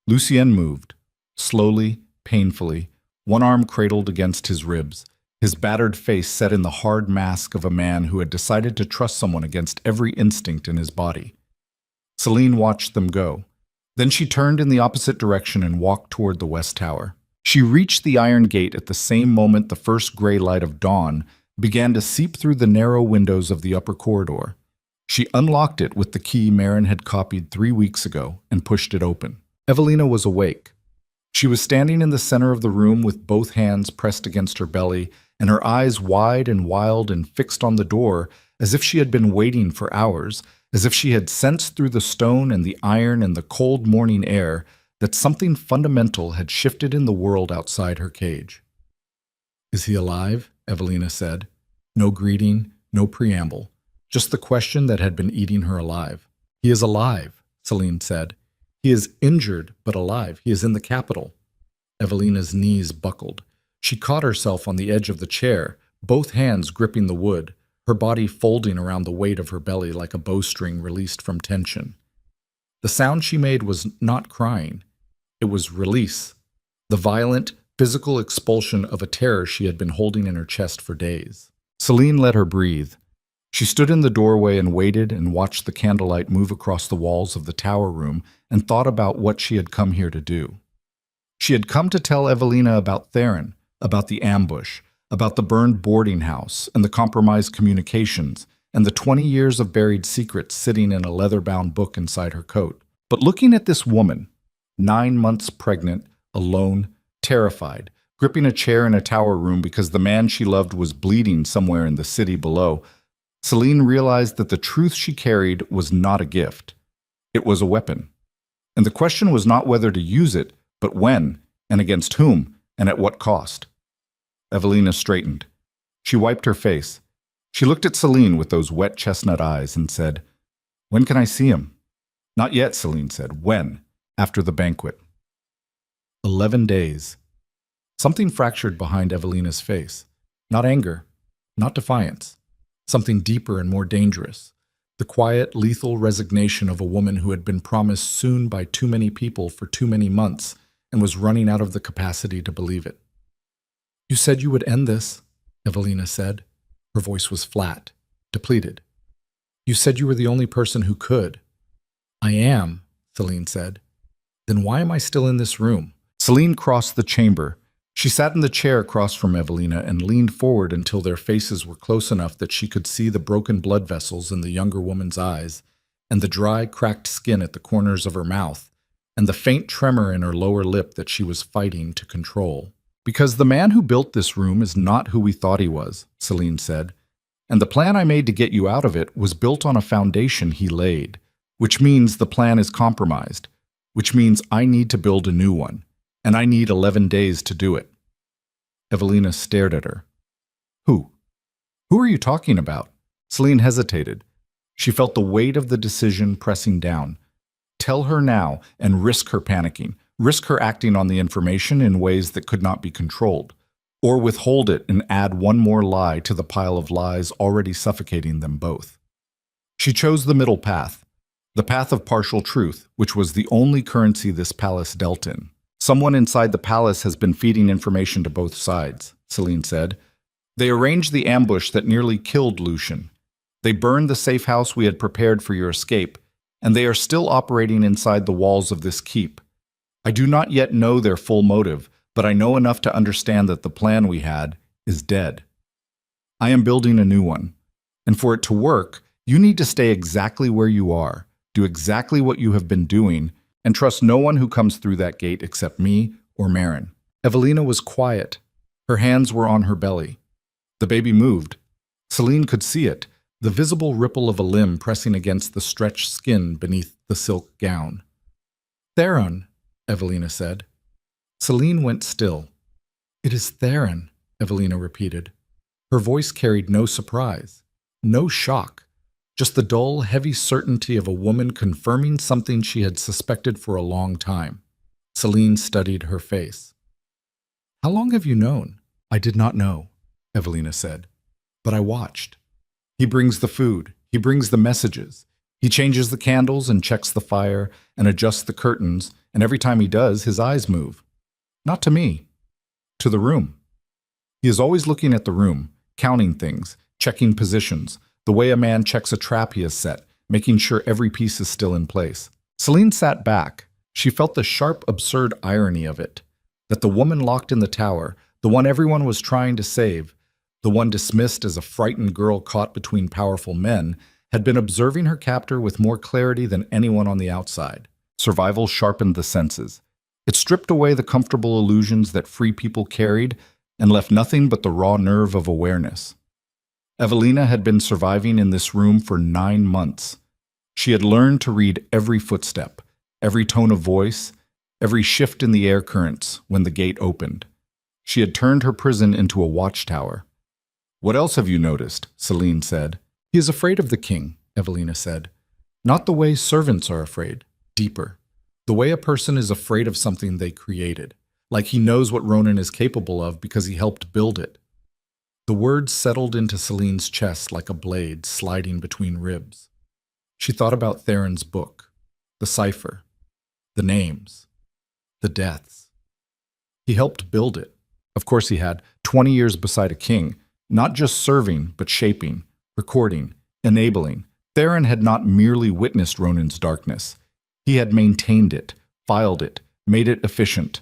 Lucien moved, slowly, painfully, one arm cradled against his ribs, his battered face set in the hard mask of a man who had decided to trust someone against every instinct in his body. Celine watched them go. Then she turned in the opposite direction and walked toward the West Tower. She reached the iron gate at the same moment the first gray light of dawn began to seep through the narrow windows of the upper corridor. She unlocked it with the key Marin had copied 3 weeks ago and pushed it open. Evelina was awake. She was standing in the center of the room with both hands pressed against her belly and her eyes wide and wild and fixed on the door, as if she had been waiting for hours, as if she had sensed through the stone and the iron and the cold morning air that something fundamental had shifted in the world outside her cage. "Is he alive?" Evelina said. No greeting, no preamble, just the question that had been eating her alive. "He is alive," Celine said. "He is injured, but alive. He is in the capital." Evelina's knees buckled. She caught herself on the edge of the chair, both hands gripping the wood, her body folding around the weight of her belly like a bowstring released from tension. The sound she made was not crying. It was release, the violent, physical expulsion of a terror she had been holding in her chest for days. Celine let her breathe. She stood in the doorway and waited and watched the candlelight move across the walls of the tower room and thought about what she had come here to do. She had come to tell Evelina about Theron, about the ambush, about the burned boarding house and the compromised communications, and the 20 years of buried secrets sitting in a leather-bound book inside her coat. But looking at this woman, 9 months pregnant, alone, terrified, gripping a chair in a tower room because the man she loved was bleeding somewhere in the city below, Celine realized that the truth she carried was not a gift. It was a weapon. And the question was not whether to use it, but when, and against whom, and at what cost. Evelina straightened. She wiped her face. She looked at Celine with those wet chestnut eyes and said, "When can I see him?" "Not yet," Celine said. "When?" "After the banquet." 11 days. Something fractured behind Evelina's face. Not anger, not defiance. Something deeper and more dangerous. The quiet, lethal resignation of a woman who had been promised soon by too many people for too many months and was running out of the capacity to believe it. "You said you would end this," Evelina said. Her voice was flat, depleted. "You said you were the only person who could." "I am," Celine said. "Then why am I still in this room?" Celine crossed the chamber. She sat in the chair across from Evelina and leaned forward until their faces were close enough that she could see the broken blood vessels in the younger woman's eyes, and the dry, cracked skin at the corners of her mouth, and the faint tremor in her lower lip that she was fighting to control. "Because the man who built this room is not who we thought he was," Celine said. "And the plan I made to get you out of it was built on a foundation he laid, which means the plan is compromised, which means I need to build a new one. And I need 11 days to do it." Evelina stared at her. Who? Who are you talking about?" Celine hesitated. She felt the weight of the decision pressing down. Tell her now and risk her panicking, risk her acting on the information in ways that could not be controlled, or withhold it and add one more lie to the pile of lies already suffocating them both. She chose the middle path, the path of partial truth, which was the only currency this palace dealt in. "Someone inside the palace has been feeding information to both sides," Celine said. "They arranged the ambush that nearly killed Lucian. They burned the safe house we had prepared for your escape, and they are still operating inside the walls of this keep. I do not yet know their full motive, but I know enough to understand that the plan we had is dead. I am building a new one, and for it to work, you need to stay exactly where you are, do exactly what you have been doing, and trust no one who comes through that gate except me or Marin." Evelina was quiet. Her hands were on her belly. The baby moved. Celine could see it, the visible ripple of a limb pressing against the stretched skin beneath the silk gown. "Theron," Evelina said. Celine went still. "It is Theron," Evelina repeated. Her voice carried no surprise, no shock. Just the dull, heavy certainty of a woman confirming something she had suspected for a long time. Celine studied her face. "How long have you known?" "I did not know," Evelina said. "But I watched. He brings the food. He brings the messages. He changes the candles and checks the fire and adjusts the curtains, and every time he does, his eyes move. Not to me. To the room. He is always looking at the room, counting things, checking positions, the way a man checks a trap he has set, making sure every piece is still in place." Celine sat back. She felt the sharp, absurd irony of it, that the woman locked in the tower, the one everyone was trying to save, the one dismissed as a frightened girl caught between powerful men, had been observing her captor with more clarity than anyone on the outside. Survival sharpened the senses. It stripped away the comfortable illusions that free people carried and left nothing but the raw nerve of awareness. Evelina had been surviving in this room for 9 months. She had learned to read every footstep, every tone of voice, every shift in the air currents when the gate opened. She had turned her prison into a watchtower. "What else have you noticed?" Celine said. "He is afraid of the king," Evelina said. "Not the way servants are afraid, deeper. The way a person is afraid of something they created, like he knows what Ronan is capable of because he helped build it." The words settled into Celine's chest like a blade sliding between ribs. She thought about Theron's book, the cipher, the names, the deaths. He helped build it. Of course he had, 20 years beside a king, not just serving, but shaping, recording, enabling. Theron had not merely witnessed Ronan's darkness. He had maintained it, filed it, made it efficient.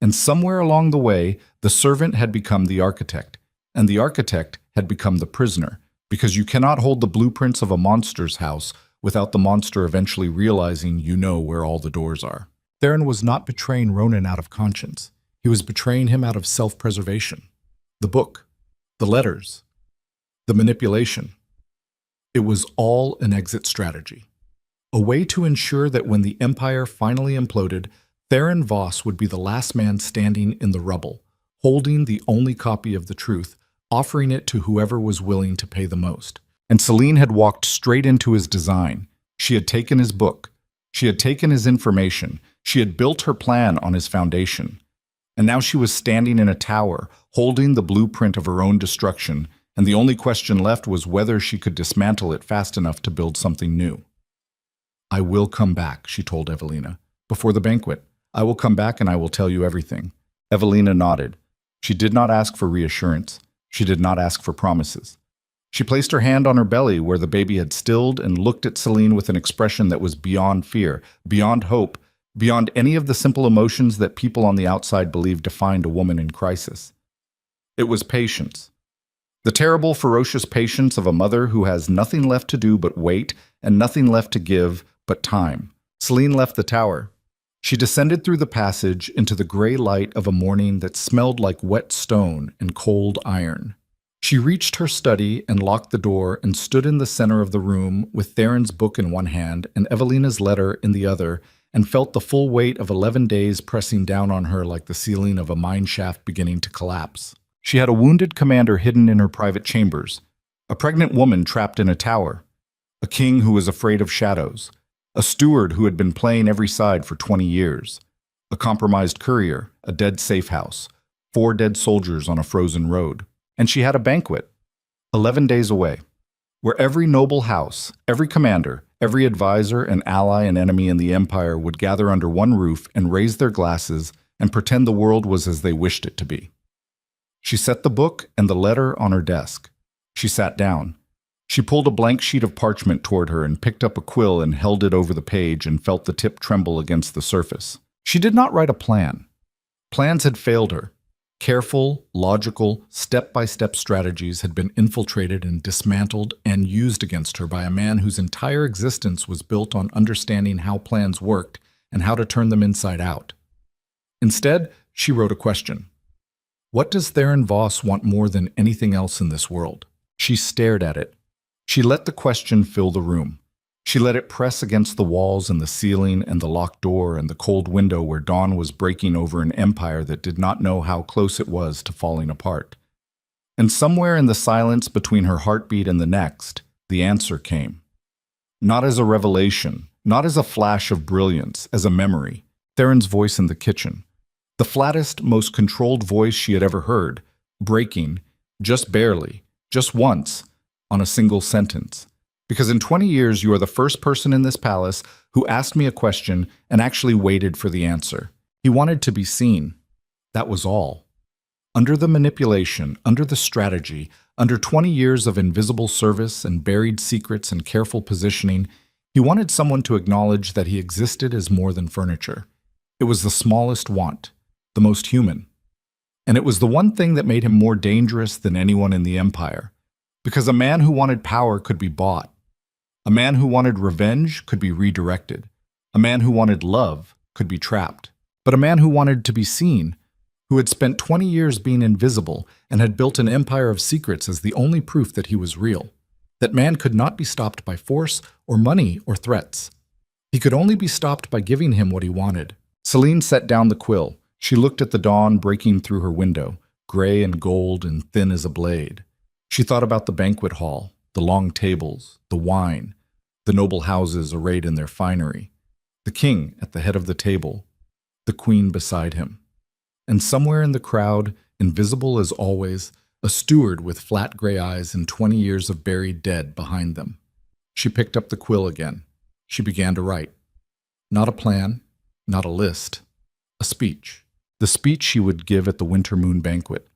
And somewhere along the way, the servant had become the architect, and the architect had become the prisoner, because you cannot hold the blueprints of a monster's house without the monster eventually realizing you know where all the doors are. Theron was not betraying Ronan out of conscience. He was betraying him out of self-preservation. The book, the letters, the manipulation. It was all an exit strategy. A way to ensure that when the Empire finally imploded, Theron Voss would be the last man standing in the rubble, holding the only copy of the truth, offering it to whoever was willing to pay the most. And Celine had walked straight into his design. She had taken his book. She had taken his information. She had built her plan on his foundation. And now she was standing in a tower, holding the blueprint of her own destruction, and the only question left was whether she could dismantle it fast enough to build something new. "I will come back," she told Evelina. "Before the banquet. I will come back and I will tell you everything." Evelina nodded. She did not ask for reassurance. She did not ask for promises. She placed her hand on her belly where the baby had stilled and looked at Celine with an expression that was beyond fear, beyond hope, beyond any of the simple emotions that people on the outside believe defined a woman in crisis. It was patience. The terrible, ferocious patience of a mother who has nothing left to do but wait and nothing left to give but time. Celine left the tower. She descended through the passage into the gray light of a morning that smelled like wet stone and cold iron. She reached her study and locked the door and stood in the center of the room with Theron's book in one hand and Evelina's letter in the other, and felt the full weight of 11 days pressing down on her like the ceiling of a mine shaft beginning to collapse. She had a wounded commander hidden in her private chambers, a pregnant woman trapped in a tower, a king who was afraid of shadows, a steward who had been playing every side for 20 years, a compromised courier, a dead safe house, 4 dead soldiers on a frozen road. And she had a banquet, 11 days away, where every noble house, every commander, every advisor and ally and enemy in the Empire would gather under one roof and raise their glasses and pretend the world was as they wished it to be. She set the book and the letter on her desk. She sat down. She pulled a blank sheet of parchment toward her and picked up a quill and held it over the page and felt the tip tremble against the surface. She did not write a plan. Plans had failed her. Careful, logical, step-by-step strategies had been infiltrated and dismantled and used against her by a man whose entire existence was built on understanding how plans worked and how to turn them inside out. Instead, she wrote a question. What does Theron Voss want more than anything else in this world? She stared at it. She let the question fill the room. She let it press against the walls and the ceiling and the locked door and the cold window where dawn was breaking over an empire that did not know how close it was to falling apart. And somewhere in the silence between her heartbeat and the next, the answer came. Not as a revelation, not as a flash of brilliance, as a memory. Theron's voice in the kitchen. The flattest, most controlled voice she had ever heard, breaking, just barely, just once, on a single sentence. Because in 20 years, you are the first person in this palace who asked me a question and actually waited for the answer. He wanted to be seen. That was all. Under the manipulation, under the strategy, under 20 years of invisible service and buried secrets and careful positioning, he wanted someone to acknowledge that he existed as more than furniture. It was the smallest want, the most human. And it was the one thing that made him more dangerous than anyone in the Empire. Because a man who wanted power could be bought. A man who wanted revenge could be redirected. A man who wanted love could be trapped. But a man who wanted to be seen, who had spent 20 years being invisible and had built an empire of secrets as the only proof that he was real, that man could not be stopped by force or money or threats. He could only be stopped by giving him what he wanted. Celine set down the quill. She looked at the dawn breaking through her window, gray and gold and thin as a blade. She thought about the banquet hall, the long tables, the wine, the noble houses arrayed in their finery, the king at the head of the table, the queen beside him. And somewhere in the crowd, invisible as always, a steward with flat gray eyes and 20 years of buried dead behind them. She picked up the quill again. She began to write. Not a plan, not a list, a speech. The speech she would give at the winter moon banquet.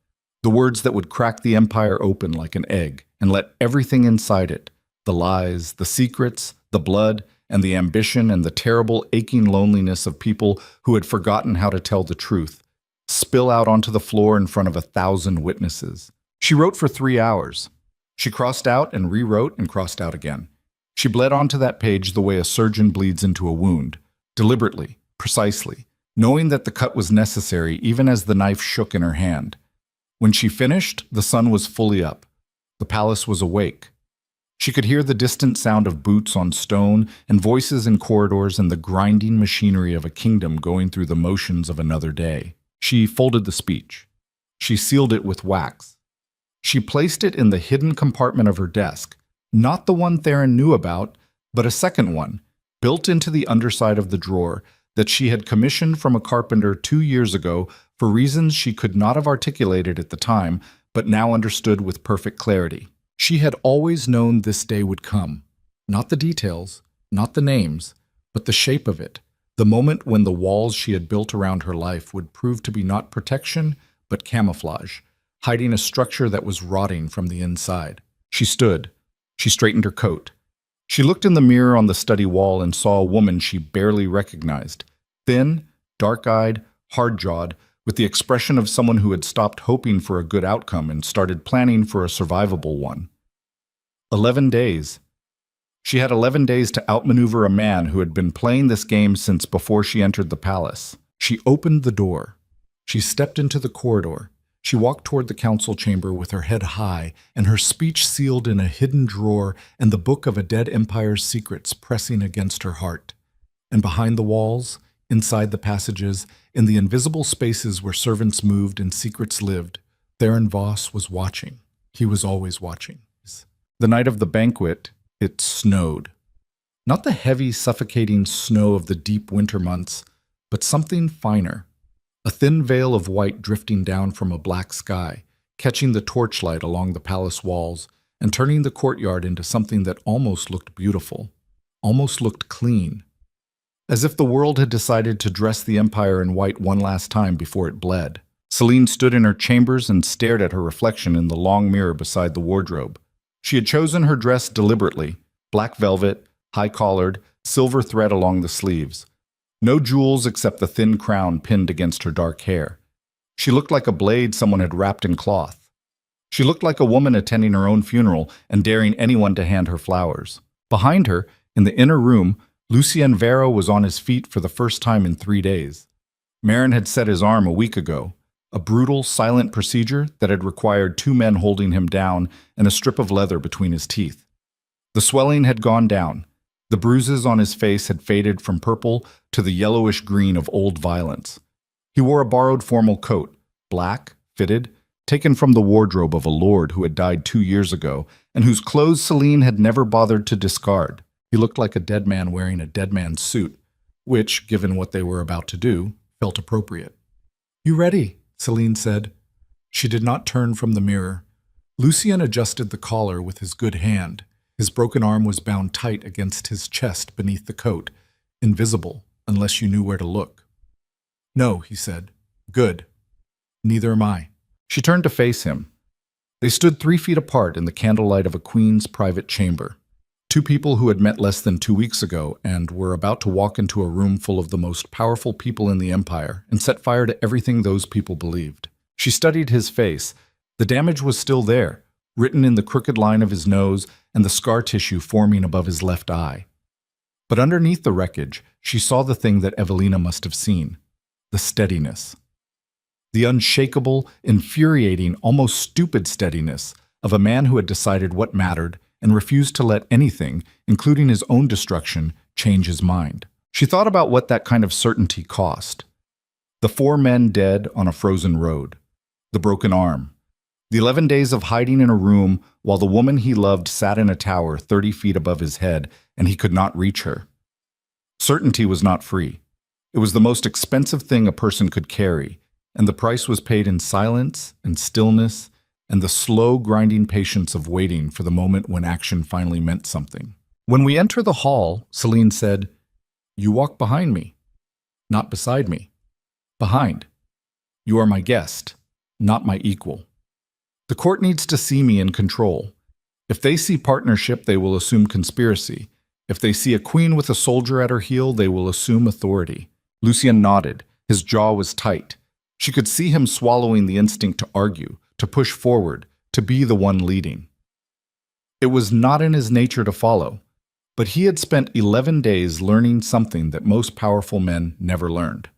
The words that would crack the empire open like an egg and let everything inside it, the lies, the secrets, the blood, and the ambition and the terrible aching loneliness of people who had forgotten how to tell the truth, spill out onto the floor in front of 1,000 witnesses. She wrote for 3 hours. She crossed out and rewrote and crossed out again. She bled onto that page the way a surgeon bleeds into a wound, deliberately, precisely, knowing that the cut was necessary even as the knife shook in her hand. When she finished, the sun was fully up. The palace was awake. She could hear the distant sound of boots on stone and voices in corridors and the grinding machinery of a kingdom going through the motions of another day. She folded the speech. She sealed it with wax. She placed it in the hidden compartment of her desk, not the one Theron knew about, but a second one, built into the underside of the drawer, that she had commissioned from a carpenter 2 years ago for reasons she could not have articulated at the time, but now understood with perfect clarity. She had always known this day would come. Not the details, not the names, but the shape of it, the moment when the walls she had built around her life would prove to be not protection, but camouflage, hiding a structure that was rotting from the inside. She stood. She straightened her coat. She looked in the mirror on the study wall and saw a woman she barely recognized, thin, dark-eyed, hard-jawed, with the expression of someone who had stopped hoping for a good outcome and started planning for a survivable one. 11 days. She had 11 days to outmaneuver a man who had been playing this game since before she entered the palace. She opened the door. She stepped into the corridor. She walked toward the council chamber with her head high and her speech sealed in a hidden drawer and the book of a dead empire's secrets pressing against her heart. And behind the walls, inside the passages, in the invisible spaces where servants moved and secrets lived, Theron Voss was watching. He was always watching. The night of the banquet, it snowed. Not the heavy, suffocating snow of the deep winter months, but something finer. A thin veil of white drifting down from a black sky, catching the torchlight along the palace walls and turning the courtyard into something that almost looked beautiful, almost looked clean. As if the world had decided to dress the empire in white one last time before it bled. Celine stood in her chambers and stared at her reflection in the long mirror beside the wardrobe. She had chosen her dress deliberately, black velvet, high-collared, silver thread along the sleeves. No jewels except the thin crown pinned against her dark hair. She looked like a blade someone had wrapped in cloth. She looked like a woman attending her own funeral and daring anyone to hand her flowers. Behind her, in the inner room, Lucien Vero was on his feet for the first time in 3 days. Marin had set his arm a week ago, a brutal, silent procedure that had required 2 men holding him down and a strip of leather between his teeth. The swelling had gone down. The bruises on his face had faded from purple to the yellowish green of old violence. He wore a borrowed formal coat, black, fitted, taken from the wardrobe of a lord who had died 2 years ago and whose clothes Celine had never bothered to discard. He looked like a dead man wearing a dead man's suit, which, given what they were about to do, felt appropriate. "You ready?" Celine said. She did not turn from the mirror. Lucien adjusted the collar with his good hand. His broken arm was bound tight against his chest beneath the coat, invisible unless you knew where to look. "No," he said. "Good. Neither am I." She turned to face him. They stood 3 feet apart in the candlelight of a queen's private chamber. 2 people who had met less than 2 weeks ago and were about to walk into a room full of the most powerful people in the empire and set fire to everything those people believed. She studied his face. The damage was still there, written in the crooked line of his nose and the scar tissue forming above his left eye. But underneath the wreckage, she saw the thing that Evelina must have seen: the steadiness. The unshakable, infuriating, almost stupid steadiness of a man who had decided what mattered and refused to let anything, including his own destruction, change his mind. She thought about what that kind of certainty cost. The 4 men dead on a frozen road. The broken arm. The 11 days of hiding in a room while the woman he loved sat in a tower 30 feet above his head and he could not reach her. Certainty was not free. It was the most expensive thing a person could carry, and the price was paid in silence and stillness and the slow, grinding patience of waiting for the moment when action finally meant something. When we enter the hall, Celine said, "You walk behind me, not beside me. Behind. You are my guest, not my equal. The court needs to see me in control. If they see partnership, they will assume conspiracy. If they see a queen with a soldier at her heel, they will assume authority." Lucien nodded. His jaw was tight. She could see him swallowing the instinct to argue, to push forward, to be the one leading. It was not in his nature to follow, but he had spent 11 days learning something that most powerful men never learned.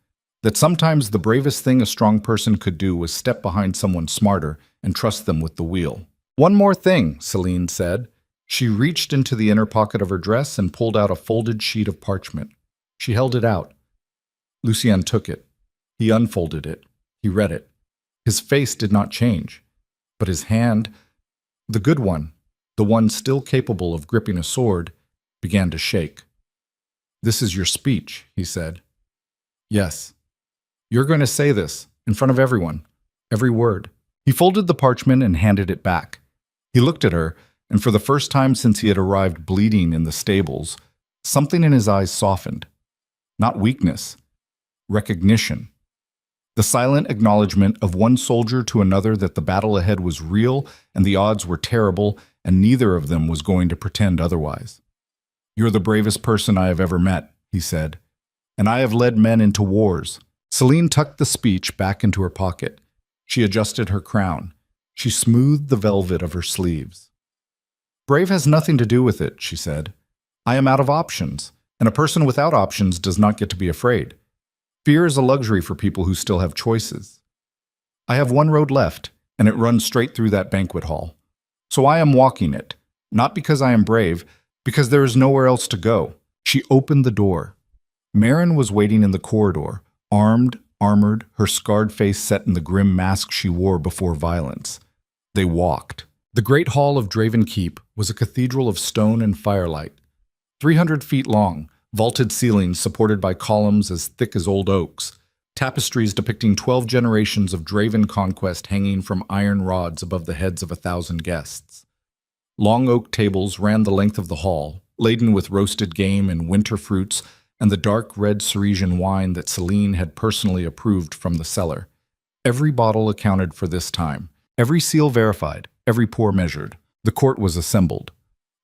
That sometimes the bravest thing a strong person could do was step behind someone smarter and trust them with the wheel. "One more thing," Celine said. She reached into the inner pocket of her dress and pulled out a folded sheet of parchment. She held it out. Lucien took it. He unfolded it. He read it. His face did not change, but his hand, the good one, the one still capable of gripping a sword, began to shake. "This is your speech," he said. "Yes. You're going to say this, in front of everyone, every word." He folded the parchment and handed it back. He looked at her, and for the first time since he had arrived bleeding in the stables, something in his eyes softened. Not weakness, recognition. The silent acknowledgement of one soldier to another that the battle ahead was real and the odds were terrible, and neither of them was going to pretend otherwise. "You're the bravest person I have ever met," he said, "and I have led men into wars." Celine tucked the speech back into her pocket. She adjusted her crown. She smoothed the velvet of her sleeves. "Brave has nothing to do with it," she said. "I am out of options, and a person without options does not get to be afraid. Fear is a luxury for people who still have choices. I have one road left, and it runs straight through that banquet hall. So I am walking it, not because I am brave, because there is nowhere else to go." She opened the door. Marin was waiting in the corridor, armed, armored, her scarred face set in the grim mask she wore before violence. They walked. The great hall of Draven Keep was a cathedral of stone and firelight. 300 feet long, vaulted ceilings supported by columns as thick as old oaks, tapestries depicting 12 generations of Draven conquest hanging from iron rods above the heads of 1,000 guests. Long oak tables ran the length of the hall, laden with roasted game and winter fruits and the dark red Ceresian wine that Celine had personally approved from the cellar. Every bottle accounted for this time, every seal verified, every pour measured. The court was assembled.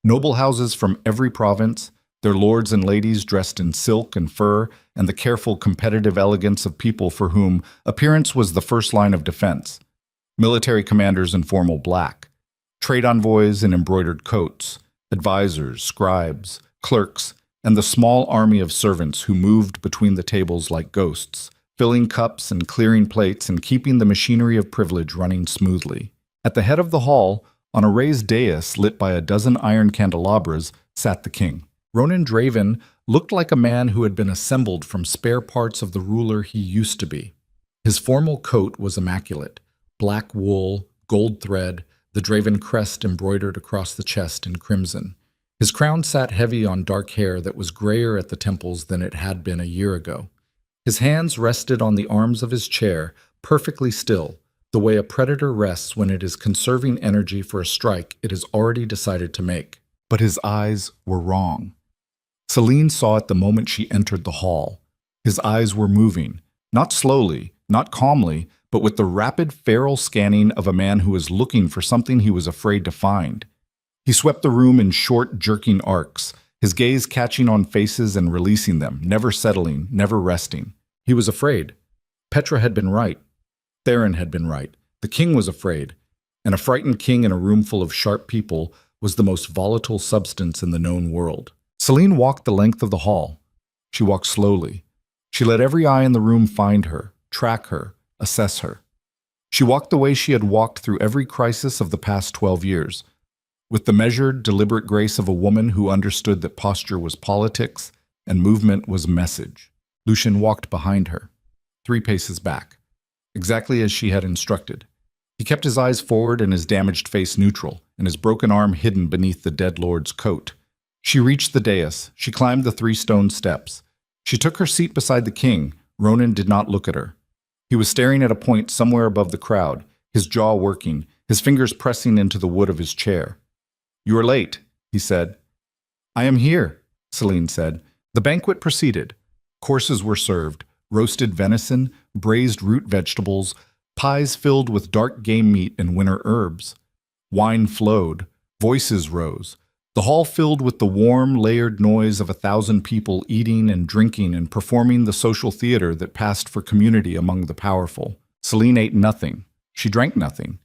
Noble houses from every province, their lords and ladies dressed in silk and fur, and the careful competitive elegance of people for whom appearance was the first line of defense. Military commanders in formal black, trade envoys in embroidered coats, advisors, scribes, clerks, and the small army of servants who moved between the tables like ghosts, filling cups and clearing plates and keeping the machinery of privilege running smoothly. At the head of the hall, on a raised dais lit by a dozen iron candelabras, sat the king. Ronan Draven looked like a man who had been assembled from spare parts of the ruler he used to be. His formal coat was immaculate, black wool, gold thread, the Draven crest embroidered across the chest in crimson. His crown sat heavy on dark hair that was grayer at the temples than it had been a year ago. His hands rested on the arms of his chair, perfectly still, the way a predator rests when it is conserving energy for a strike it has already decided to make. But his eyes were wrong. Celine saw it the moment she entered the hall. His eyes were moving, not slowly, not calmly, but with the rapid feral scanning of a man who is looking for something he was afraid to find. He swept the room in short, jerking arcs, his gaze catching on faces and releasing them, never settling, never resting. He was afraid. Petra had been right. Theron had been right. The king was afraid. And a frightened king in a room full of sharp people was the most volatile substance in the known world. Celine walked the length of the hall. She walked slowly. She let every eye in the room find her, track her, assess her. She walked the way she had walked through every crisis of the past 12 years, with the measured, deliberate grace of a woman who understood that posture was politics and movement was message. Lucien walked behind her, 3 paces back, exactly as she had instructed. He kept his eyes forward and his damaged face neutral, and his broken arm hidden beneath the dead lord's coat. She reached the dais. She climbed the 3 stone steps. She took her seat beside the king. Ronan did not look at her. He was staring at a point somewhere above the crowd, his jaw working, his fingers pressing into the wood of his chair. "You are late," he said. "I am here," Celine said. The banquet proceeded. Courses were served: roasted venison, braised root vegetables, pies filled with dark game meat and winter herbs. Wine flowed. Voices rose. The hall filled with the warm, layered noise of 1,000 people eating and drinking and performing the social theater that passed for community among the powerful. Celine ate nothing. She drank nothing.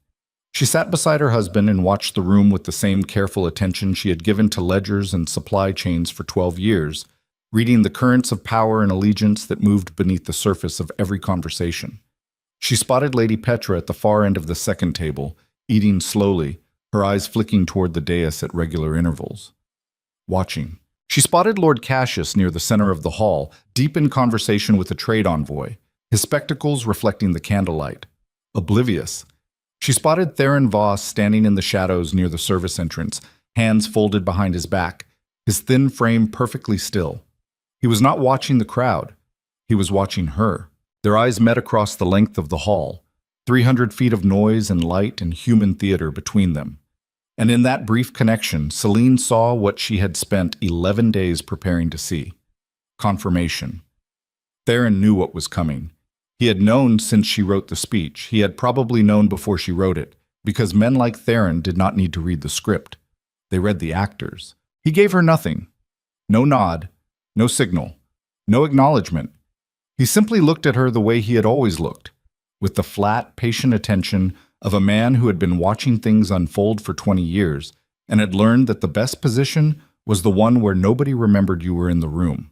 She sat beside her husband and watched the room with the same careful attention she had given to ledgers and supply chains for 12 years, reading the currents of power and allegiance that moved beneath the surface of every conversation. She spotted Lady Petra at the far end of the second table, eating slowly, her eyes flicking toward the dais at regular intervals. Watching. She spotted Lord Cassius near the center of the hall, deep in conversation with a trade envoy, his spectacles reflecting the candlelight. Oblivious. She spotted Theron Voss standing in the shadows near the service entrance, hands folded behind his back, his thin frame perfectly still. He was not watching the crowd. He was watching her. Their eyes met across the length of the hall, 300 feet of noise and light and human theater between them. And in that brief connection, Celine saw what she had spent 11 days preparing to see. Confirmation. Theron knew what was coming. He had known since she wrote the speech. He had probably known before she wrote it, because men like Theron did not need to read the script. They read the actors. He gave her nothing. No nod, no signal, no acknowledgement. He simply looked at her the way he had always looked, with the flat, patient attention of a man who had been watching things unfold for 20 years and had learned that the best position was the one where nobody remembered you were in the room.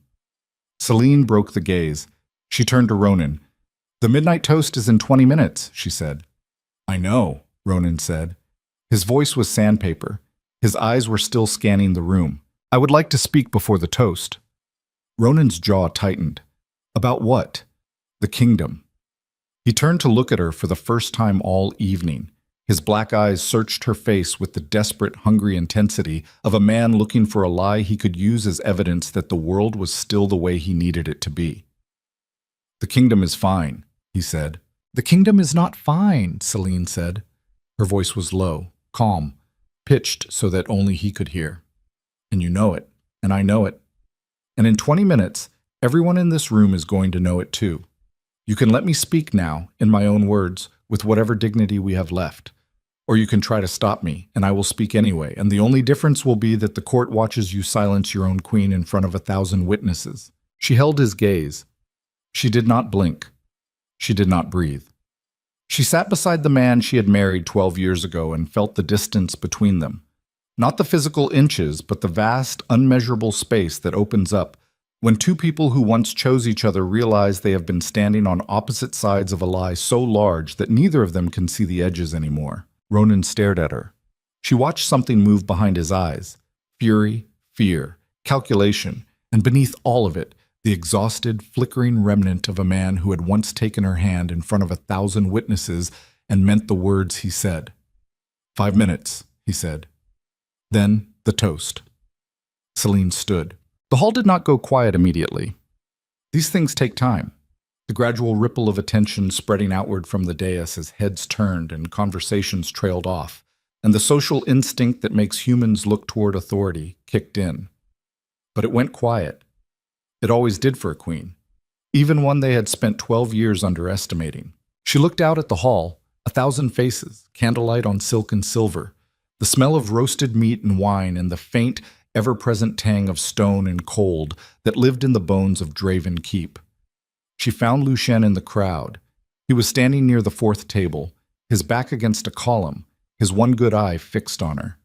Celine broke the gaze. She turned to Ronan. "The midnight toast is in 20 minutes, she said. "I know," Ronan said. His voice was sandpaper. His eyes were still scanning the room. "I would like to speak before the toast." Ronan's jaw tightened. About what? The kingdom. He turned to look at her for the first time all evening. His black eyes searched her face with the desperate, hungry intensity of a man looking for a lie he could use as evidence that the world was still the way he needed it to be. "The kingdom is fine," he said. "The kingdom is not fine," Celine said. Her voice was low, calm, pitched so that only he could hear. "And you know it, and I know it. And in 20 minutes, everyone in this room is going to know it too. You can let me speak now, in my own words, with whatever dignity we have left. Or you can try to stop me, and I will speak anyway, and the only difference will be that the court watches you silence your own queen in front of 1,000 witnesses." She held his gaze. She did not blink. She did not breathe. She sat beside the man she had married 12 years ago and felt the distance between them. Not the physical inches, but the vast, unmeasurable space that opens up when 2 people who once chose each other realize they have been standing on opposite sides of a lie so large that neither of them can see the edges anymore. Ronan stared at her. She watched something move behind his eyes. Fury, fear, calculation, and beneath all of it, the exhausted, flickering remnant of a man who had once taken her hand in front of 1,000 witnesses and meant the words he said. 5 minutes, he said. Then the toast. Celine stood. The hall did not go quiet immediately. These things take time. The gradual ripple of attention spreading outward from the dais as heads turned and conversations trailed off, and the social instinct that makes humans look toward authority kicked in. But it went quiet. It always did for a queen, even one they had spent 12 years underestimating. She looked out at the hall, 1,000 faces, candlelight on silk and silver, the smell of roasted meat and wine, and the faint, ever-present tang of stone and cold that lived in the bones of Draven Keep. She found Lucien in the crowd. He was standing near the 4th table, his back against a column, his one good eye fixed on her.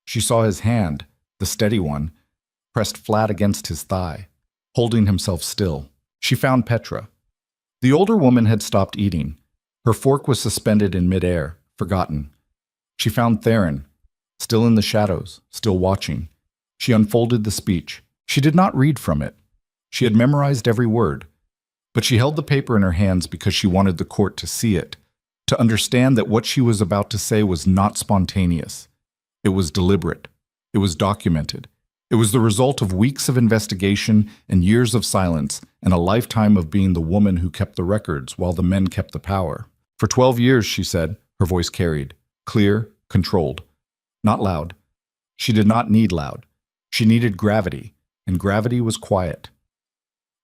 She saw his hand, the steady one, pressed flat against his thigh, holding himself still. She found Petra. The older woman had stopped eating. Her fork was suspended in midair, forgotten. She found Theron, still in the shadows, still watching. She unfolded the speech. She did not read from it. She had memorized every word. But she held the paper in her hands because she wanted the court to see it, to understand that what she was about to say was not spontaneous. It was deliberate. It was documented. It was the result of weeks of investigation and years of silence and a lifetime of being the woman who kept the records while the men kept the power. For 12 years, she said, her voice carried, clear, controlled. Not loud. She did not need loud. She needed gravity, and gravity was quiet.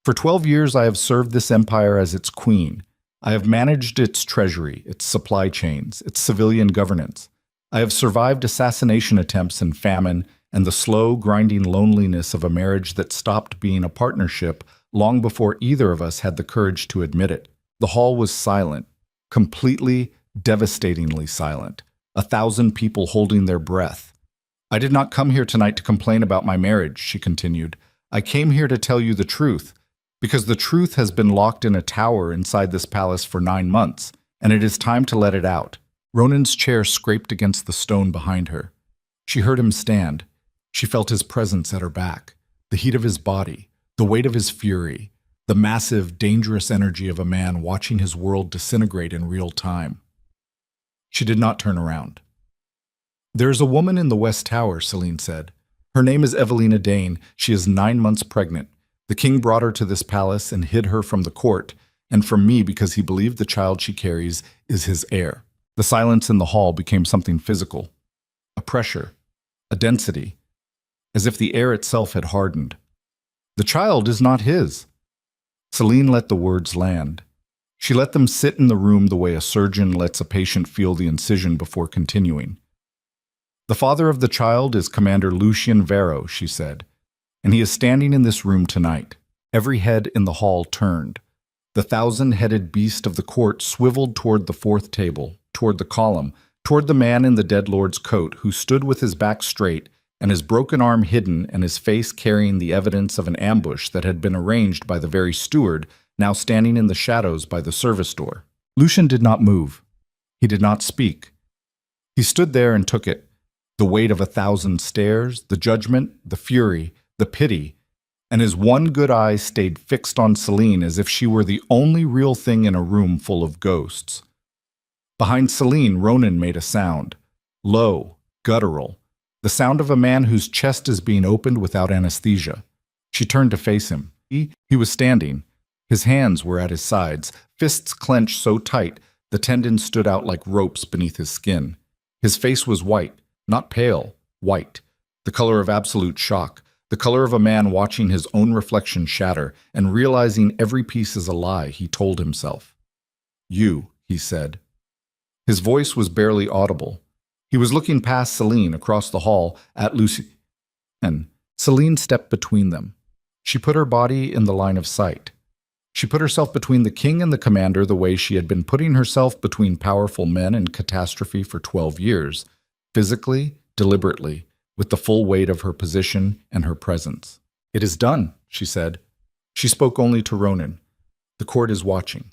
For 12 years, I have served this empire as its queen. I have managed its treasury, its supply chains, its civilian governance. I have survived assassination attempts and famine and the slow, grinding loneliness of a marriage that stopped being a partnership long before either of us had the courage to admit it. The hall was silent, completely, devastatingly silent. 1,000 people holding their breath. I did not come here tonight to complain about my marriage, she continued. I came here to tell you the truth. Because the truth has been locked in a tower inside this palace for 9 months, and it is time to let it out. Ronan's chair scraped against the stone behind her. She heard him stand. She felt his presence at her back, the heat of his body, the weight of his fury, the massive, dangerous energy of a man watching his world disintegrate in real time. She did not turn around. There is a woman in the West Tower, Celine said. Her name is Evelina Dane. She is 9 months pregnant. The king brought her to this palace and hid her from the court, and from me because he believed the child she carries is his heir. The silence in the hall became something physical, a pressure, a density, as if the air itself had hardened. The child is not his. Celine let the words land. She let them sit in the room the way a surgeon lets a patient feel the incision before continuing. The father of the child is Commander Lucien Vero, she said. And he is standing in this room tonight. Every head in the hall turned. The 1,000-headed beast of the court swiveled toward the fourth table, toward the column, toward the man in the dead lord's coat who stood with his back straight and his broken arm hidden and his face carrying the evidence of an ambush that had been arranged by the very steward now standing in the shadows by the service door. Lucien did not move. He did not speak. He stood there and took it, the weight of 1,000 stares, the judgment, the fury, the pity, and his one good eye stayed fixed on Celine as if she were the only real thing in a room full of ghosts. Behind Celine, Ronan made a sound, low, guttural, the sound of a man whose chest is being opened without anesthesia. She turned to face him. He was standing. His hands were at his sides, fists clenched so tight the tendons stood out like ropes beneath his skin. His face was white, not pale, white, the color of absolute shock. The color of a man watching his own reflection shatter and realizing every piece is a lie, he told himself. You, he said. His voice was barely audible. He was looking past Celine across the hall at Lucien. Celine stepped between them. She put her body in the line of sight. She put herself between the king and the commander the way she had been putting herself between powerful men and catastrophe for 12 years, physically, deliberately, with the full weight of her position and her presence. It is done, she said. She spoke only to Ronan. The court is watching.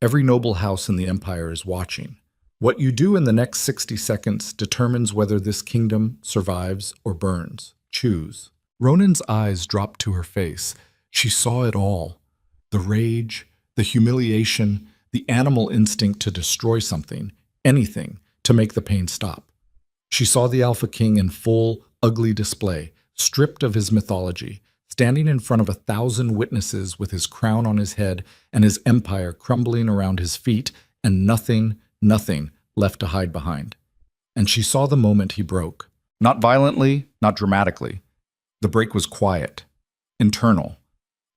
Every noble house in the empire is watching. What you do in the next 60 seconds determines whether this kingdom survives or burns. Choose. Ronan's eyes dropped to her face. She saw it all. The rage, the humiliation, the animal instinct to destroy something, anything, to make the pain stop. She saw the Alpha King in full, ugly display, stripped of his mythology, standing in front of 1,000 witnesses with his crown on his head and his empire crumbling around his feet and nothing left to hide behind. And she saw the moment he broke. Not violently, not dramatically. The break was quiet, internal,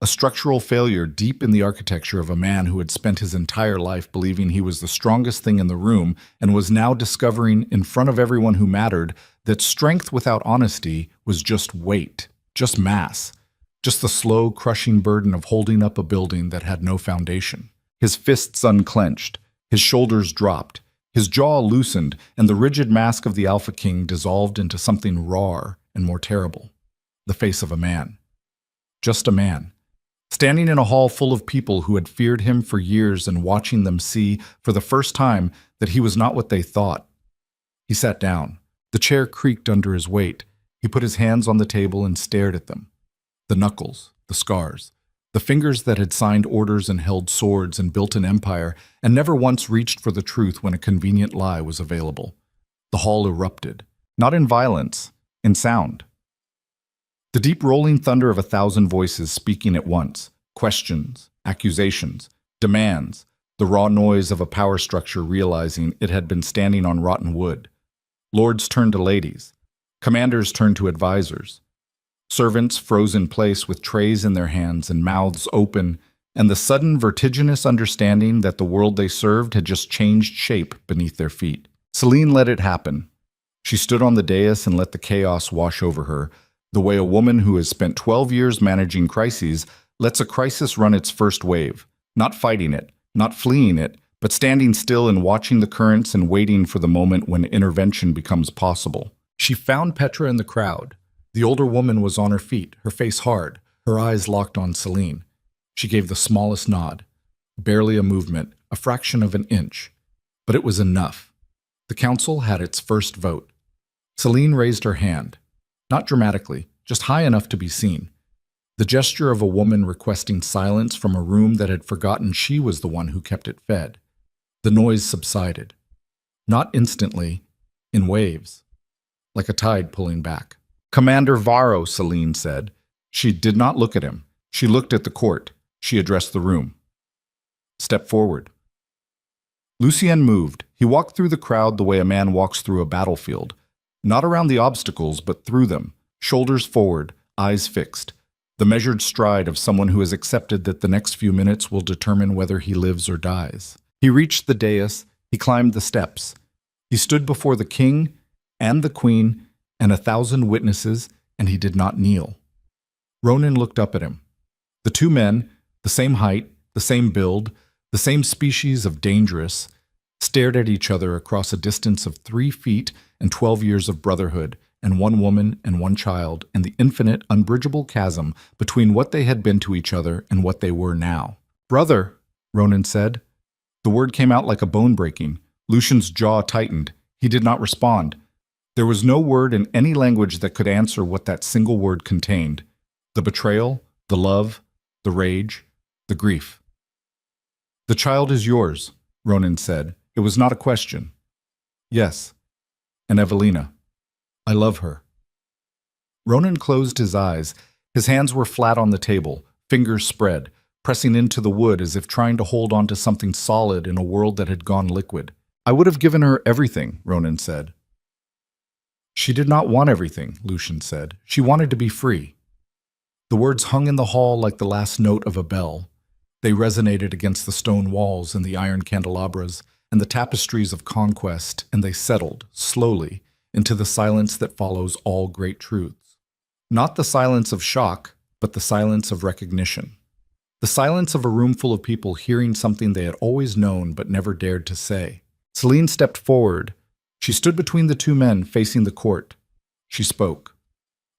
a structural failure deep in the architecture of a man who had spent his entire life believing he was the strongest thing in the room and was now discovering in front of everyone who mattered that strength without honesty was just weight, just mass, just the slow, crushing burden of holding up a building that had no foundation. His fists unclenched, his shoulders dropped. His jaw loosened, and the rigid mask of the Alpha King dissolved into something rawer and more terrible. The face of a man. Just a man. Standing in a hall full of people who had feared him for years and watching them see, for the first time, that he was not what they thought. He sat down. The chair creaked under his weight. He put his hands on the table and stared at them. The knuckles, the scars, the fingers that had signed orders and held swords and built an empire and never once reached for the truth when a convenient lie was available. The hall erupted, not in violence, in sound. The deep rolling thunder of 1,000 voices speaking at once, questions, accusations, demands, the raw noise of a power structure realizing it had been standing on rotten wood. Lords turned to ladies. Commanders turned to advisors. Servants froze in place with trays in their hands and mouths open, and the sudden vertiginous understanding that the world they served had just changed shape beneath their feet. Celine let it happen. She stood on the dais and let the chaos wash over her, the way a woman who has spent 12 years managing crises lets a crisis run its first wave, not fighting it, not fleeing it, but standing still and watching the currents and waiting for the moment when intervention becomes possible. She found Petra in the crowd. The older woman was on her feet, her face hard, her eyes locked on Celine. She gave the smallest nod, barely a movement, a fraction of an inch. But it was enough. The council had its first vote. Celine raised her hand. Not dramatically, just high enough to be seen. The gesture of a woman requesting silence from a room that had forgotten she was the one who kept it fed. The noise subsided. Not instantly, in waves, like a tide pulling back. "Commander Varro," Celine said. She did not look at him. She looked at the court. She addressed the room. "Step forward." Lucien moved. He walked through the crowd the way a man walks through a battlefield. Not around the obstacles, but through them, shoulders forward, eyes fixed. The measured stride of someone who has accepted that the next few minutes will determine whether he lives or dies. He reached the dais. He climbed the steps. He stood before the king and the queen and 1,000 witnesses, and he did not kneel. Ronan looked up at him. The two men, the same height, the same build, the same species of dangerous, stared at each other across a distance of 3 feet and 12 years of brotherhood, and one woman and one child, and the infinite, unbridgeable chasm between what they had been to each other and what they were now. "Brother," Ronan said. The word came out like a bone breaking. Lucian's jaw tightened. He did not respond. There was no word in any language that could answer what that single word contained. The betrayal, the love, the rage, the grief. "The child is yours," Ronan said. It was not a question. "Yes, and Evelina. I love her." Ronan closed his eyes. His hands were flat on the table, fingers spread, pressing into the wood as if trying to hold on to something solid in a world that had gone liquid. "I would have given her everything," Ronan said. "She did not want everything," Lucian said. "She wanted to be free." The words hung in the hall like the last note of a bell. They resonated against the stone walls and the iron candelabras and the tapestries of conquest, and they settled, slowly, into the silence that follows all great truths. Not the silence of shock, but the silence of recognition. The silence of a room full of people hearing something they had always known but never dared to say. Celine stepped forward. She stood between the two men facing the court. She spoke.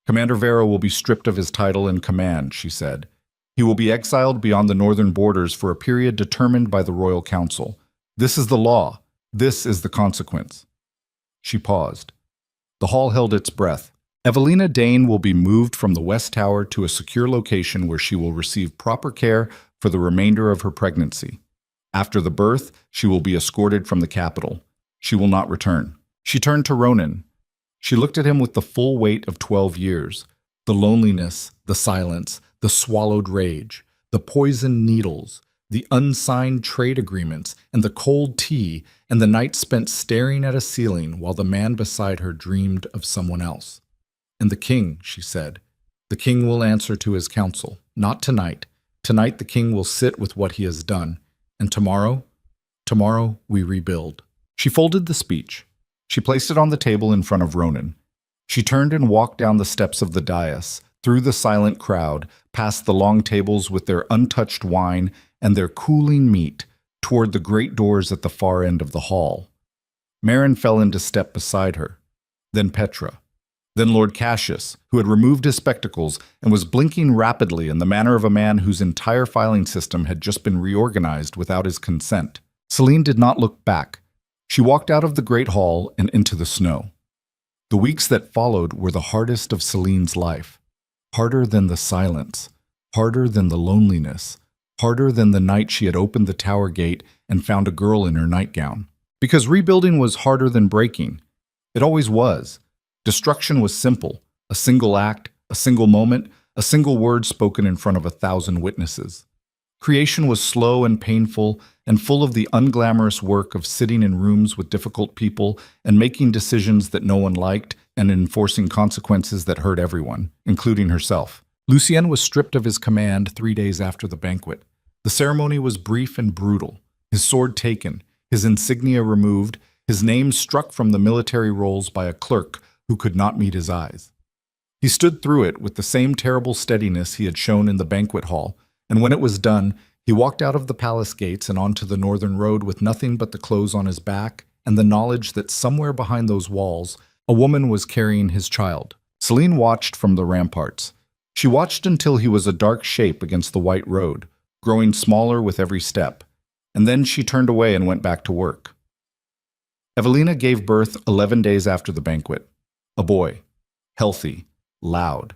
"Commander Varro will be stripped of his title and command," she said. "He will be exiled beyond the northern borders for a period determined by the Royal Council. This is the law. This is the consequence." She paused. The hall held its breath. Evelina Dane will be moved from the West Tower to a secure location where she will receive proper care for the remainder of her pregnancy. After the birth, she will be escorted from the capital. She will not return. She turned to Ronan. She looked at him with the full weight of 12 years. The loneliness, the silence, the swallowed rage, the poisoned needles, the unsigned trade agreements, and the cold tea, and the night spent staring at a ceiling while the man beside her dreamed of someone else. "And the king," she said. "The king will answer to his council. Not tonight. Tonight the king will sit with what he has done. And tomorrow we rebuild." She folded the speech. She placed it on the table in front of Ronan. She turned and walked down the steps of the dais, through the silent crowd, past the long tables with their untouched wine and their cooling meat, toward the great doors at the far end of the hall. Marin fell into step beside her. Then Petra. Then Lord Cassius, who had removed his spectacles and was blinking rapidly in the manner of a man whose entire filing system had just been reorganized without his consent. Celine did not look back. She walked out of the great hall and into the snow. The weeks that followed were the hardest of Celine's life. Harder than the silence, harder than the loneliness, harder than the night she had opened the tower gate and found a girl in her nightgown. Because rebuilding was harder than breaking. It always was. Destruction was simple, a single act, a single moment, a single word spoken in front of 1,000 witnesses. Creation was slow and painful and full of the unglamorous work of sitting in rooms with difficult people and making decisions that no one liked and enforcing consequences that hurt everyone, including herself. Lucien was stripped of his command 3 days after the banquet. The ceremony was brief and brutal. His sword taken, his insignia removed, his name struck from the military rolls by a clerk who could not meet his eyes. He stood through it with the same terrible steadiness he had shown in the banquet hall, and when it was done, he walked out of the palace gates and onto the northern road with nothing but the clothes on his back and the knowledge that somewhere behind those walls, a woman was carrying his child. Celine watched from the ramparts. She watched until he was a dark shape against the white road, growing smaller with every step, and then she turned away and went back to work. Evelina gave birth 11 days after the banquet. A boy, healthy, loud,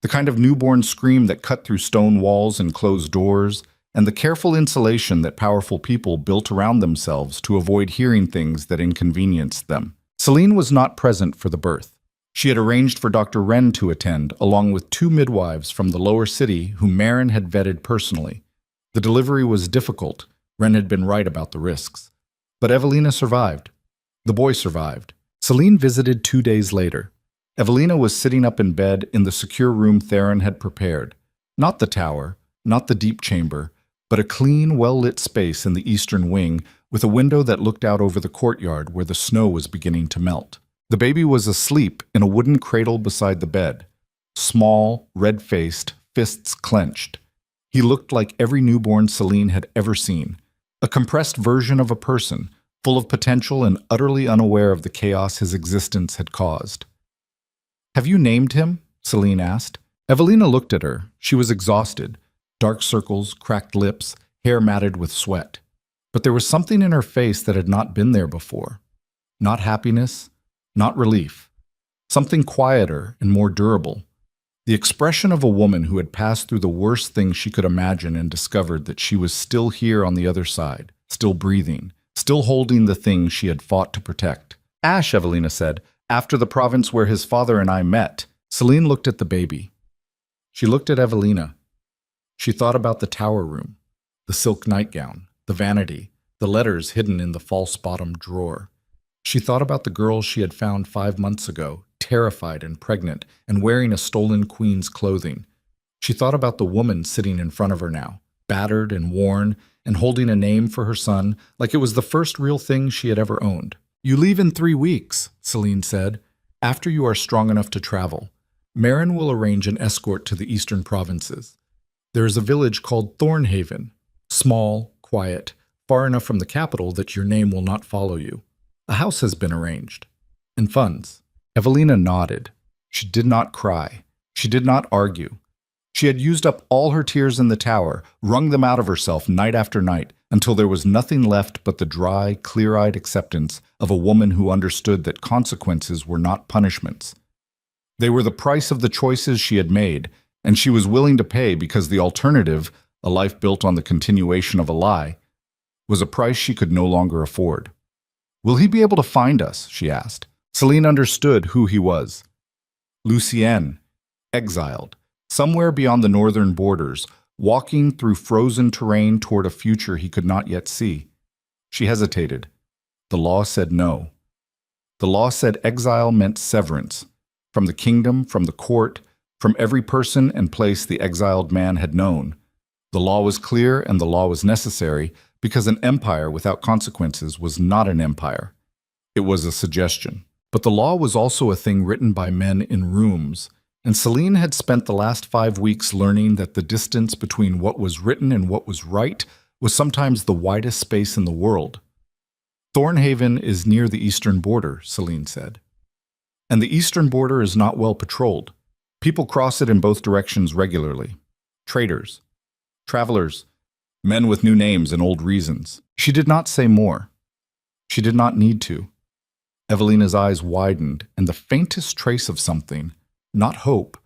the kind of newborn scream that cut through stone walls and closed doors, and the careful insulation that powerful people built around themselves to avoid hearing things that inconvenienced them. Celine was not present for the birth. She had arranged for Dr. Wren to attend, along with 2 midwives from the lower city whom Marin had vetted personally. The delivery was difficult. Wren had been right about the risks. But Evelina survived. The boy survived. Celine visited 2 days later. Evelina was sitting up in bed in the secure room Theron had prepared. Not the tower, not the deep chamber, but a clean, well-lit space in the eastern wing with a window that looked out over the courtyard where the snow was beginning to melt. The baby was asleep in a wooden cradle beside the bed. Small, red-faced, fists clenched. He looked like every newborn Celine had ever seen. A compressed version of a person, full of potential and utterly unaware of the chaos his existence had caused. "Have you named him?" Celine asked. Evelina looked at her. She was exhausted. Dark circles, cracked lips, hair matted with sweat. But there was something in her face that had not been there before. Not happiness, not relief. Something quieter and more durable. The expression of a woman who had passed through the worst thing she could imagine and discovered that she was still here on the other side, still breathing, still holding the thing she had fought to protect. "Ash," Evelina said, "after the province where his father and I met." Celine looked at the baby. She looked at Evelina. She thought about the tower room, the silk nightgown, the vanity, the letters hidden in the false-bottomed drawer. She thought about the girl she had found 5 months ago, terrified and pregnant, and wearing a stolen queen's clothing. She thought about the woman sitting in front of her now, battered and worn, and holding a name for her son like it was the first real thing she had ever owned. "You leave in 3 weeks, Celine said, "after you are strong enough to travel. Marin will arrange an escort to the eastern provinces. There is a village called Thornhaven, small, quiet, far enough from the capital that your name will not follow you. A house has been arranged. And funds." Evelina nodded. She did not cry. She did not argue. She had used up all her tears in the tower, wrung them out of herself night after night, until there was nothing left but the dry, clear-eyed acceptance of a woman who understood that consequences were not punishments. They were the price of the choices she had made, and she was willing to pay because the alternative, a life built on the continuation of a lie, was a price she could no longer afford. "Will he be able to find us?" she asked. Celine understood who he was. Lucien, exiled, somewhere beyond the northern borders, walking through frozen terrain toward a future he could not yet see. She hesitated. The law said no. The law said exile meant severance, from the kingdom, from the court, from every person and place the exiled man had known. The law was clear and the law was necessary because an empire without consequences was not an empire. It was a suggestion. But the law was also a thing written by men in rooms, and Celine had spent the last 5 weeks learning that the distance between what was written and what was right was sometimes the widest space in the world. Thornhaven is near the eastern border, Celine said. And the eastern border is not well patrolled. People cross it in both directions regularly. Traders, travelers, men with new names and old reasons. She did not say more. She did not need to. Evelina's eyes widened, and the faintest trace of something, not hope,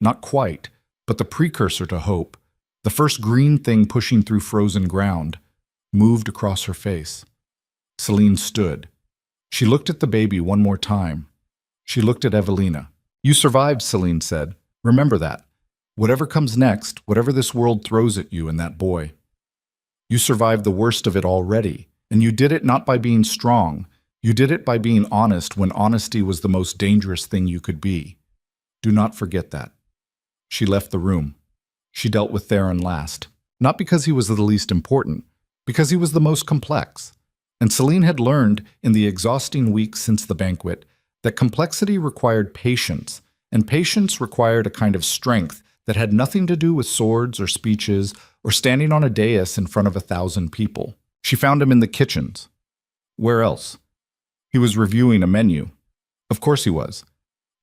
not quite, but the precursor to hope, the first green thing pushing through frozen ground, moved across her face. Celine stood. She looked at the baby one more time. She looked at Evelina. You survived, Celine said. Remember that. Whatever comes next, whatever this world throws at you and that boy. You survived the worst of it already, and you did it not by being strong. You did it by being honest when honesty was the most dangerous thing you could be. Do not forget that. She left the room. She dealt with Theron last, not because he was the least important, because he was the most complex. And Celine had learned in the exhausting weeks since the banquet that complexity required patience, and patience required a kind of strength that had nothing to do with swords or speeches or standing on a dais in front of 1,000 people. She found him in the kitchens. Where else? He was reviewing a menu. Of course he was.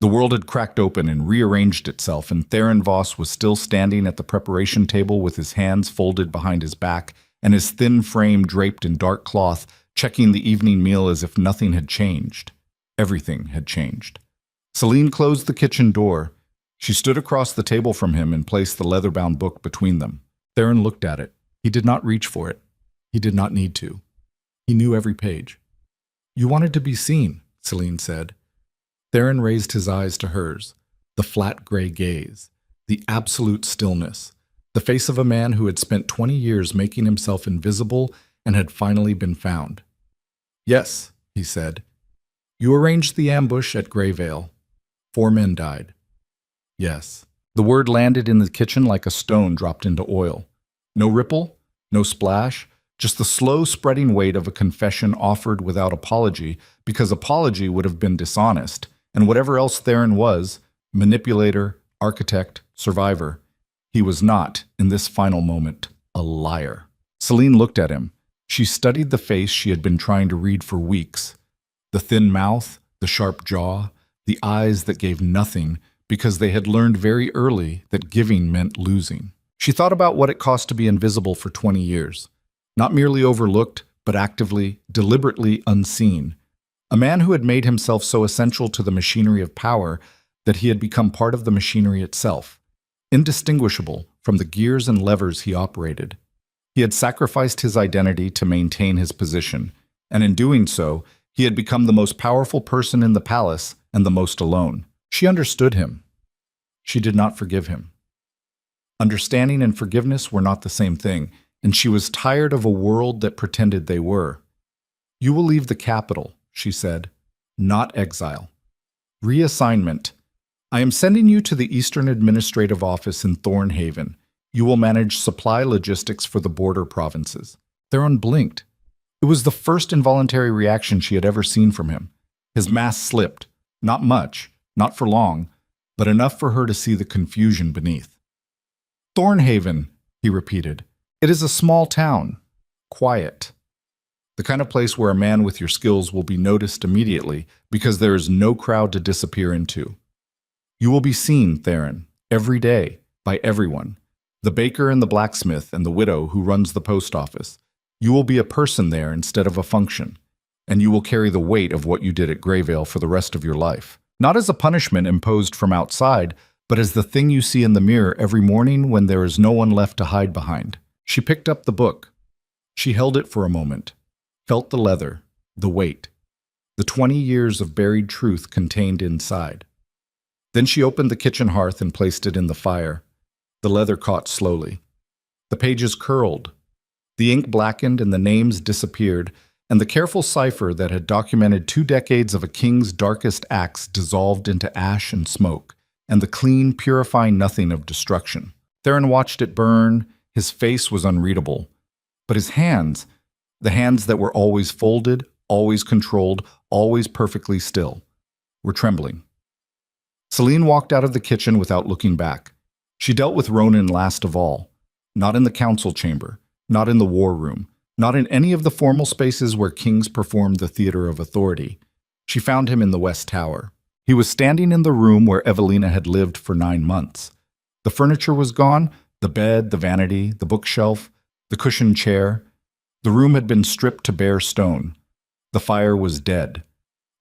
The world had cracked open and rearranged itself, and Theron Voss was still standing at the preparation table with his hands folded behind his back and his thin frame draped in dark cloth, checking the evening meal as if nothing had changed. Everything had changed. Celine closed the kitchen door. She stood across the table from him and placed the leather-bound book between them. Theron looked at it. He did not reach for it. He did not need to. He knew every page. You wanted to be seen, Celine said. Theron raised his eyes to hers, the flat gray gaze, the absolute stillness, the face of a man who had spent 20 years making himself invisible and had finally been found. Yes, he said. You arranged the ambush at Greyvale. 4 men died. Yes. The word landed in the kitchen like a stone dropped into oil. No ripple, no splash, just the slow spreading weight of a confession offered without apology, because apology would have been dishonest, and whatever else Theron was, manipulator, architect, survivor, he was not, in this final moment, a liar. Celine looked at him. She studied the face she had been trying to read for weeks. The thin mouth, the sharp jaw, the eyes that gave nothing, because they had learned very early that giving meant losing. She thought about what it cost to be invisible for 20 years. Not merely overlooked, but actively, deliberately unseen. A man who had made himself so essential to the machinery of power that he had become part of the machinery itself, indistinguishable from the gears and levers he operated. He had sacrificed his identity to maintain his position, and in doing so, he had become the most powerful person in the palace and the most alone. She understood him. She did not forgive him. Understanding and forgiveness were not the same thing, and she was tired of a world that pretended they were. You will leave the capital, she said, not exile. Reassignment. I am sending you to the Eastern Administrative Office in Thornhaven. You will manage supply logistics for the border provinces. Theron blinked. It was the first involuntary reaction she had ever seen from him. His mask slipped. Not much, not for long, but enough for her to see the confusion beneath. Thornhaven, he repeated. It is a small town. Quiet. The kind of place where a man with your skills will be noticed immediately because there is no crowd to disappear into. You will be seen, Theron, every day, by everyone. The baker and the blacksmith and the widow who runs the post office. You will be a person there instead of a function, and you will carry the weight of what you did at Greyvale for the rest of your life. Not as a punishment imposed from outside, but as the thing you see in the mirror every morning when there is no one left to hide behind. She picked up the book. She held it for a moment, felt the leather, the weight, the 20 years of buried truth contained inside. Then she opened the kitchen hearth and placed it in the fire. The leather caught slowly. The pages curled. The ink blackened and the names disappeared, and the careful cipher that had documented 2 decades of a king's darkest acts dissolved into ash and smoke, and the clean, purifying nothing of destruction. Theron watched it burn. His face was unreadable. But his hands, the hands that were always folded, always controlled, always perfectly still, were trembling. Celine walked out of the kitchen without looking back. She dealt with Ronan last of all, not in the council chamber, not in the war room, not in any of the formal spaces where kings performed the theater of authority. She found him in the West Tower. He was standing in the room where Evelina had lived for 9 months. The furniture was gone, the bed, the vanity, the bookshelf, the cushioned chair. The room had been stripped to bare stone. The fire was dead.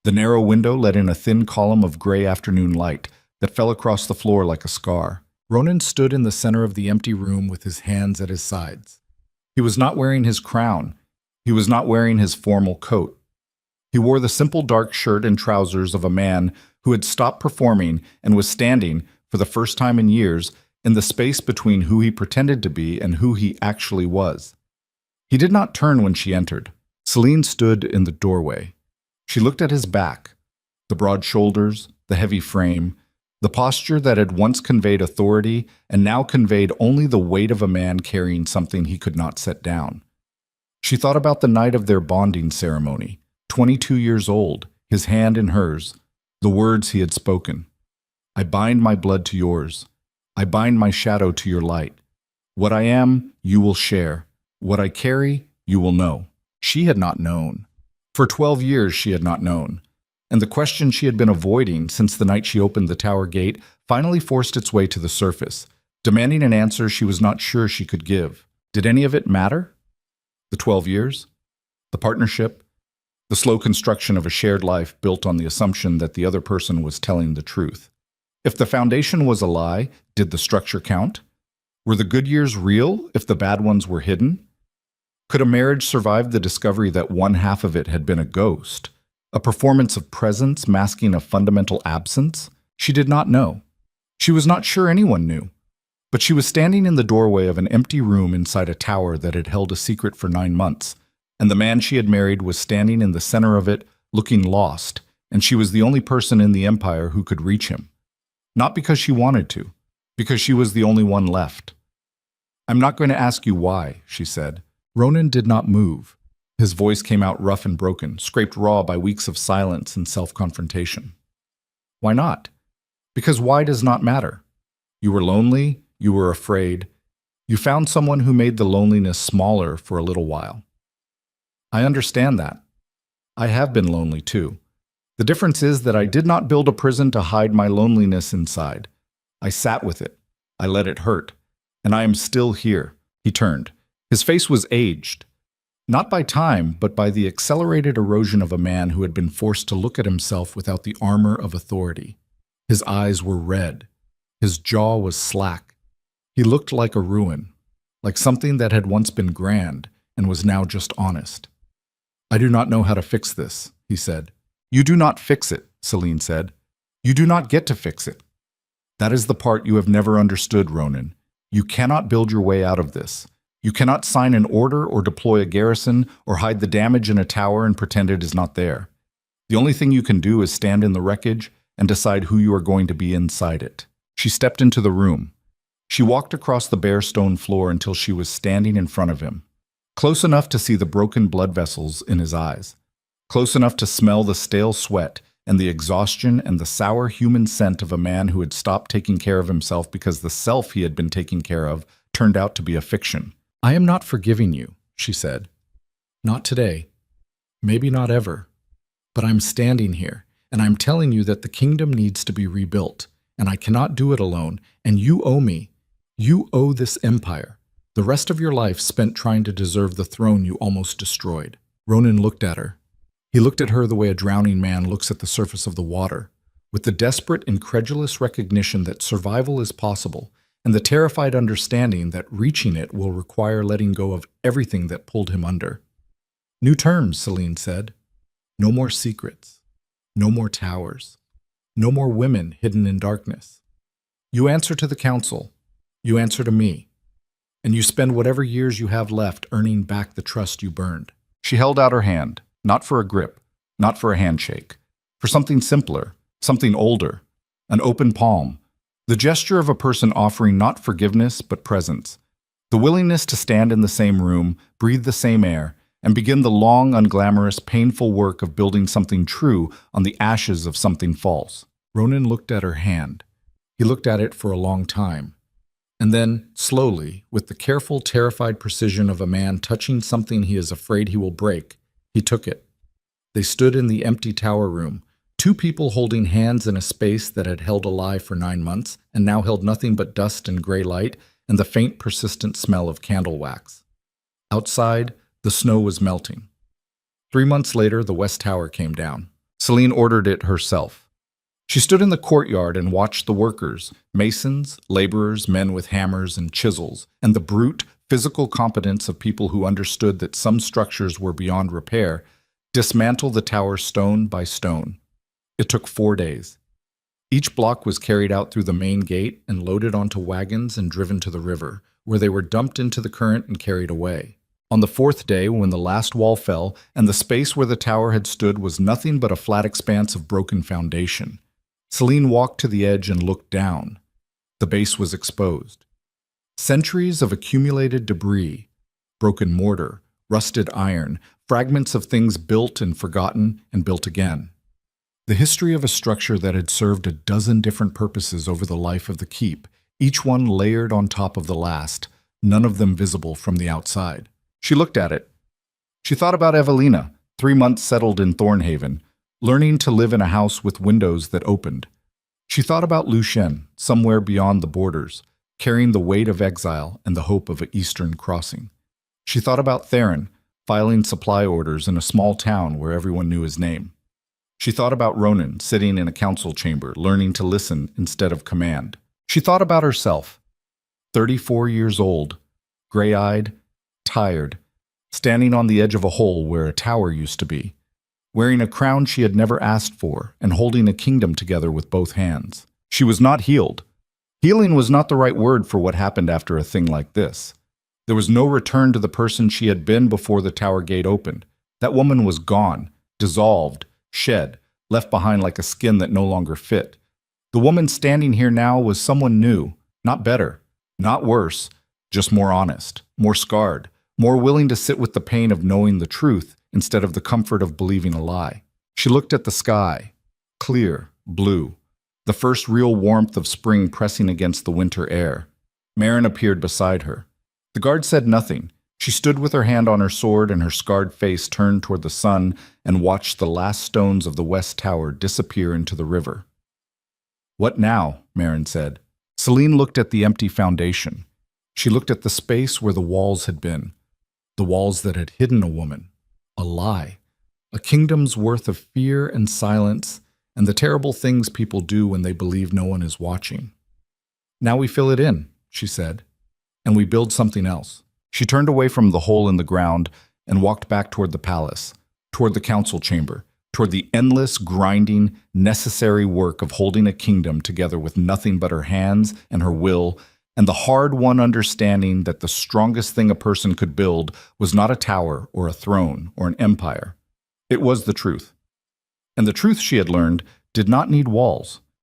The narrow window let in a thin column of gray afternoon light that fell across the floor like a scar. Ronan stood in the center of the empty room with his hands at his sides. He was not wearing his crown. He was not wearing his formal coat. He wore the simple dark shirt and trousers of a man who had stopped performing and was standing, for the first time in years, in the space between who he pretended to be and who he actually was. He did not turn when she entered. Celine stood in the doorway. She looked at his back, the broad shoulders, the heavy frame, the posture that had once conveyed authority and now conveyed only the weight of a man carrying something he could not set down. She thought about the night of their bonding ceremony, 22 years old, his hand in hers, the words he had spoken. I bind my blood to yours. I bind my shadow to your light. What I am, you will share. What I carry, you will know. She had not known. For 12 years she had not known. And the question she had been avoiding since the night she opened the tower gate finally forced its way to the surface, demanding an answer she was not sure she could give. Did any of it matter? The 12 years? The partnership? The slow construction of a shared life built on the assumption that the other person was telling the truth. If the foundation was a lie, did the structure count? Were the good years real if the bad ones were hidden? Could a marriage survive the discovery that one half of it had been a ghost, a performance of presence masking a fundamental absence? She did not know. She was not sure anyone knew. But she was standing in the doorway of an empty room inside a tower that had held a secret for 9 months, and the man she had married was standing in the center of it, looking lost, and she was the only person in the empire who could reach him. Not because she wanted to, because she was the only one left. I'm not going to ask you why, she said. Ronan did not move. His voice came out rough and broken, scraped raw by weeks of silence and self-confrontation. Why not? Because why does not matter. You were lonely, you were afraid. You found someone who made the loneliness smaller for a little while. I understand that. I have been lonely too. The difference is that I did not build a prison to hide my loneliness inside. I sat with it. I let it hurt. And I am still here. He turned. His face was aged. Not by time, but by the accelerated erosion of a man who had been forced to look at himself without the armor of authority. His eyes were red. His jaw was slack. He looked like a ruin, like something that had once been grand and was now just honest. I do not know how to fix this, he said. You do not fix it, Celine said. You do not get to fix it. That is the part you have never understood, Ronan. You cannot build your way out of this. You cannot sign an order or deploy a garrison or hide the damage in a tower and pretend it is not there. The only thing you can do is stand in the wreckage and decide who you are going to be inside it. She stepped into the room. She walked across the bare stone floor until she was standing in front of him, close enough to see the broken blood vessels in his eyes, close enough to smell the stale sweat and the exhaustion and the sour human scent of a man who had stopped taking care of himself because the self he had been taking care of turned out to be a fiction. I am not forgiving you, she said. Not today. Maybe not ever. But I'm standing here, and I'm telling you that the kingdom needs to be rebuilt, and I cannot do it alone, and you owe me. You owe this empire. The rest of your life spent trying to deserve the throne you almost destroyed. Ronan looked at her. He looked at her the way a drowning man looks at the surface of the water, with the desperate, incredulous recognition that survival is possible, and the terrified understanding that reaching it will require letting go of everything that pulled him under. New terms, Celine said. No more secrets. No more towers. No more women hidden in darkness. You answer to the council. You answer to me. And you spend whatever years you have left earning back the trust you burned. She held out her hand, not for a grip, not for a handshake, for something simpler, something older, an open palm, the gesture of a person offering not forgiveness but presence, the willingness to stand in the same room, breathe the same air, and begin the long, unglamorous, painful work of building something true on the ashes of something false. Ronan looked at her hand. He looked at it for a long time. And then, slowly, with the careful, terrified precision of a man touching something he is afraid he will break, he took it. They stood in the empty tower room, two people holding hands in a space that had held a lie for 9 months and now held nothing but dust and gray light and the faint, persistent smell of candle wax. Outside, the snow was melting. 3 months later, the West Tower came down. Celine ordered it herself. She stood in the courtyard and watched the workers, masons, laborers, men with hammers and chisels, and the brute, physical competence of people who understood that some structures were beyond repair, dismantle the tower stone by stone. It took 4 days. Each block was carried out through the main gate and loaded onto wagons and driven to the river, where they were dumped into the current and carried away. On the 4th day, when the last wall fell and the space where the tower had stood was nothing but a flat expanse of broken foundation, Celine walked to the edge and looked down. The base was exposed. Centuries of accumulated debris, broken mortar, rusted iron, fragments of things built and forgotten and built again. The history of a structure that had served a dozen different purposes over the life of the keep, each one layered on top of the last, none of them visible from the outside. She looked at it. She thought about Evelina, 3 months settled in Thornhaven, learning to live in a house with windows that opened. She thought about Lucien, somewhere beyond the borders, carrying the weight of exile and the hope of an eastern crossing. She thought about Theron, filing supply orders in a small town where everyone knew his name. She thought about Ronan, sitting in a council chamber, learning to listen instead of command. She thought about herself, 34 years old, gray-eyed, tired, standing on the edge of a hole where a tower used to be, wearing a crown she had never asked for and holding a kingdom together with both hands. She was not healed. Healing was not the right word for what happened after a thing like this. There was no return to the person she had been before the tower gate opened. That woman was gone, dissolved, shed, left behind like a skin that no longer fit. The woman standing here now was someone new, not better, not worse, just more honest, more scarred, more willing to sit with the pain of knowing the truth instead of the comfort of believing a lie. She looked at the sky, clear, blue, the first real warmth of spring pressing against the winter air. Marin appeared beside her. The guard said nothing. She stood with her hand on her sword and her scarred face turned toward the sun and watched the last stones of the West Tower disappear into the river. "What now?" Marin said. Celine looked at the empty foundation. She looked at the space where the walls had been, the walls that had hidden a woman, a lie, a kingdom's worth of fear and silence, and the terrible things people do when they believe no one is watching. "Now we fill it in," she said, "and we build something else." She turned away from the hole in the ground and walked back toward the palace, toward the council chamber, toward the endless, grinding, necessary work of holding a kingdom together with nothing but her hands and her will, and the hard-won understanding that the strongest thing a person could build was not a tower or a throne or an empire. It was the truth. And the truth, she had learned, did not need walls.